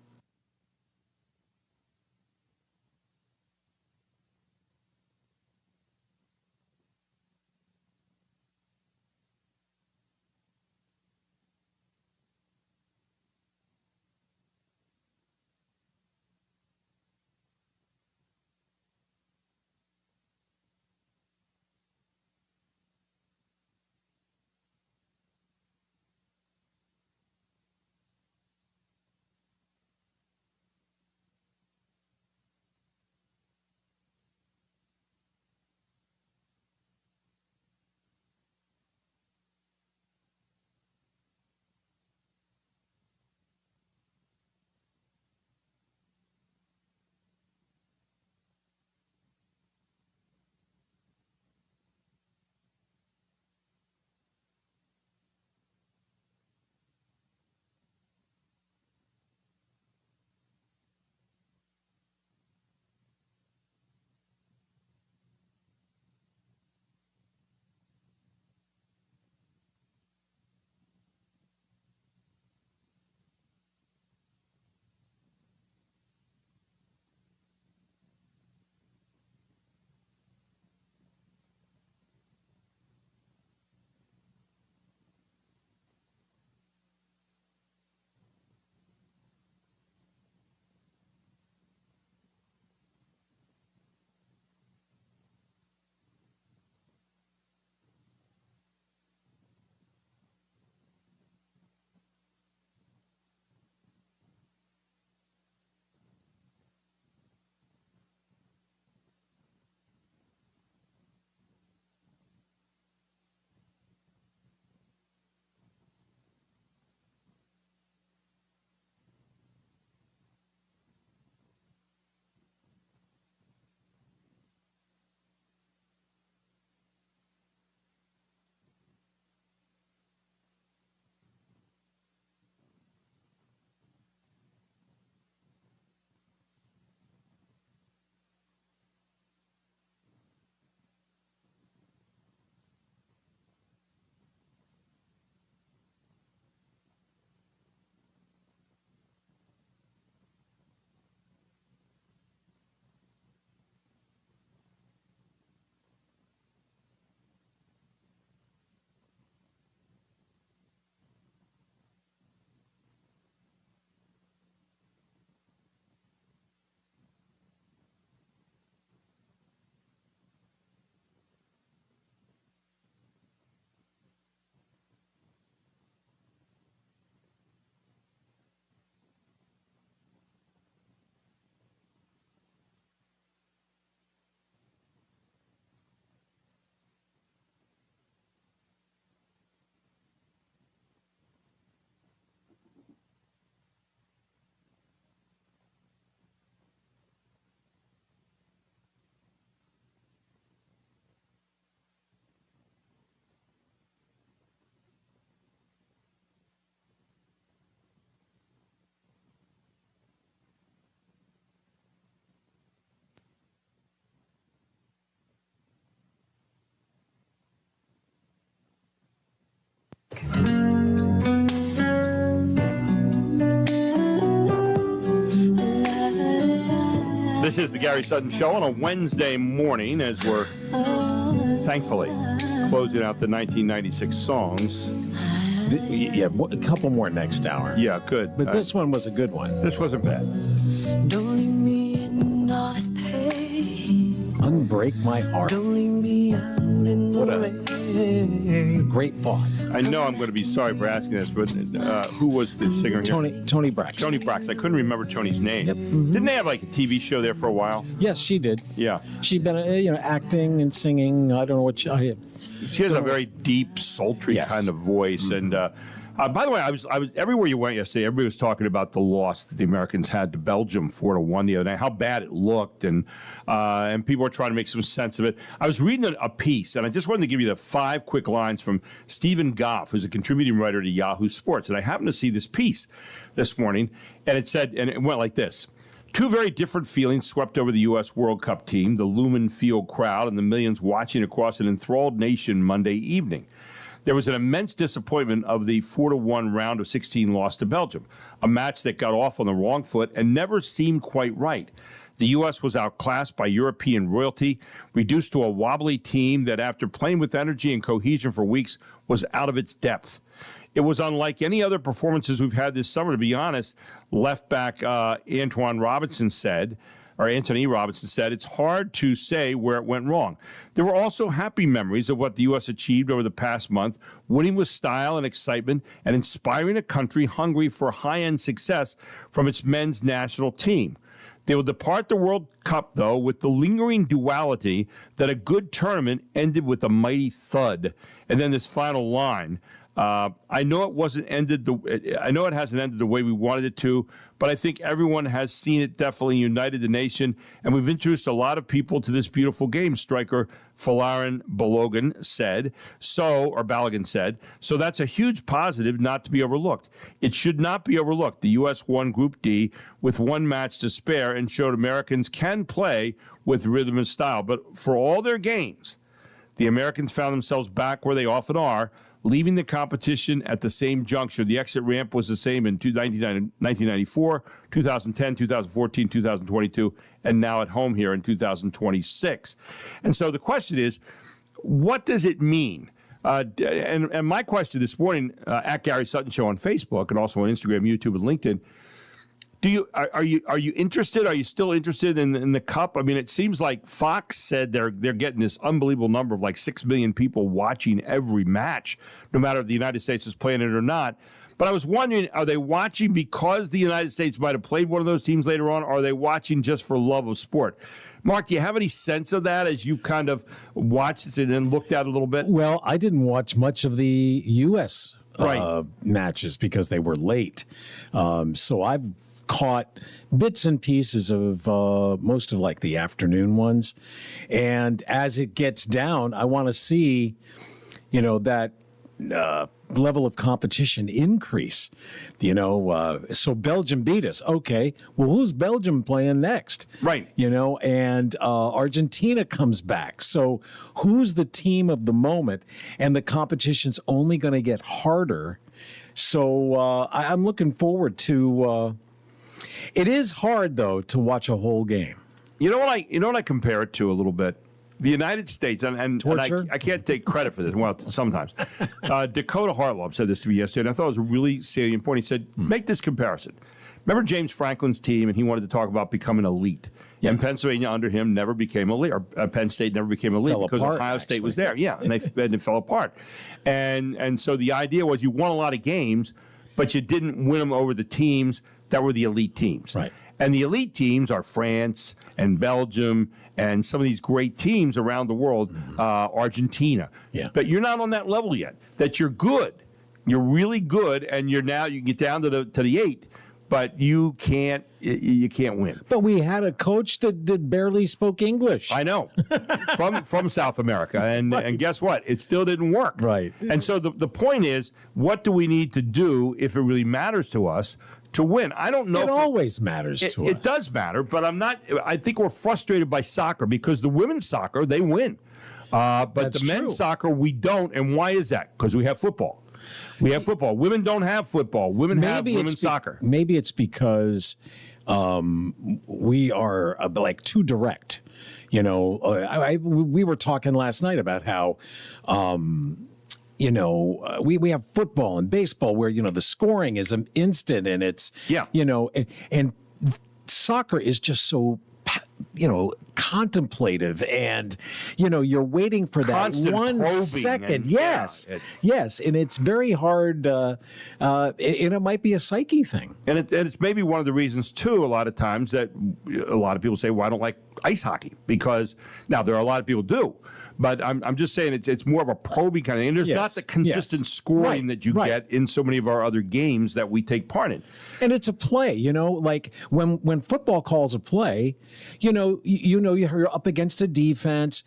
Speaker 3: This is the Gary Sutton Show on a Wednesday morning as we're thankfully closing out the 1996 songs.
Speaker 4: Yeah, a couple more next hour.
Speaker 3: Yeah, good.
Speaker 4: But this one was a good one.
Speaker 3: This wasn't bad.
Speaker 14: Don't leave me in all this pain.
Speaker 4: Unbreak my heart.
Speaker 14: Don't leave me out in the
Speaker 4: What a
Speaker 14: rain.
Speaker 4: great thought.
Speaker 3: I know I'm going to be sorry for asking this, but who was the singer here?
Speaker 4: Tony Braxton.
Speaker 3: Tony Braxton. I couldn't remember Tony's name.
Speaker 4: Yep.
Speaker 3: Didn't they have like a TV show there for a while?
Speaker 4: Yes, she did.
Speaker 3: Yeah.
Speaker 4: She'd been, acting and singing. I don't know what
Speaker 3: she has a very deep, sultry kind of voice. And by the way, I was everywhere you went yesterday. Everybody was talking about the loss that the Americans had to Belgium 4-1 the other night. How bad it looked, and people were trying to make some sense of it. I was reading a piece, and I just wanted to give you the 5 quick lines from Stephen Goff, who's a contributing writer to Yahoo Sports. And I happened to see this piece this morning, and it said, and it went like this. 2 very different feelings swept over the U.S. World Cup team, the Lumen Field crowd, and the millions watching across an enthralled nation Monday evening. There was an immense disappointment of the 4-1 round of 16 loss to Belgium, a match that got off on the wrong foot and never seemed quite right. The U.S. was outclassed by European royalty, reduced to a wobbly team that, after playing with energy and cohesion for weeks, was out of its depth. It was unlike any other performances we've had this summer, to be honest. Left back Anthony Robinson said, it's hard to say where it went wrong. There were also happy memories of what the U.S. achieved over the past month, winning with style and excitement and inspiring a country hungry for high-end success from its men's national team. They will depart the World Cup, though, with the lingering duality that a good tournament ended with a mighty thud. And then this final line. I know it hasn't ended the way we wanted it to, but I think everyone has seen it definitely united the nation, and we've introduced a lot of people to this beautiful game, striker Folarin Balogun said. So that's a huge positive not to be overlooked. It should not be overlooked. The U.S. won Group D with 1 match to spare and showed Americans can play with rhythm and style. But for all their games, the Americans found themselves back where they often are, leaving the competition at the same juncture. The exit ramp was the same in 1994, 2010, 2014, 2022, and now at home here in 2026. And so the question is, what does it mean? And my question this morning, at Gary Sutton Show on Facebook and also on Instagram, YouTube, and LinkedIn, are you interested? Are you still interested in the Cup? I mean, it seems like Fox said they're getting this unbelievable number of like 6 million people watching every match, no matter if the United States is playing it or not. But I was wondering, are they watching because the United States might have played one of those teams later on, or are they watching just for love of sport? Mark, do you have any sense of that as you kind of watched it and looked at it a little bit?
Speaker 4: Well, I didn't watch much of the U.S. Matches because they were late. So I've caught bits and pieces of most of like the afternoon ones. And as it gets down, I want to see, that level of competition increase. So Belgium beat us. Okay, well, who's Belgium playing next?
Speaker 3: Right.
Speaker 4: And Argentina comes back. So who's the team of the moment? And the competition's only going to get harder. So I'm looking forward to it is hard, though, to watch a whole game.
Speaker 3: You know what I compare it to a little bit? The United States, and I can't take credit for this. Well, sometimes. Dakota Hartloff said this to me yesterday, and I thought it was a really salient point. He said, make this comparison. Remember James Franklin's team, and he wanted to talk about becoming elite. Yes. And Pennsylvania under him never became elite, or Penn State never became elite because Ohio State was there. Yeah, and they fell apart. And so the idea was you won a lot of games, but you didn't win them over the teams that were the elite teams.
Speaker 4: Right.
Speaker 3: And the elite teams are France and Belgium and some of these great teams around the world, Argentina.
Speaker 4: Yeah.
Speaker 3: But you're not on that level yet, that you're good. You're really good, and you can get down to the 8, but you can't win.
Speaker 4: But we had a coach that barely spoke English.
Speaker 3: I know, from South America, and guess what? It still didn't work.
Speaker 4: Right.
Speaker 3: And so the point is, what do we need to do if it really matters to us to win? I don't know.
Speaker 4: It always matters to us.
Speaker 3: It does matter, but I think we're frustrated by soccer because the women's soccer, they win. But
Speaker 4: That's
Speaker 3: the men's
Speaker 4: true.
Speaker 3: soccer, we don't. And why is that? Because we have football. We have football. Women don't have football. Women have women's soccer.
Speaker 4: Maybe it's because we are like too direct. You know, we were talking last night about how, we have football and baseball where, the scoring is an instant and it's, and soccer is just so, contemplative and, you're waiting for that
Speaker 3: Constant
Speaker 4: 1 second.
Speaker 3: and-
Speaker 4: Yes.
Speaker 3: yeah,
Speaker 4: Yes. And it's very hard. And it might be a psyche thing.
Speaker 3: And it's maybe one of the reasons, too, a lot of times that a lot of people say, well, I don't like ice hockey. Because now there are a lot of people do. But I'm just saying it's more of a probing kind of thing. There's not the consistent scoring that you get in so many of our other games that we take part in.
Speaker 4: And it's a play, like when football calls a play, you're up against a defense.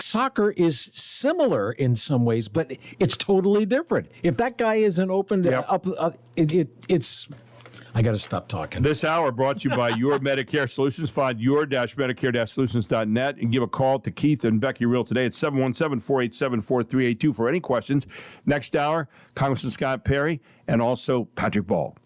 Speaker 4: Soccer is similar in some ways, but it's totally different. If that guy isn't open it's. I got to stop talking.
Speaker 3: This hour brought to you by Your Medicare Solutions. Find your-medicare-solutions.net and give a call to Keith and Becky Real today at 717-487-4382 for any questions. Next hour, Congressman Scott Perry and also Patrick Ball.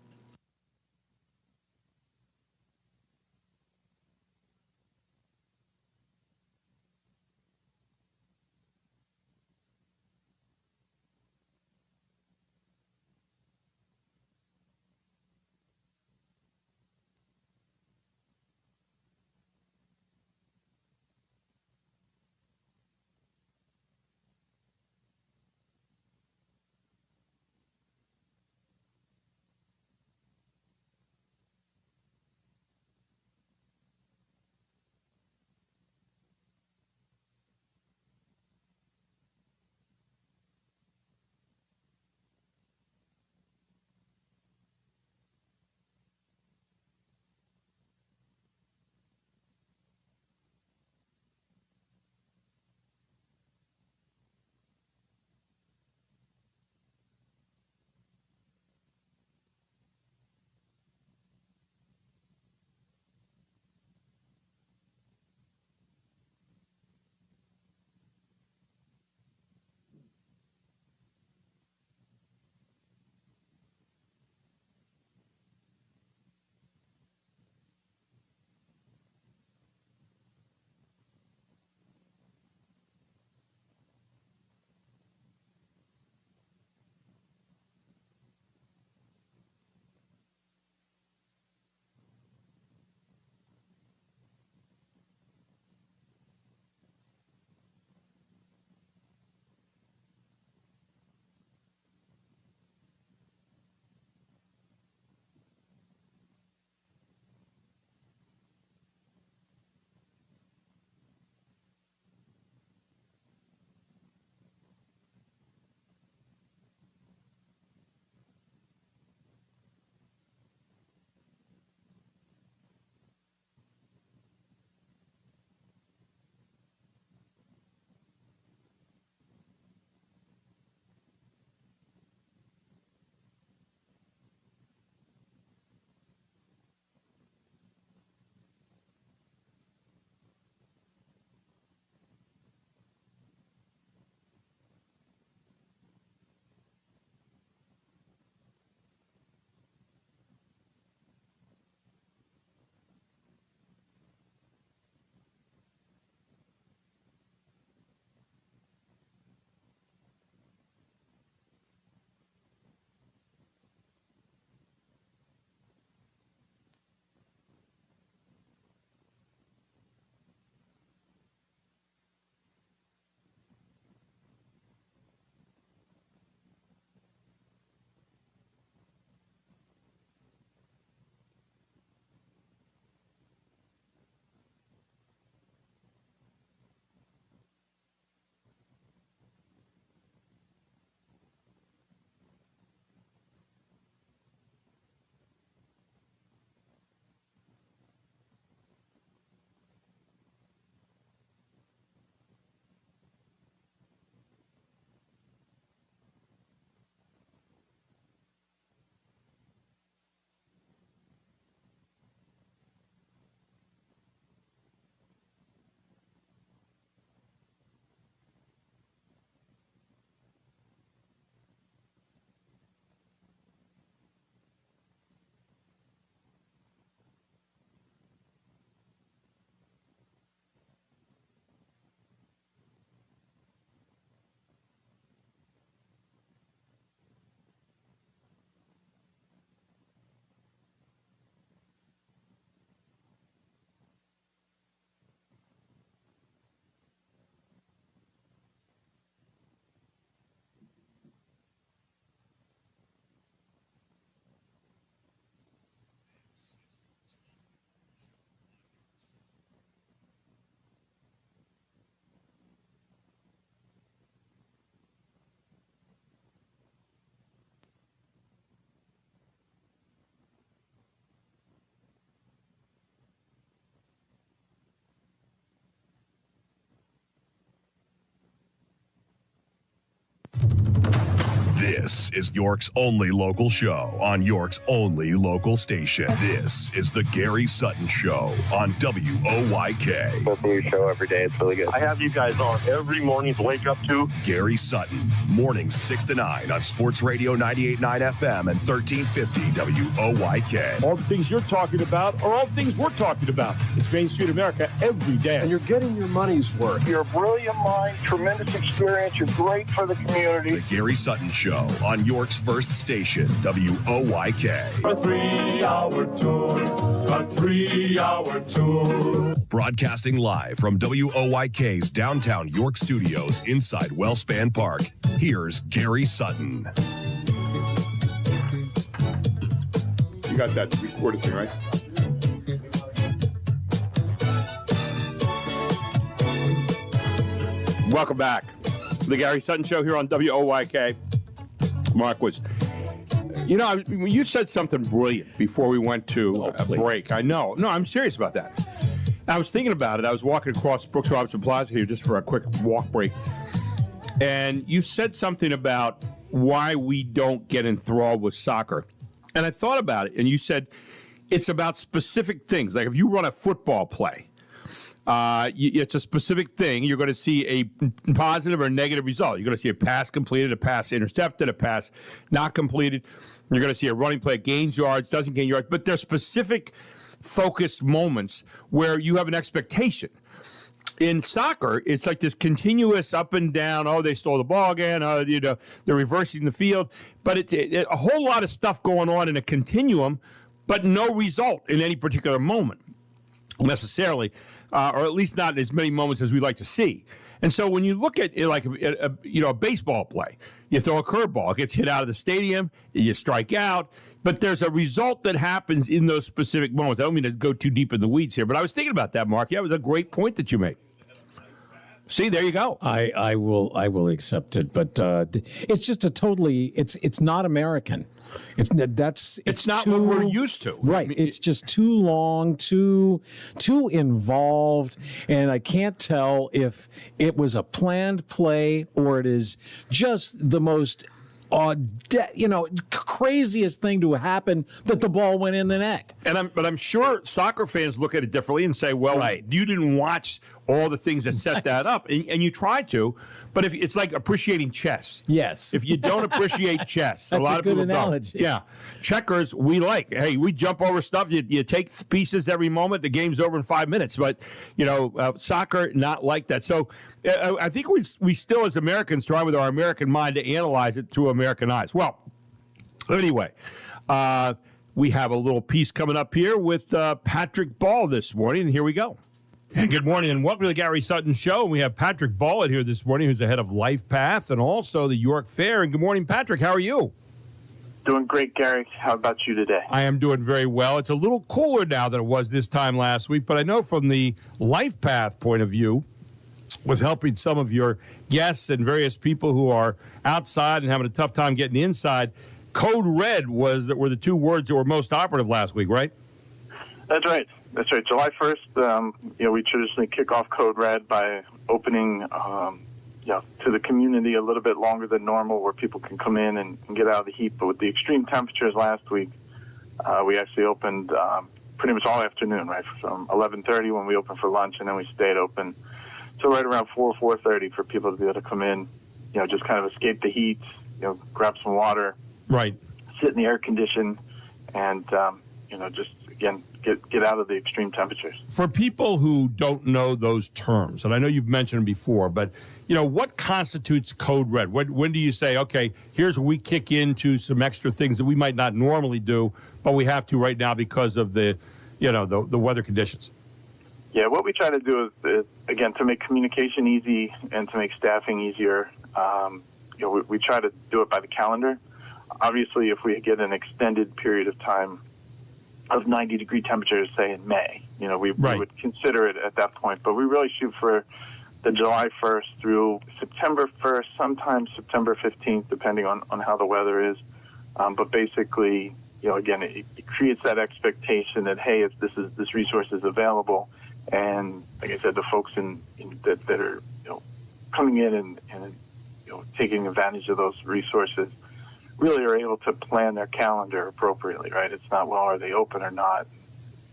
Speaker 1: This is York's only local show on York's only local station. This is the Gary Sutton Show on WOYK.
Speaker 2: Listen to your show every day. It's really good.
Speaker 15: I have you guys on every morning to wake up to.
Speaker 1: Gary Sutton, mornings 6 to 9 on Sports Radio 98.9 FM and 1350 WOYK.
Speaker 3: All the things you're talking about are all the things we're talking about. It's Main Street America every day.
Speaker 8: And you're getting your money's worth.
Speaker 15: You're a brilliant mind, tremendous experience. You're great for the community.
Speaker 1: The Gary Sutton Show on York's first station, WOYK.
Speaker 16: A 3-hour tour. A 3-hour tour.
Speaker 1: Broadcasting live from WOYK's downtown York studios inside Wellspan Park. Here's Gary Sutton.
Speaker 3: You got that recorded thing, right? Welcome back to the Gary Sutton Show here on WOYK. Mark was, you said something brilliant before we went to a break. I know. No, I'm serious about that. I was thinking about it. I was walking across Brooks Robinson Plaza here just for a quick walk break. And you said something about why we don't get enthralled with soccer. And I thought about it, and you said it's about specific things. Like if you run a football play, it's a specific thing. You're going to see a positive or negative result. You're going to see a pass completed, a pass intercepted, a pass not completed. You're going to see a running play that gains yards, doesn't gain yards. But there's specific focused moments where you have an expectation. In soccer, it's like this continuous up and down. Oh, they stole the ball again. They're reversing the field. But a whole lot of stuff going on in a continuum, but no result in any particular moment necessarily. Or at least not as many moments as we'd like to see. And so when you look at it like a baseball play, you throw a curveball, it gets hit out of the stadium, you strike out, but there's a result that happens in those specific moments. I don't mean to go too deep in the weeds here, but I was thinking about that, Mark. Yeah, it was a great point that you made. See, there you go.
Speaker 4: I will accept it, but it's just it's not American. It's
Speaker 3: not
Speaker 4: too,
Speaker 3: what we're used to.
Speaker 4: Right. It's just too long, too involved, and I can't tell if it was a planned play or it is just the most craziest thing to happen that the ball went in the net.
Speaker 3: But I'm sure soccer fans look at it differently and say, well, you didn't watch all the things that set that up, and you try to. But if it's like appreciating chess.
Speaker 4: Yes.
Speaker 3: If you don't appreciate chess,
Speaker 4: that's
Speaker 3: a lot of
Speaker 4: good
Speaker 3: people
Speaker 4: analogy.
Speaker 3: don't. Yeah. Checkers, we like. Hey, we jump over stuff. You take pieces every moment. The game's over in 5 minutes. But, soccer, not like that. So I think we still, as Americans, try with our American mind to analyze it through American eyes. Well, anyway, we have a little piece coming up here with Patrick Ball this morning. And here we go. And good morning, and welcome to the Gary Sutton Show. We have Patrick Ball here this morning, who's the head of Life Path and also the York Fair. And good morning, Patrick. How are you?
Speaker 15: Doing great, Gary. How about you today?
Speaker 3: I am doing very well. It's a little cooler now than it was this time last week, but I know from the Life Path point of view, with helping some of your guests and various people who are outside and having a tough time getting inside, Code Red were the two words that were most operative last week, right?
Speaker 15: That's right. That's right. July 1st, we traditionally kick off Code Red by opening, to the community a little bit longer than normal, where people can come in and get out of the heat. But with the extreme temperatures last week, we actually opened pretty much all afternoon, right, from 11:30 when we opened for lunch, and then we stayed open till right around 4:30 for people to be able to come in, just kind of escape the heat, grab some water,
Speaker 3: right,
Speaker 15: sit in the air condition, and just again get out of the extreme temperatures.
Speaker 3: For people who don't know those terms, and I know you've mentioned them before, but what constitutes Code Red? When do you say, okay, here's where we kick into some extra things that we might not normally do, but we have to right now because of the weather conditions?
Speaker 15: Yeah, what we try to do is again, to make communication easy and to make staffing easier, we try to do it by the calendar. Obviously, if we get an extended period of time of 90-degree temperatures, say in May, we would consider it at that point. But we really shoot for the July 1st through September 1st, sometimes September 15th, depending on how the weather is. But basically, again, it creates that expectation that, hey, if this resource is available, and like I said, the folks that are coming in and taking advantage of those resources, really are able to plan their calendar appropriately, right? It's not, well, are they open or not,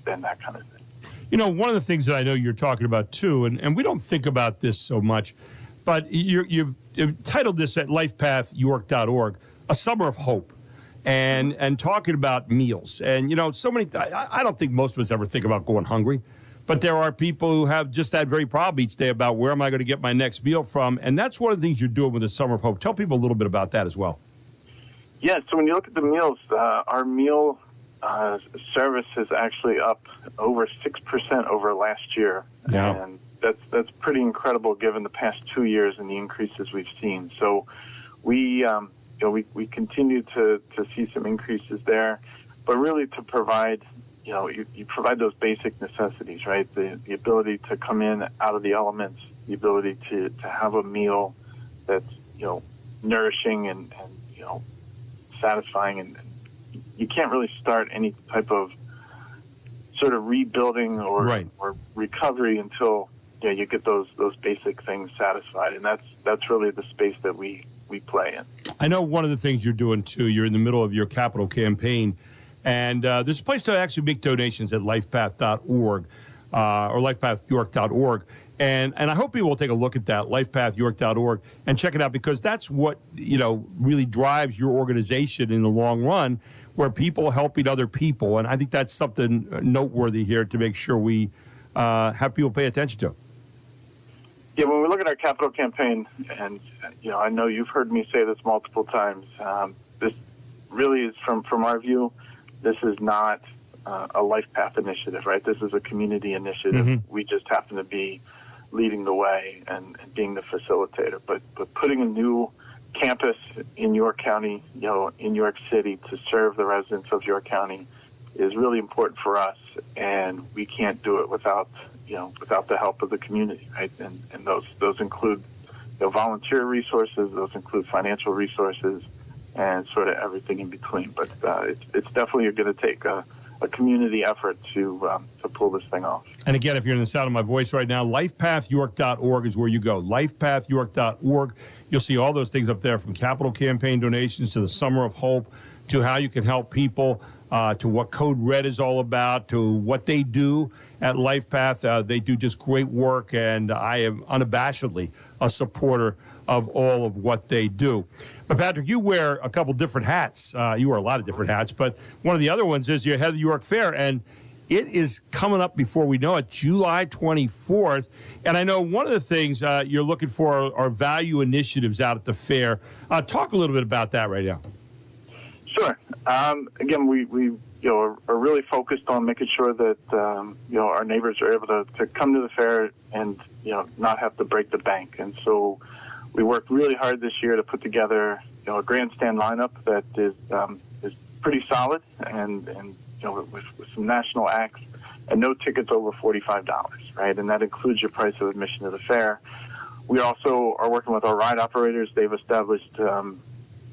Speaker 15: then that kind of thing.
Speaker 3: You know, one of the things that I know you're talking about, too, and we don't think about this so much, but you've titled this at lifepathyork.org, A Summer of Hope, and talking about meals. And, you know, so many, I don't think most of us ever think about going hungry, but there are people who have just that very problem each day about where am I going to get my next meal from, and that's one of the things you're doing with the Summer of Hope. Tell people a little bit about that as well.
Speaker 15: Yeah, so when you look at the meals, our meal service is actually up over 6% over last year.
Speaker 3: Yeah.
Speaker 15: And that's pretty incredible given the past 2 years and the increases we've seen. So we continue to see some increases there, but really to provide, you provide those basic necessities, right? The ability to come in out of the elements, the ability to have a meal that's, nourishing and satisfying, and you can't really start any type of sort of rebuilding or recovery until you get those basic things satisfied, and that's really the space that we play in.
Speaker 3: I know one of the things you're doing too. You're in the middle of your capital campaign, and there's a place to actually make donations at lifepath.org or lifepathyork.org. And I hope people will take a look at that, lifepathyork.org, and check it out, because that's what, really drives your organization in the long run, where people helping other people. And I think that's something noteworthy here to make sure we have people pay attention to.
Speaker 15: Yeah, when we look at our capital campaign, and, I know you've heard me say this multiple times, this really is, from our view, this is not a LifePath initiative, right? This is a community initiative.
Speaker 3: Mm-hmm.
Speaker 15: We just happen to be leading the way and being the facilitator. But putting a new campus in York County, in York City, to serve the residents of York County is really important for us, and we can't do it without the help of the community, right? And those include volunteer resources, those include financial resources, and sort of everything in between. But it's definitely going to take a community effort to pull this thing off.
Speaker 3: And again, if you're in the sound of my voice right now, lifepathyork.org is where you go. Lifepathyork.org. You'll see all those things up there, from capital campaign donations to the Summer of Hope, to how you can help people, to what Code Red is all about, to what they do at LifePath. They do just great work, and I am unabashedly a supporter of all of what they do. But Patrick, you wear a couple different hats. You wear a lot of different hats, but one of the other ones is you're head of the York Fair, and it is coming up before we know it, July 24th. And I know one of the things you're looking for are value initiatives out at the fair. Talk a little bit about that right now.
Speaker 15: Sure. Again, we are really focused on making sure that our neighbors are able to come to the fair and not have to break the bank. And so we worked really hard this year to put together a grandstand lineup that is pretty solid and with some national acts, and no tickets over $45, right? And that includes your price of admission to the fair. We also are working with our ride operators. They've established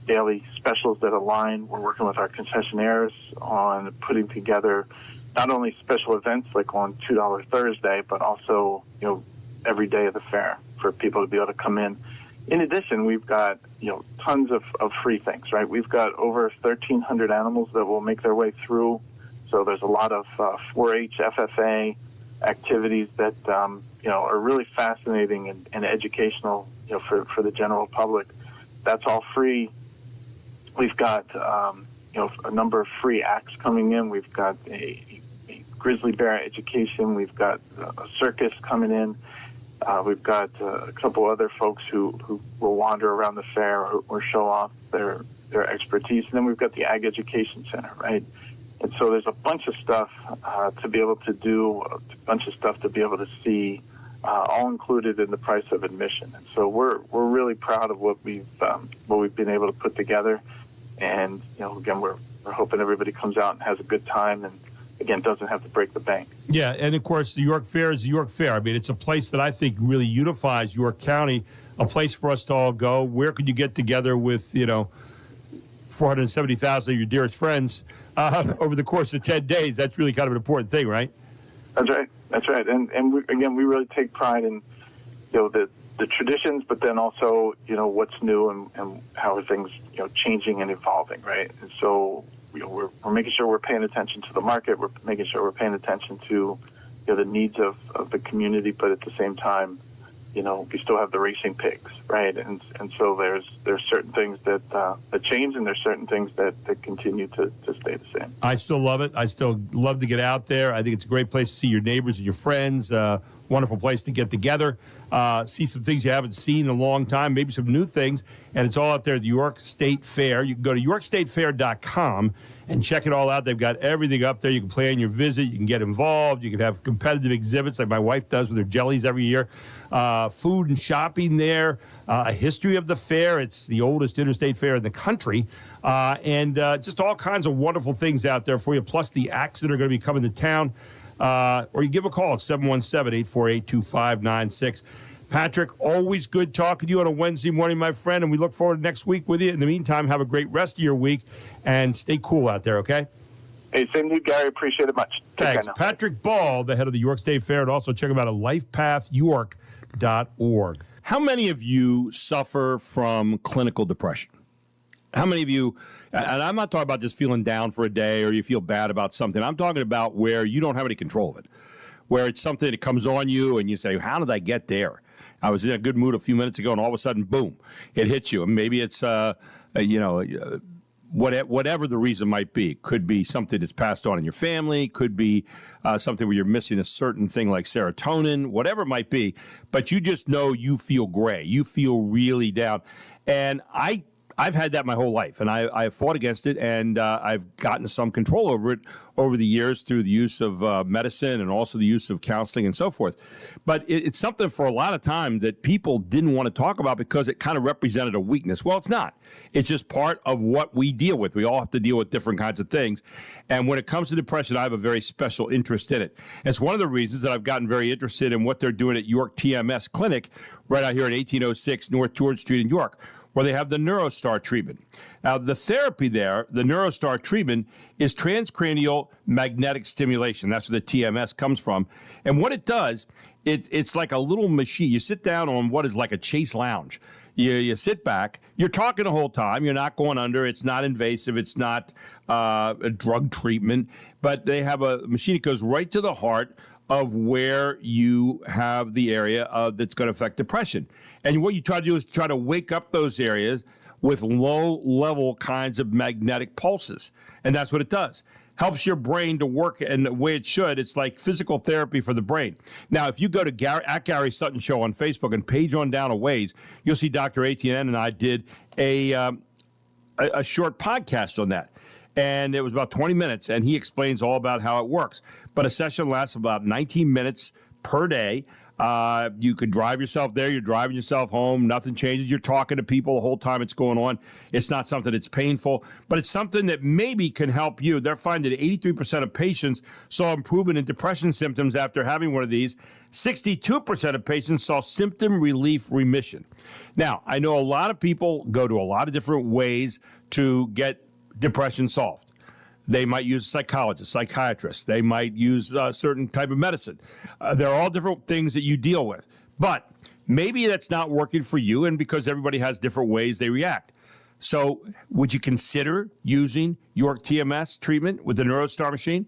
Speaker 15: daily specials that align. We're working with our concessionaires on putting together not only special events like on $2 Thursday, but also every day of the fair for people to be able to come in. In addition, we've got tons of free things, right? We've got over 1,300 animals that will make their way through. So there's a lot of 4-H, FFA activities that are really fascinating and educational for the general public. That's all free. We've got a number of free acts coming in. We've got a grizzly bear education. We've got a circus coming in. We've got a couple other folks who will wander around the fair or show off their expertise. And then we've got the Ag Education Center, right? And so there's a bunch of stuff to be able to do, a bunch of stuff to be able to see, all included in the price of admission. And so we're really proud of what we've been able to put together. And again, we're hoping everybody comes out and has a good time, and again, doesn't have to break the bank.
Speaker 3: Yeah, and of course, the York Fair is the York Fair. I mean, it's a place that I think really unifies York County, a place for us to all go. Where could you get together with, 470,000 of your dearest friends over the course of 10 days? That's really kind of an important thing, right?
Speaker 15: That's right. And we really take pride in, the the traditions, but then also, what's new and how are things, changing and evolving, right? And so, we're making sure we're paying attention to the market. We're making sure we're paying attention to, the needs of the community, but at the same time, we still have the racing pigs, right? And so there's certain things that change, and there's certain things that continue to stay the same.
Speaker 3: I still love it. I still love to get out there. I think it's a great place to see your neighbors and your friends. Wonderful place to get together, see some things you haven't seen in a long time, maybe some new things, and it's all out there at the York State Fair. You can go to yorkstatefair.com and check it all out. They've got everything up there. You can plan your visit. You can get involved. You can have competitive exhibits like my wife does with her jellies every year. Food and shopping there. A history of the fair. It's the oldest interstate fair in the country. And just all kinds of wonderful things out there for you, plus the acts that are going to be coming to town. Or you give a call at 717-848-2596. Patrick, always good talking to you on a Wednesday morning, my friend, and we look forward to next week with you. In the meantime, have a great rest of your week, and stay cool out there, okay?
Speaker 15: Hey, same to you, Gary. Appreciate it much.
Speaker 3: Thanks. Patrick Ball, the head of the York State Fair, and also check him out at lifepathyork.org. How many of you suffer from clinical depression? How many of you, and I'm not talking about just feeling down for a day or you feel bad about something. I'm talking about where you don't have any control of it, where it's something that comes on you and you say, how did I get there? I was in a good mood a few minutes ago and all of a sudden, boom, it hits you. And maybe it's, whatever the reason might be. Could be something that's passed on in your family, could be something where you're missing a certain thing like serotonin, whatever it might be. But you just know you feel gray. You feel really down. And I've had that my whole life, and I have fought against it, and I've gotten some control over it over the years through the use of medicine and also the use of counseling and so forth. But it's something for a lot of time that people didn't want to talk about because it kind of represented a weakness. Well, it's not. It's just part of what we deal with. We all have to deal with different kinds of things. And when it comes to depression, I have a very special interest in it. And it's one of the reasons that I've gotten very interested in what they're doing at York TMS Clinic right out here at 1806 North George Street in York, where they have the NeuroStar treatment. Now, the therapy there, the NeuroStar treatment, is transcranial magnetic stimulation. That's where the TMS comes from. And what it does, it's like a little machine. You sit down on what is like a Chase lounge. You sit back. You're talking the whole time. You're not going under. It's not invasive. It's not a drug treatment. But they have a machine that goes right to the heart of where you have the area that's going to affect depression. And what you try to do is try to wake up those areas with low-level kinds of magnetic pulses. And that's what it does. Helps your brain to work in the way it should. It's like physical therapy for the brain. Now, if you go to Gary Sutton Show on Facebook and page on down a ways, you'll see Dr. ATN and I did a short podcast on that. And it was about 20 minutes, and he explains all about how it works. But a session lasts about 19 minutes per day. You could drive yourself there. You're driving yourself home. Nothing changes. You're talking to people the whole time it's going on. It's not something that's painful, but it's something that maybe can help you. They're finding that 83% of patients saw improvement in depression symptoms after having one of these. 62% of patients saw symptom relief remission. Now, I know a lot of people go to a lot of different ways to get depression solved. They might use a psychologist, psychiatrist. They might use a certain type of medicine. There are all different things that you deal with. But maybe that's not working for you, and because everybody has different ways they react. So would you consider using York TMS treatment with the NeuroStar machine?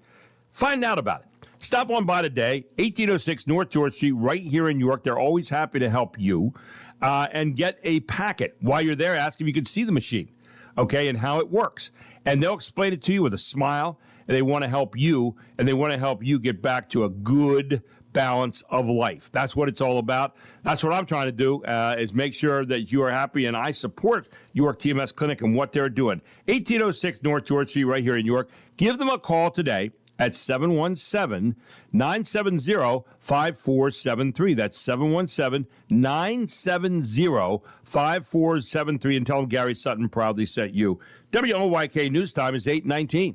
Speaker 3: Find out about it. Stop on by today, 1806 North George Street, right here in York. They're always happy to help you. And get a packet. While you're there, ask if you can see the machine, okay, and how it works. And they'll explain it to you with a smile, and they want to help you, and they want to help you get back to a good balance of life. That's what it's all about. That's what I'm trying to do, is make sure that you are happy, and I support York TMS Clinic and what they're doing. 1806 North George Street right here in York. Give them a call today at 717-970-5473. That's 717-970-5473. And tell them Gary Sutton proudly sent you. WOYK News Time is 8:19.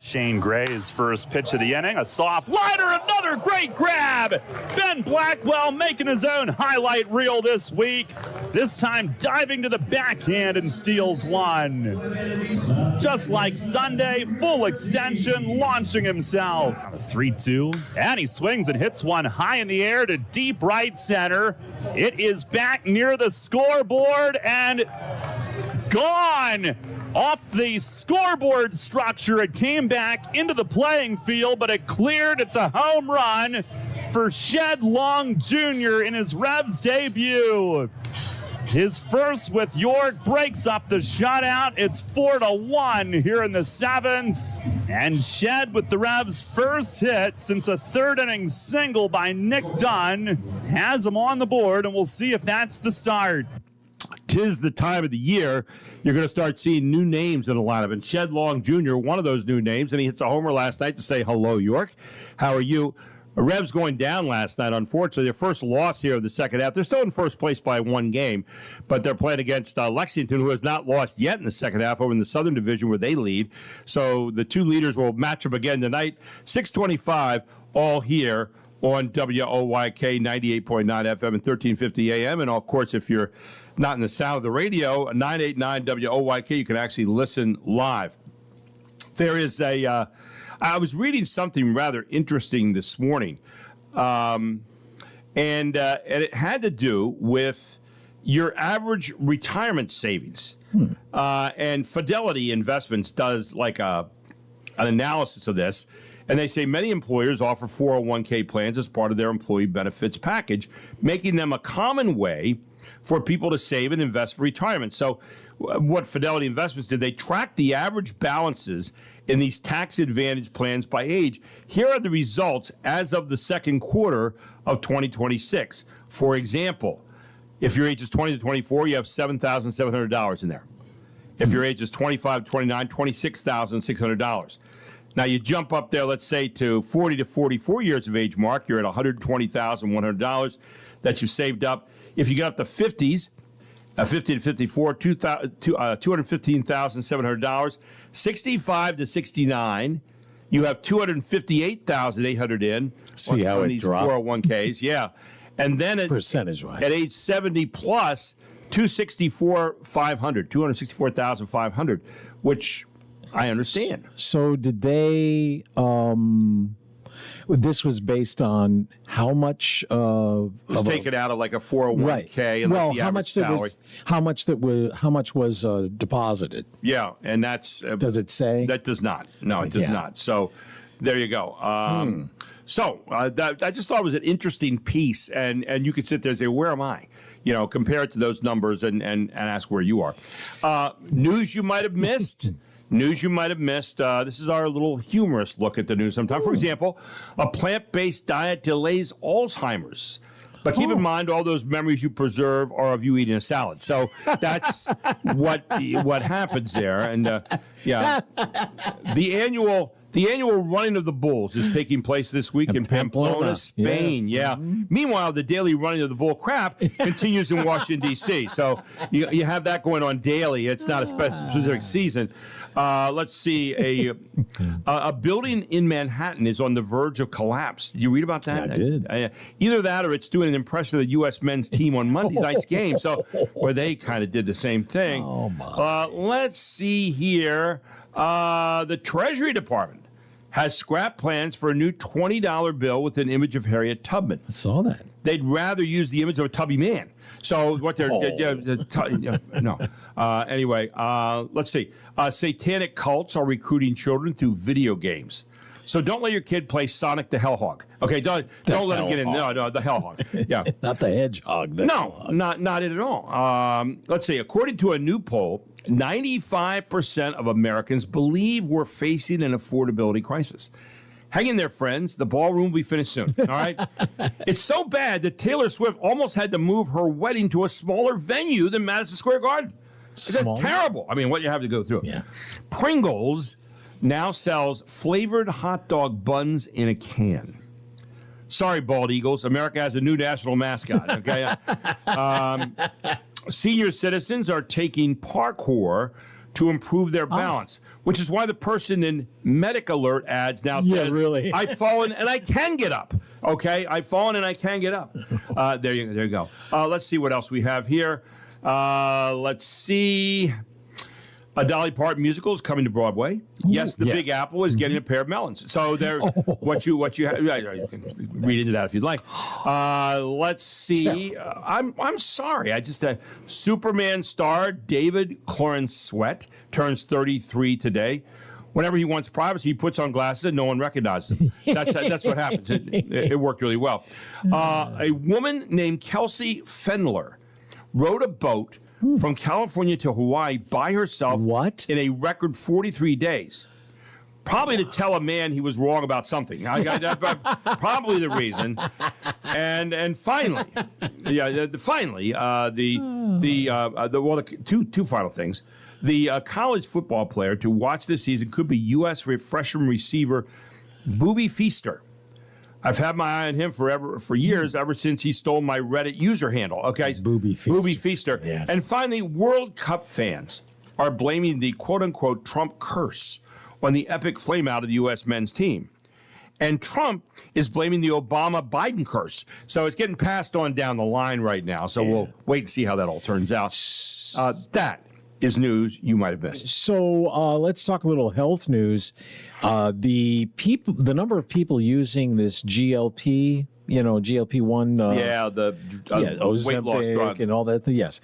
Speaker 6: Shane Gray's first pitch of the inning, a soft liner, another great grab. Ben Blackwell making his own highlight reel this week, this time diving to the backhand and steals one. Just like Sunday, full extension, launching himself. 3-2, and he swings and hits one high in the air to deep right center. It is back near the scoreboard and gone. Off the scoreboard structure, it came back into the playing field, but it cleared. It's a home run for Shed Long Jr. in his Revs debut. His first with York breaks up the shutout. It's 4-1 here in the seventh. And Shed with the Revs' first hit since a third-inning single by Nick Dunn has him on the board, and we'll see if that's the start.
Speaker 3: 'Tis the time of the year you're going to start seeing new names in the lineup. And Shed Long Jr., one of those new names, and he hits a homer last night to say, hello, York. How are you? The Revs going down last night, unfortunately. Their first loss here of the second half. They're still in first place by one game, but they're playing against Lexington, who has not lost yet in the second half over in the Southern Division where they lead. So the two leaders will match up again tonight. 6:25, all here on WOYK 98.9 FM and 1350 AM. And, of course, if you're not in the sound of the radio, 989 WOYK, you can actually listen live. There is I was reading something rather interesting this morning, and it had to do with your average retirement savings. And Fidelity Investments does like an analysis of this, and they say many employers offer 401k plans as part of their employee benefits package, making them a common way for people to save and invest for retirement. So what Fidelity Investments did, they tracked the average balances in these tax advantage plans by age. Here are the results as of the second quarter of 2026. For example, if your age is 20 to 24, you have $7,700 in there. If your age is 25 to 29, $26,600. Now you jump up there, let's say to 40 to 44 years of age mark, you're at $120,100 that you saved up. If you get up to 50s, 50 to 54, $215,700. 65 to 69, you have $258,800 in.
Speaker 4: See how it dropped?
Speaker 3: 401ks, yeah. And then
Speaker 4: percentage-wise,
Speaker 3: at age 70 plus, $264,500, which I understand.
Speaker 4: So did they? This was based on how much
Speaker 3: was taken out of like a 401k,
Speaker 4: right.
Speaker 3: And
Speaker 4: well,
Speaker 3: like the
Speaker 4: how
Speaker 3: average
Speaker 4: much
Speaker 3: salary.
Speaker 4: How much was deposited?
Speaker 3: Yeah, and that's
Speaker 4: does it say?
Speaker 3: That does not. No, it does not. So there you go. So I just thought it was an interesting piece, and you could sit there and say, where am I? You know, compare it to those numbers and ask where you are. News you might have missed. This is our little humorous look at the news sometimes. For example, a plant-based diet delays Alzheimer's. But keep in mind, all those memories you preserve are of you eating a salad. So that's what happens there. And, the annual running of the bulls is taking place this week in Pamplona, Spain. Yes. Yeah. Meanwhile, the daily running of the bull crap continues in Washington, D.C. So you have that going on daily. It's not a specific season. Let's see. A building in Manhattan is on the verge of collapse. Did you read about that?
Speaker 4: I did.
Speaker 3: Either that or it's doing an impression of the U.S. men's team on Monday night's game. So where they kind of did the same thing.
Speaker 4: Oh, my.
Speaker 3: Let's see here. The Treasury Department has scrapped plans for a new $20 bill with an image of Harriet Tubman.
Speaker 4: I saw that.
Speaker 3: They'd rather use the image of a tubby man. So what they're no. Anyway, let's see. Satanic cults are recruiting children through video games. So don't let your kid play Sonic the Hedgehog. Okay, don't let him get in. No, the Hedgehog. Yeah,
Speaker 4: not the Hedgehog.
Speaker 3: Not it at all. Let's see. According to a new poll, 95% of Americans believe we're facing an affordability crisis. Hang in there, friends. The ballroom will be finished soon. All right? It's so bad that Taylor Swift almost had to move her wedding to a smaller venue than Madison Square Garden. It's terrible. I mean, what you have to go through.
Speaker 4: Yeah.
Speaker 3: Pringles now sells flavored hot dog buns in a can. Sorry, Bald Eagles. America has a new national mascot. Okay. Senior citizens are taking parkour to improve their balance, which is why the person in Medic Alert ads now says,
Speaker 4: really.
Speaker 3: I've fallen and I can get up. Okay, I've fallen and I can get up. There you go. Let's see what else we have here. Let's see. A Dolly Parton musical is coming to Broadway. Yes, the Big Apple is getting a pair of melons. So there, what you have, you can read into that if you'd like. Let's see. I'm sorry. Superman star David Clarence Sweat turns 33 today. Whenever he wants privacy, he puts on glasses and no one recognizes him. That's what happens. It worked really well. A woman named Kelsey Fendler rode a boat from California to Hawaii by herself in a record 43 days. Probably to tell a man he was wrong about something. Probably the reason. And finally, two final things. The college football player to watch this season could be U.S. freshman receiver Booby Feaster. I've had my eye on him for years, ever since he stole my Reddit user handle. Okay, Booby Feaster. Yes. And finally, World Cup fans are blaming the quote-unquote Trump curse on the epic flameout of the U.S. men's team. And Trump is blaming the Obama-Biden curse. So it's getting passed on down the line right now. So we'll wait and see how that all turns out. That is news you might have missed.
Speaker 4: So let's talk a little health news. The number of people using this GLP, GLP-1.
Speaker 3: Weight loss drugs
Speaker 4: and all that. Yes,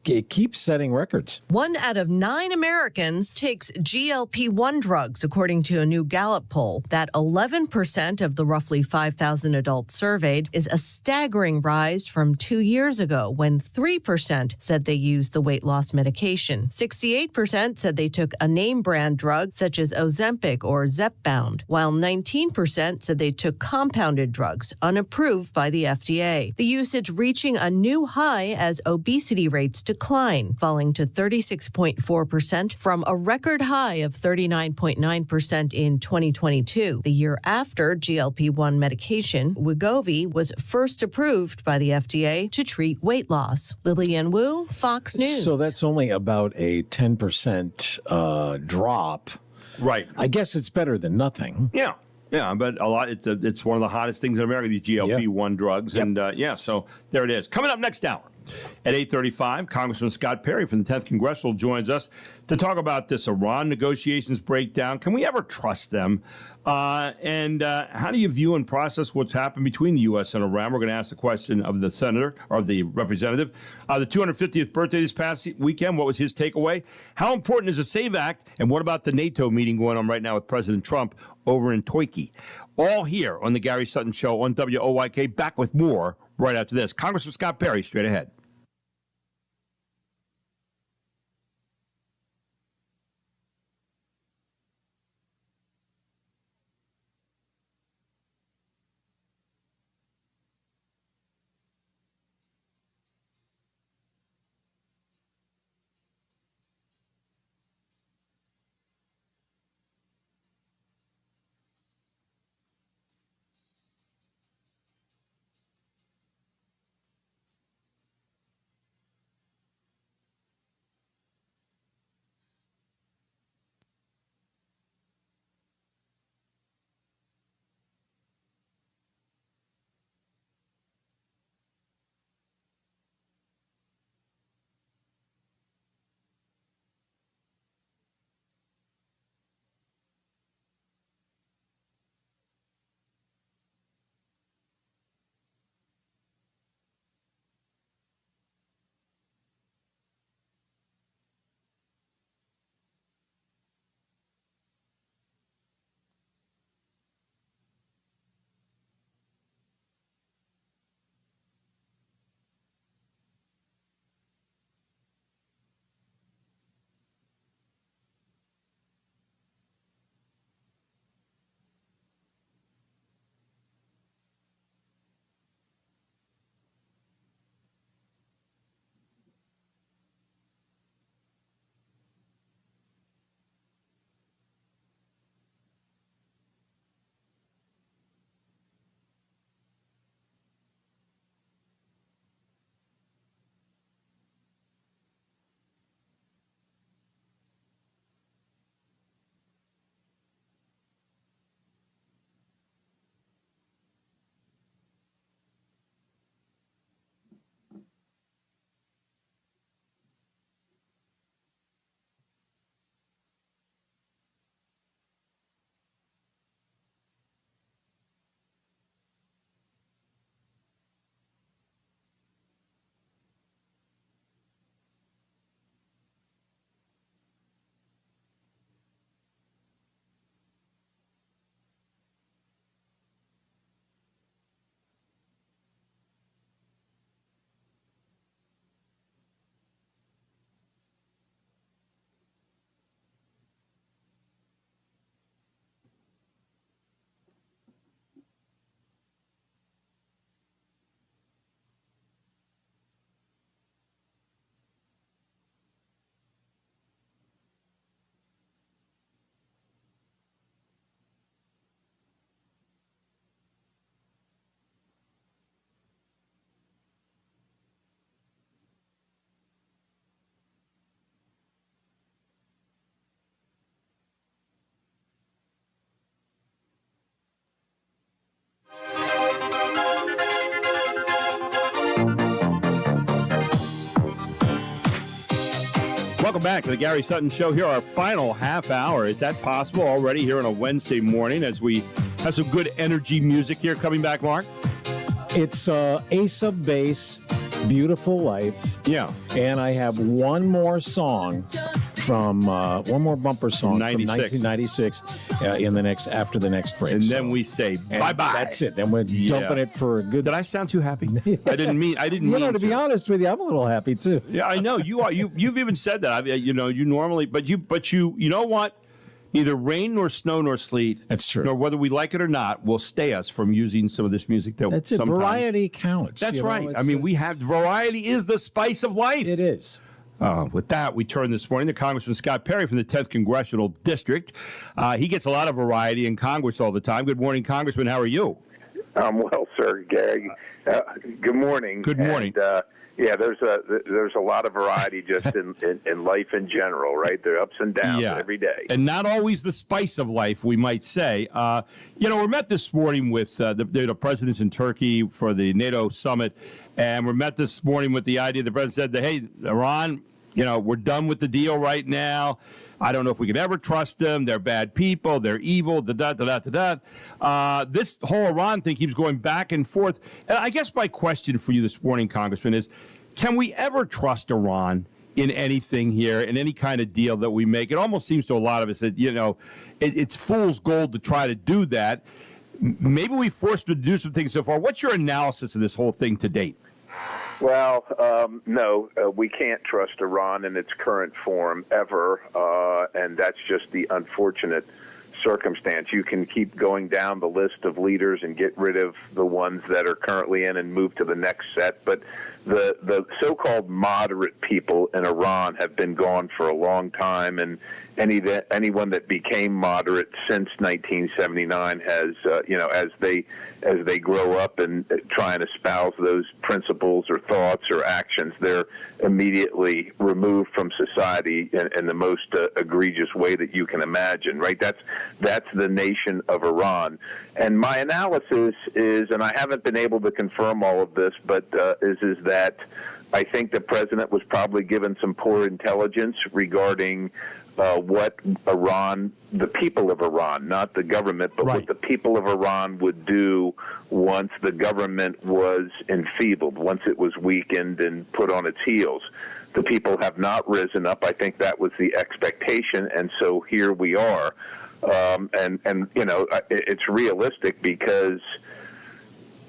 Speaker 4: it keeps setting records.
Speaker 17: 1 out of 9 Americans takes GLP-1 drugs, according to a new Gallup poll. That 11% of the roughly 5,000 adults surveyed is a staggering rise from 2 years ago, when 3% said they used the weight loss medication. 68% said they took a name brand drug such as Ozempic or Zepbound, while 19% said they took compounded drugs unapproved by the FDA. The usage reaching a new high as obesity rates decline, falling to 36.4% from a record high of 39.9% in 2022. The year after GLP-1 medication, Wegovy, was first approved by the FDA to treat weight loss. Lillian Wu, Fox News.
Speaker 4: So that's only about a 10% drop.
Speaker 3: Right.
Speaker 4: I guess it's better than nothing.
Speaker 3: Yeah. Yeah, but a lot. It's one of the hottest things in America, these GLP-1 drugs. Yep. And so there it is. Coming up next hour at 8:35, Congressman Scott Perry from the 10th Congressional joins us to talk about this Iran negotiations breakdown. Can we ever trust them? And how do you view and process what's happened between the U.S. and Iran? We're going to ask the question of the senator or the representative. The 250th birthday this past weekend, what was his takeaway? How important is the SAVE Act? And what about the NATO meeting going on right now with President Trump over in Turkey? All here on the Gary Sutton Show on WOYK. Back with more right after this. Congressman Scott Perry, straight ahead. Welcome back to the Gary Sutton Show. Here, our final half hour. Is that possible already here on a Wednesday morning as we have some good energy music here coming back, Mark?
Speaker 4: It's Ace of Base, Beautiful Life.
Speaker 3: Yeah.
Speaker 4: And I have one more song from one more bumper song
Speaker 3: 96.
Speaker 4: from 1996 after the next break.
Speaker 3: And then we say bye-bye.
Speaker 4: That's it. Then we're dumping it for a good.
Speaker 3: Did I sound too happy? I didn't mean.
Speaker 4: To be honest with you, I'm a little happy too.
Speaker 3: Yeah, I know you are. You've even said that. You normally, but you know what? Neither rain nor snow nor sleet.
Speaker 4: That's true.
Speaker 3: Nor whether we like it or not will stay us from using some of this music.
Speaker 4: That's it.
Speaker 3: Sometimes.
Speaker 4: Variety counts.
Speaker 3: That's right. I mean, we have variety is the spice of life.
Speaker 4: It is.
Speaker 3: With that, we turn this morning to Congressman Scott Perry from the 10th Congressional District. He gets a lot of variety in Congress all the time. Good morning, Congressman. How are you?
Speaker 18: I'm well, sir, Gary. Good morning.
Speaker 3: Good morning.
Speaker 18: And, there's a lot of variety just in life in general, right? There are ups and downs every day.
Speaker 3: And not always the spice of life, we might say. We met this morning with the presidents in Turkey for the NATO summit, and we met this morning with the idea the president said that, hey, Iran, we're done with the deal right now. I don't know if we can ever trust them. They're bad people. They're evil. This whole Iran thing keeps going back and forth. And I guess my question for you this morning, Congressman, is can we ever trust Iran in anything here, in any kind of deal that we make? It almost seems to a lot of us that, it's fool's gold to try to do that. Maybe we forced them to do some things so far. What's your analysis of this whole thing to date?
Speaker 18: Well, no, we can't trust Iran in its current form ever, and that's just the unfortunate circumstance. You can keep going down the list of leaders and get rid of the ones that are currently in and move to the next set, but the so-called moderate people in Iran have been gone for a long time, and anyone that became moderate since 1979 has, as they grow up and try and espouse those principles or thoughts or actions, they're immediately removed from society in the most egregious way that you can imagine, right? That's the nation of Iran. And my analysis is, and I haven't been able to confirm all of this, but is that I think the president was probably given some poor intelligence regarding what Iran, the people of Iran, not the government, but what the people of Iran would do once the government was enfeebled, once it was weakened and put on its heels. The people have not risen up. I think that was the expectation, and so here we are. It's realistic because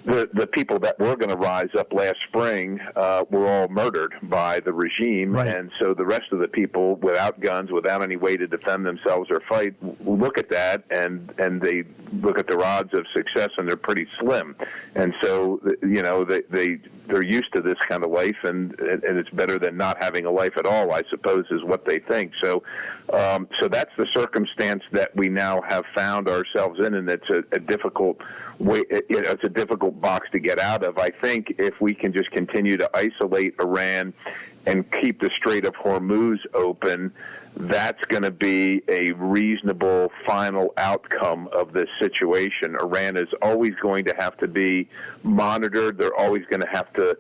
Speaker 18: the people that were going to rise up last spring were all murdered by the regime, and so the rest of the people without guns, without any way to defend themselves or fight, look at that and they look at their odds of success, and they're pretty slim. And so they're used to this kind of life, and it's better than not having a life at all, I suppose, is what they think. So that's the circumstance that we now have found ourselves in, and it's a difficult way. It's a difficult box to get out of. I think if we can just continue to isolate Iran and keep the Strait of Hormuz open, that's going to be a reasonable final outcome of this situation. Iran is always going to have to be monitored. They're always going to have to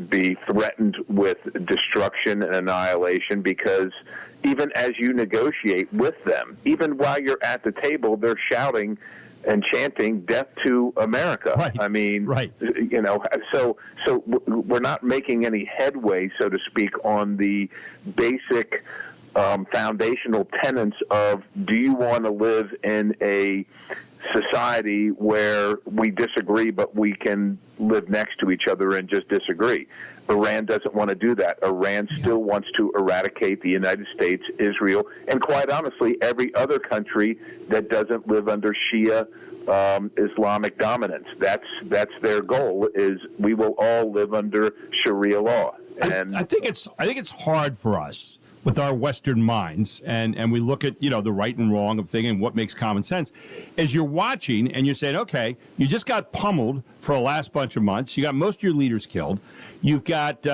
Speaker 18: be threatened with destruction and annihilation, because even as you negotiate with them, even while you're at the table, they're shouting and chanting "Death to America."
Speaker 3: Right.
Speaker 18: I mean, so we're not making any headway, so to speak, on the basic foundational tenets of, do you want to live in a society where we disagree but we can live next to each other and just disagree? Iran doesn't want to do that. Iran still wants to eradicate the United States, Israel, and quite honestly, every other country that doesn't live under Shia Islamic dominance. That's their goal, is we will all live under Sharia law. And
Speaker 3: I think it's hard for us with our Western minds, and we look at, the right and wrong of thing and what makes common sense. As you're watching and you're saying, okay, you just got pummeled for the last bunch of months. You got most of your leaders killed. You've got,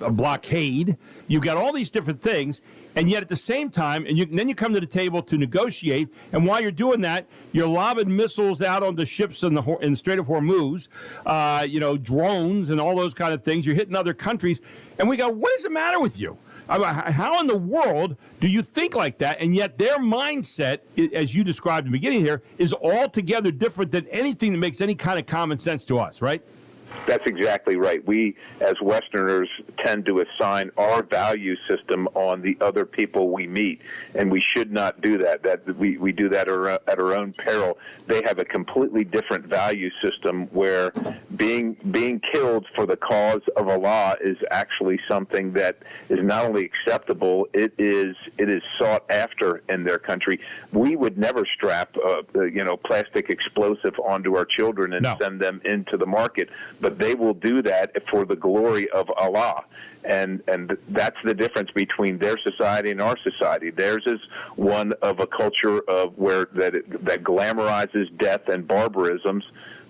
Speaker 3: a blockade. You've got all these different things, and yet at the same time, then you come to the table to negotiate, and while you're doing that, you're lobbing missiles out on the ships in the Strait of Hormuz, drones and all those kind of things. You're hitting other countries, and we go, what is the matter with you? How in the world do you think like that? And yet their mindset, as you described in the beginning here, is altogether different than anything that makes any kind of common sense to us, right?
Speaker 18: That's exactly right. We, as Westerners, tend to assign our value system on the other people we meet, and we should not do that. We do that at our own peril. They have a completely different value system where being killed for the cause of Allah is actually something that is not only acceptable, it is sought after in their country. We would never strap plastic explosive onto our children and send them into the market. But they will do that for the glory of Allah. And that's the difference between their society and our society. Theirs is one of a culture of that glamorizes death and barbarisms,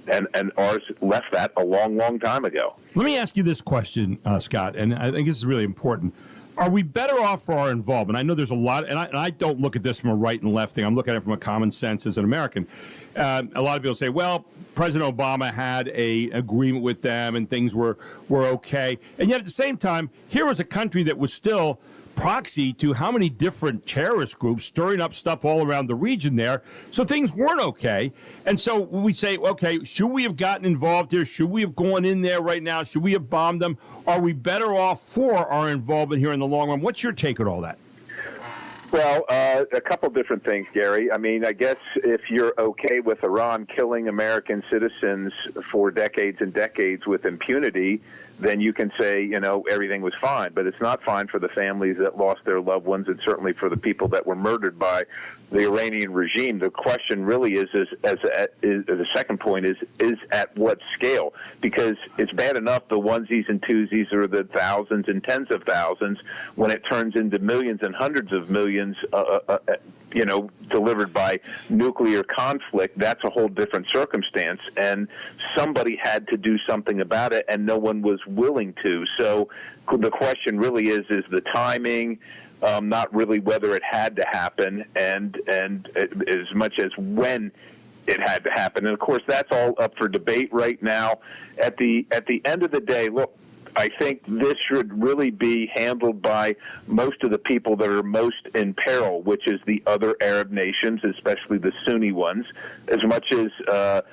Speaker 18: and ours left that a long, long time ago.
Speaker 3: Let me ask you this question, Scott, and I think this is really important. Are we better off for our involvement? I know there's a lot, and I don't look at this from a right and left thing. I'm looking at it from a common sense as an American. A lot of people say, well, President Obama had an agreement with them and things were okay. And yet at the same time, here was a country that was still proxy to how many different terrorist groups stirring up stuff all around the region there. So things weren't okay. And so we say, okay, should we have gotten involved here? Should we have gone in there right now? Should we have bombed them? Are we better off for our involvement here in the long run? What's your take on all that?
Speaker 18: Well, a couple different things, Gary. I mean, I guess if you're okay with Iran killing American citizens for decades and decades with impunity, then you can say, everything was fine. But it's not fine for the families that lost their loved ones, and certainly for the people that were murdered by the Iranian regime. The question really is the second point is at what scale? Because it's bad enough the onesies and twosies or the thousands and tens of thousands. When it turns into millions and hundreds of millions, delivered by nuclear conflict, that's a whole different circumstance. And somebody had to do something about it, and no one was willing to. So the question really is the timing, not really whether it had to happen, and as much as when it had to happen. And of course, that's all up for debate right now. At the end of the day, look, I think this should really be handled by most of the people that are most in peril, which is the other Arab nations, especially the Sunni ones. As much as the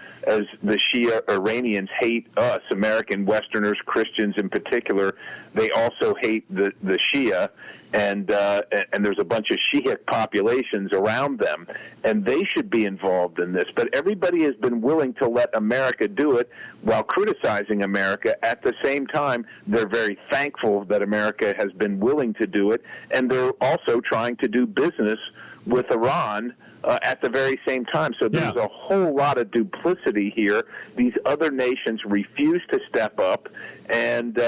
Speaker 18: Shia Iranians hate us, American Westerners, Christians in particular, they also hate the Shia, and there's a bunch of Shiite populations around them, and they should be involved in this. But everybody has been willing to let America do it while criticizing America. At the same time, they're very thankful that America has been willing to do it, and they're also trying to do business with Iran at the very same time. So there's a whole lot of duplicity here. These other nations refuse to step up, and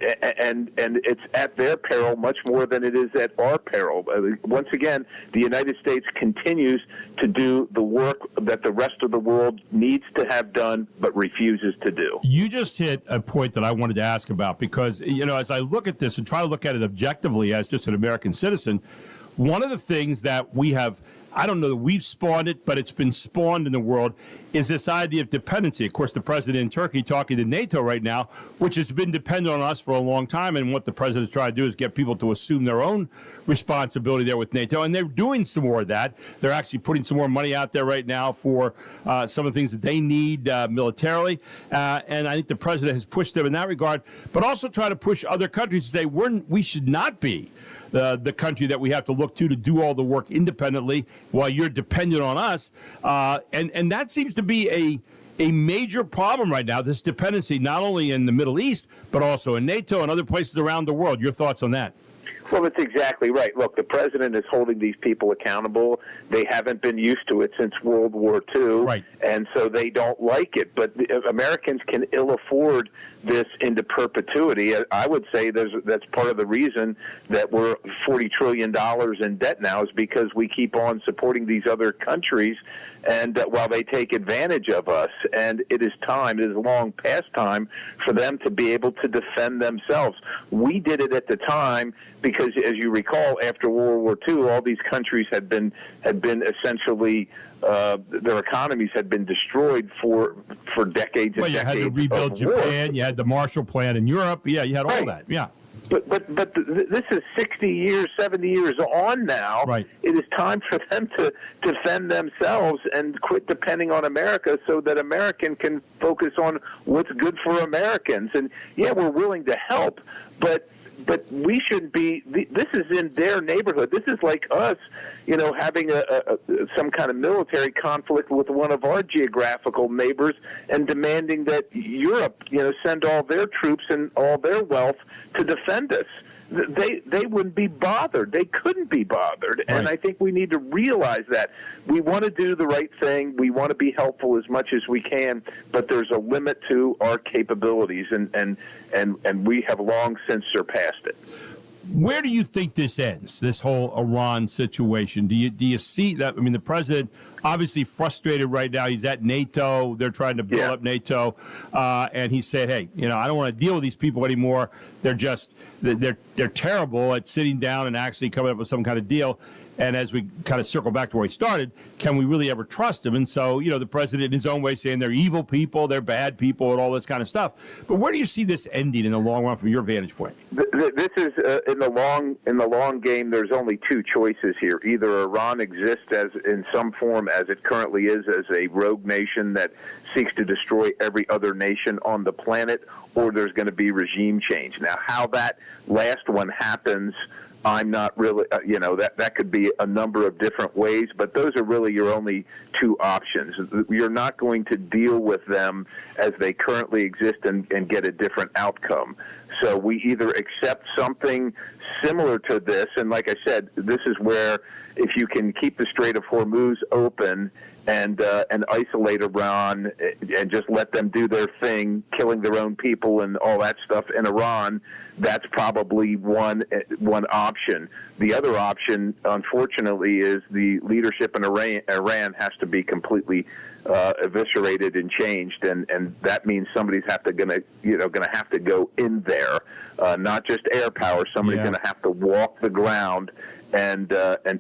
Speaker 18: it's at their peril much more than it is at our peril. Once again, the United States continues to do the work that the rest of the world needs to have done but refuses to do.
Speaker 3: You just hit a point that I wanted to ask about because, as I look at this and try to look at it objectively as just an American citizen, one of the things that we have, I don't know that we've spawned it, but it's been spawned in the world, is this idea of dependency. Of course, the president in Turkey talking to NATO right now, which has been dependent on us for a long time, and what the president's trying to do is get people to assume their own responsibility there with NATO, and they're doing some more of that. They're actually putting some more money out there right now for some of the things that they need militarily, and I think the president has pushed them in that regard, but also try to push other countries to say we should not be the country that we have to look to do all the work independently while you're dependent on us. And that seems to be a major problem right now, this dependency, not only in the Middle East, but also in NATO and other places around the world. Your thoughts on that?
Speaker 18: Well, that's exactly right. Look, the president is holding these people accountable. They haven't been used to it since World War II, and so they don't like it. But Americans can ill afford this into perpetuity. I would say that's part of the reason that we're $40 trillion in debt now, is because we keep on supporting these other countries, and while they take advantage of us. And it is long past time for them to be able to defend themselves. We did it at the time because, as you recall, after World War II, all these countries had been essentially their economies had been destroyed for decades and decades.
Speaker 3: You had to rebuild Japan. You had the Marshall Plan in Europe. Yeah, you had all that. Yeah.
Speaker 18: But this is 60 years, 70 years on now.
Speaker 3: Right.
Speaker 18: It is time for them to defend themselves and quit depending on America, so that American can focus on what's good for Americans. And yeah, we're willing to help, but we shouldn't be. This is in their neighborhood. This is like us, having some kind of military conflict with one of our geographical neighbors and demanding that Europe, send all their troops and all their wealth to defend us. They wouldn't be bothered. They couldn't be bothered. Right. And I think we need to realize that. We want to do the right thing. We want to be helpful as much as we can, but there's a limit to our capabilities, and we have long since surpassed it.
Speaker 3: Where do you think this ends, this whole Iran situation? Do you see that? I mean, the president obviously frustrated right now. He's at NATO. They're trying to build up NATO. And he said, hey, I don't want to deal with these people anymore. They're just, they're terrible at sitting down and actually coming up with some kind of deal. And as we kind of circle back to where he started, can we really ever trust them? And so, the president in his own way saying they're evil people, they're bad people, and all this kind of stuff. But where do you see this ending in the long run from your vantage point?
Speaker 18: This is in the long game. There's only two choices here: either Iran exists as in some form as it currently is, as a rogue nation that seeks to destroy every other nation on the planet, or there's going to be regime change. Now, how that last one happens, I'm not really, that could be a number of different ways, but those are really your only two options. You're not going to deal with them as they currently exist and get a different outcome. So we either accept something similar to this, and like I said, this is where if you can keep the Strait of Hormuz open and isolate Iran and just let them do their thing, killing their own people and all that stuff in Iran, that's probably one option. The other option, unfortunately, is the leadership in Iran has to be completely eviscerated and changed, and that means somebody's gonna have to go in there, not just air power. Somebody's going to have to walk the ground and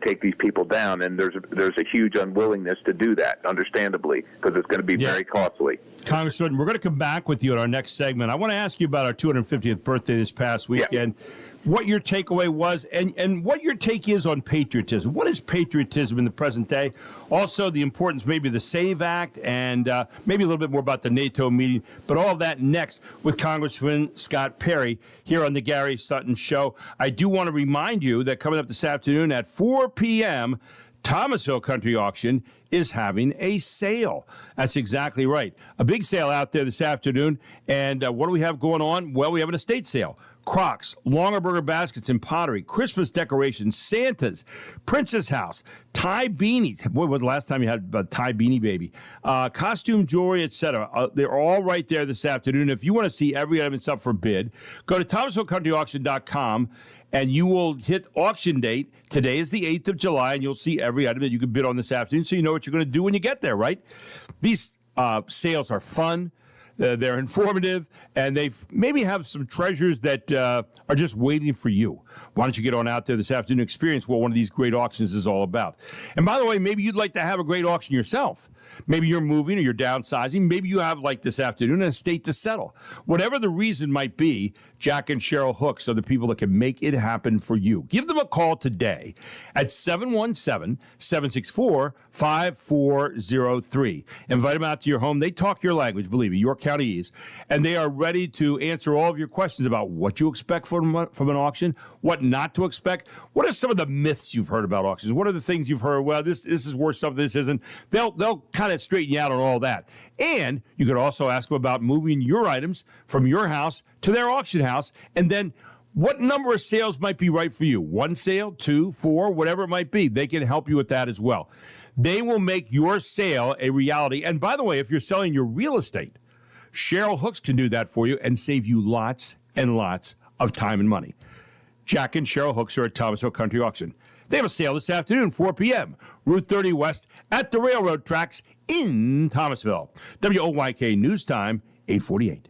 Speaker 18: take these people down, and there's a huge unwillingness to do that, understandably, because it's going to be very costly.
Speaker 3: Congressman, we're going to come back with you in our next segment. I want to ask you about our 250th birthday this past weekend. Yeah. What your takeaway was, and what your take is on patriotism. What is patriotism in the present day? Also, the importance maybe of the SAVE Act, and maybe a little bit more about the NATO meeting. But all of that next with Congressman Scott Perry here on the Gary Sutton Show. I do want to remind you that coming up this afternoon at 4 p.m., Thomasville Country Auction is having a sale. That's exactly right. A big sale out there this afternoon. And what do we have going on? Well, we have an estate sale. Crocs, Longaberger baskets and pottery, Christmas decorations, Santas, Princess House, tie beanies. Boy, when the last time you had a tie beanie baby? Costume jewelry, etc. They're all right there this afternoon. If you want to see every item that's up for bid, go to ThomasvilleCountryAuction.com and you will hit auction date. Today is the 8th of July, and you'll see every item that you can bid on this afternoon, so you know what you're going to do when you get there, right? These sales are fun. They're informative, and they maybe have some treasures that are just waiting for you. Why don't you get on out there this afternoon and experience what one of these great auctions is all about? And by the way, maybe you'd like to have a great auction yourself. Maybe you're moving or you're downsizing. Maybe you have, like this afternoon, an estate to settle. Whatever the reason might be, Jack and Cheryl Hooks are the people that can make it happen for you. Give them a call today at 717-764-5403. Invite them out to your home. They talk your language, believe me, your countyese, and they are ready to answer all of your questions about what you expect from an auction, what not to expect. What are some of the myths you've heard about auctions? What are the things you've heard? Well, this is worth something, this isn't. They'll kind of straighten you out on all that. And you could also ask them about moving your items from your house to their auction house, and then what number of sales might be right for you. 1 sale, 2, 4, whatever it might be. They can help you with that as well. They will make your sale a reality. And by the way, if you're selling your real estate, Cheryl Hooks can do that for you and save you lots and lots of time and money. Jack and Cheryl Hooks are at Thomasville Country Auction. They have a sale this afternoon, 4 p.m., Route 30 West at the railroad tracks in Thomasville. WOYK News Time, 8:48.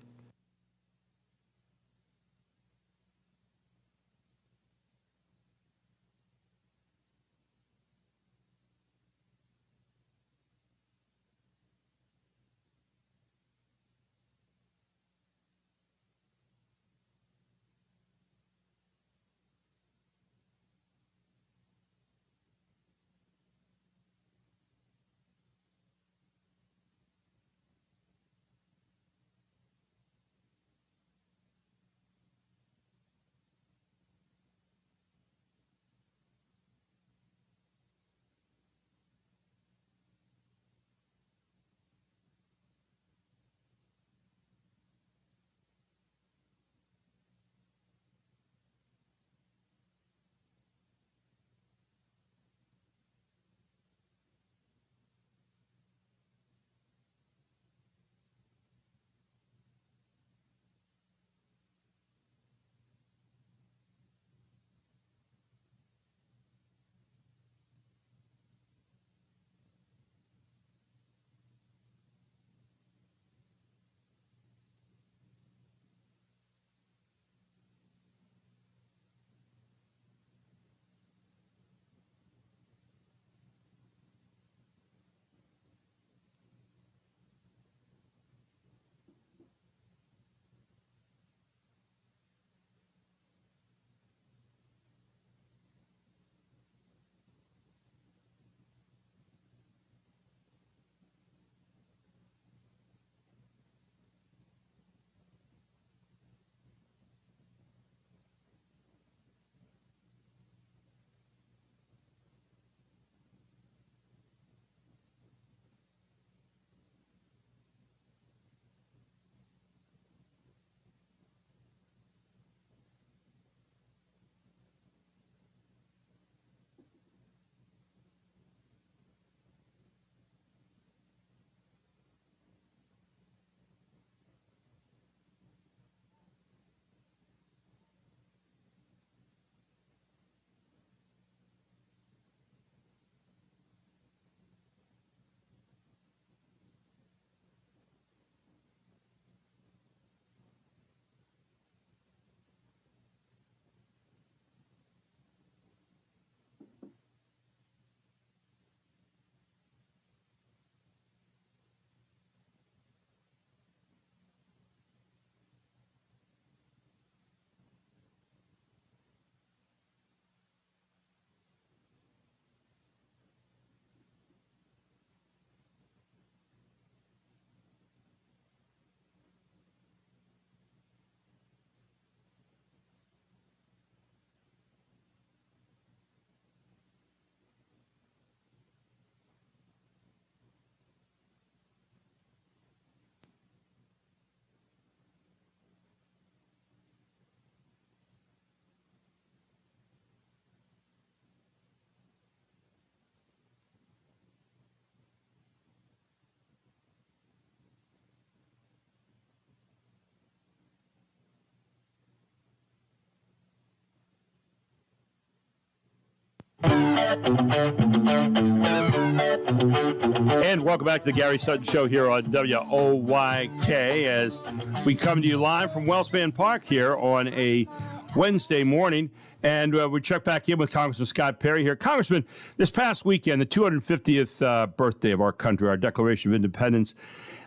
Speaker 3: And welcome back to the Gary Sutton Show here on WOYK as we come to you live from Wellspan Park here on a Wednesday morning. And we check back in with Congressman Scott Perry here. Congressman, this past weekend, the 250th birthday of our country, our Declaration of Independence.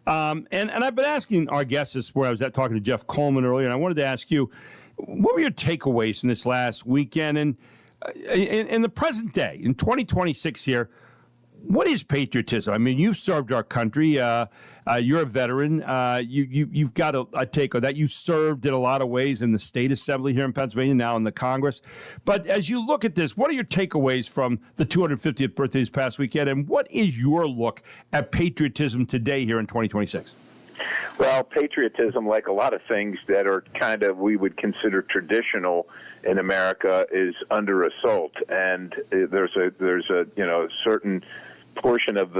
Speaker 3: And I've been asking our guests this where I was talking to Jeff Coleman earlier, and I wanted to ask you, what were your takeaways from this last weekend? And in the present day, in 2026 here, what is patriotism? I mean, you've served our country. You're a veteran. You've got a take on that. You served in a lot of ways in the state assembly here in Pennsylvania, now in the Congress. But as you look at this, what are your takeaways from the 250th birthday this past weekend? And what is your look at patriotism today here in 2026?
Speaker 18: Well, patriotism, like a lot of things that are kind of we would consider traditional in America, is under assault, and there's a certain portion of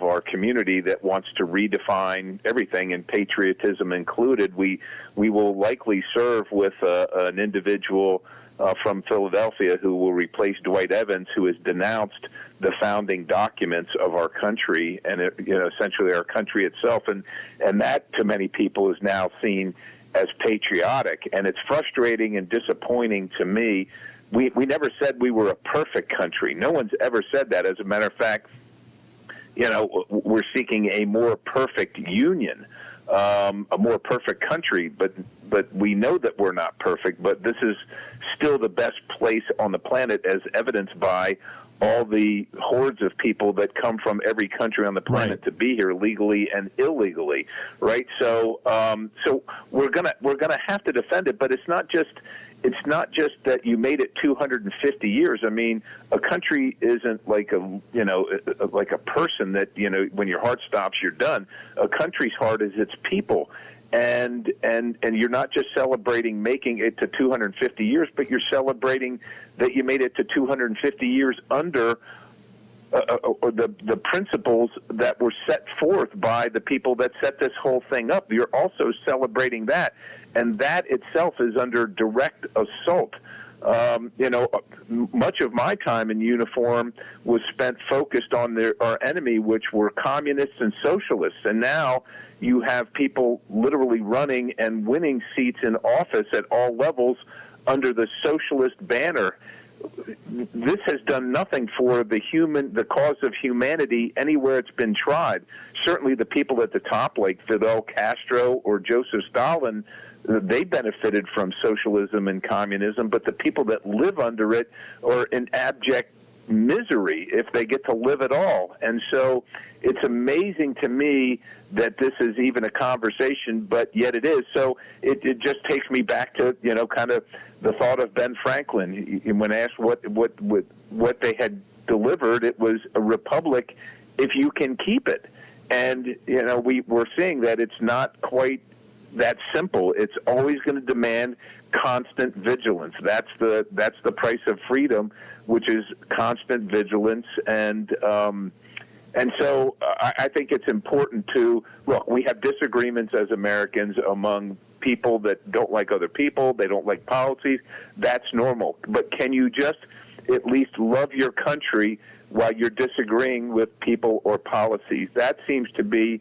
Speaker 18: our community that wants to redefine everything, and patriotism included. We will likely serve with an individual from Philadelphia who will replace Dwight Evans, who has denounced the founding documents of our country and essentially our country itself, and that to many people is now seen as patriotic, and it's frustrating and disappointing to me. We never said we were a perfect country. No one's ever said that. As a matter of fact, we're seeking a more perfect union, a more perfect country, but we know that we're not perfect, but this is still the best place on the planet, as evidenced by all the hordes of people that come from every country on the planet to be here legally and illegally, right? So we're gonna have to defend it, but it's not just that you made it 250 years. I mean, a country isn't like a person that, when your heart stops, you're done. A country's heart is its people. And you're not just celebrating making it to 250 years, but you're celebrating that you made it to 250 years under the principles that were set forth by the people that set this whole thing up. You're also celebrating that, and that itself is under direct assault. Much of my time in uniform was spent focused on our enemy, which were communists and socialists. And now you have people literally running and winning seats in office at all levels under the socialist banner. This has done nothing for the cause of humanity anywhere it's been tried. Certainly the people at the top, like Fidel Castro or Joseph Stalin, they benefited from socialism and communism, but the people that live under it are in abject misery if they get to live at all. And so it's amazing to me that this is even a conversation, but yet it is. So it just takes me back to, kind of the thought of Ben Franklin. When asked what they had delivered, it was a republic if you can keep it. And, we're seeing that it's not quite that simple. It's always going to demand constant vigilance. That's the price of freedom, which is constant vigilance. And so I think it's important to look. We have disagreements as Americans among people that don't like other people. They don't like policies. That's normal. But can you just at least love your country while you're disagreeing with people or policies? That seems to be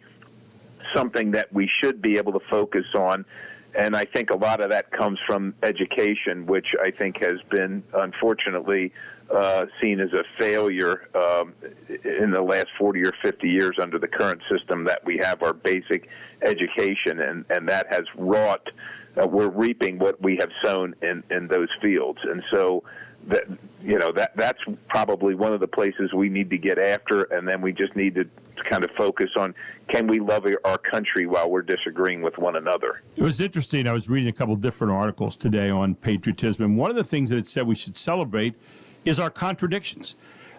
Speaker 18: something that we should be able to focus on, and I think a lot of that comes from education, which I think has been unfortunately seen as a failure in the last 40 or 50 years under the current system that we have, our basic education, and that has wrought. We're reaping what we have sown in those fields, and so that's probably one of the places we need to get after, and then we just need to kind of focus on, can we love our country while we're disagreeing with one another?
Speaker 3: It was interesting. I was reading a couple of different articles today on patriotism, and one of the things that it said we should celebrate is our contradictions.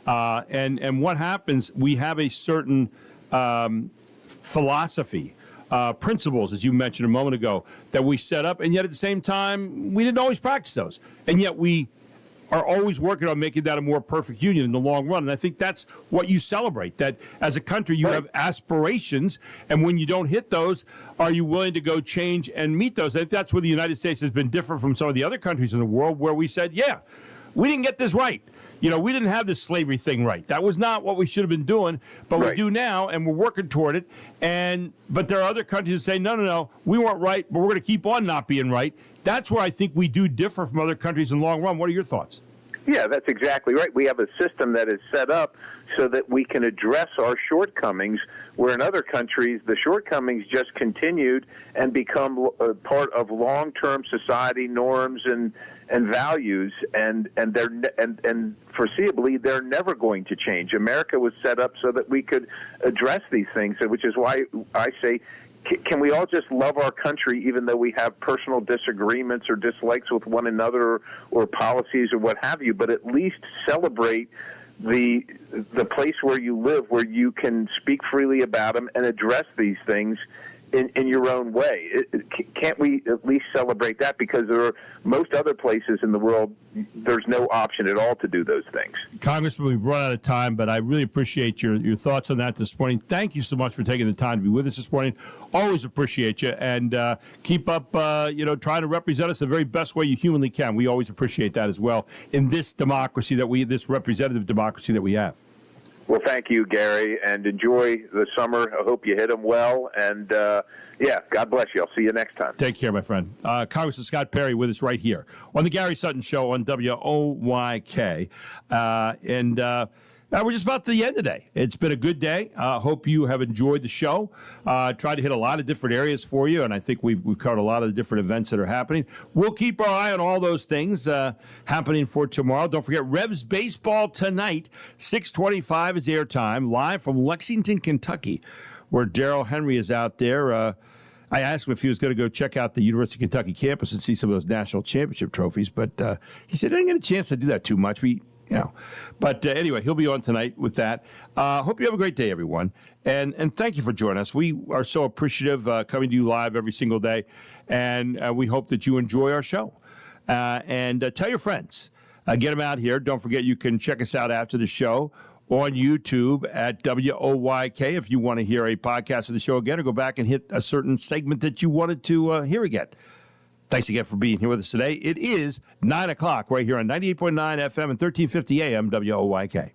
Speaker 3: And what happens, we have a certain philosophy, principles, as you mentioned a moment ago, that we set up, and yet at the same time, we didn't always practice those. And yet we are always working on making that a more perfect union in the long run. And I think that's what you celebrate, that as a country you have aspirations, and when you don't hit those, are you willing to go change and meet those? I think that's where the United States has been different from some of the other countries in the world, where we said, yeah, we didn't get this right. We didn't have this slavery thing right. That was not what we should have been doing, but we do now, and we're working toward it. But there are other countries that say, no, we weren't right, but we're going to keep on not being right. That's where I think we do differ from other countries in the long run. What are your thoughts?
Speaker 18: Yeah, that's exactly right. We have a system that is set up so that we can address our shortcomings, where in other countries the shortcomings just continued and become a part of long-term society norms and values, and foreseeably they're never going to change. America was set up so that we could address these things, which is why I say, can we all just love our country even though we have personal disagreements or dislikes with one another or policies or what have you, but at least celebrate the place where you live, where you can speak freely about them and address these things in your own way. Can't we at least celebrate that? Because there are most other places in the world, there's no option at all to do those things.
Speaker 3: Congressman, we've run out of time, but I really appreciate your thoughts on that this morning. Thank you so much for taking the time to be with us this morning. Always appreciate you, and keep up, trying to represent us the very best way you humanly can. We always appreciate that as well in this democracy this representative democracy that we have.
Speaker 18: Well, thank you, Gary, and enjoy the summer. I hope you hit them well, and God bless you. I'll see you next time.
Speaker 3: Take care, my friend. Congressman Scott Perry with us right here on the Gary Sutton Show on WOYK. We're just about to the end today. It's been a good day. Hope you have enjoyed the show. Tried to hit a lot of different areas for you, and I think we've covered a lot of the different events that are happening. We'll keep our eye on all those things happening for tomorrow. Don't forget, Revs Baseball tonight, 6:25 is airtime, live from Lexington, Kentucky, where Darrell Henry is out there. I asked him if he was going to go check out the University of Kentucky campus and see some of those national championship trophies, but he said I didn't get a chance to do that too much. But anyway, he'll be on tonight with that. Hope you have a great day, everyone. And thank you for joining us. We are so appreciative coming to you live every single day. And we hope that you enjoy our show. And tell your friends. Get them out here. Don't forget you can check us out after the show on YouTube at WOYK if you want to hear a podcast of the show again or go back and hit a certain segment that you wanted to hear again. Thanks again for being here with us today. It is 9 o'clock right here on 98.9 FM and 1350 AM WOYK.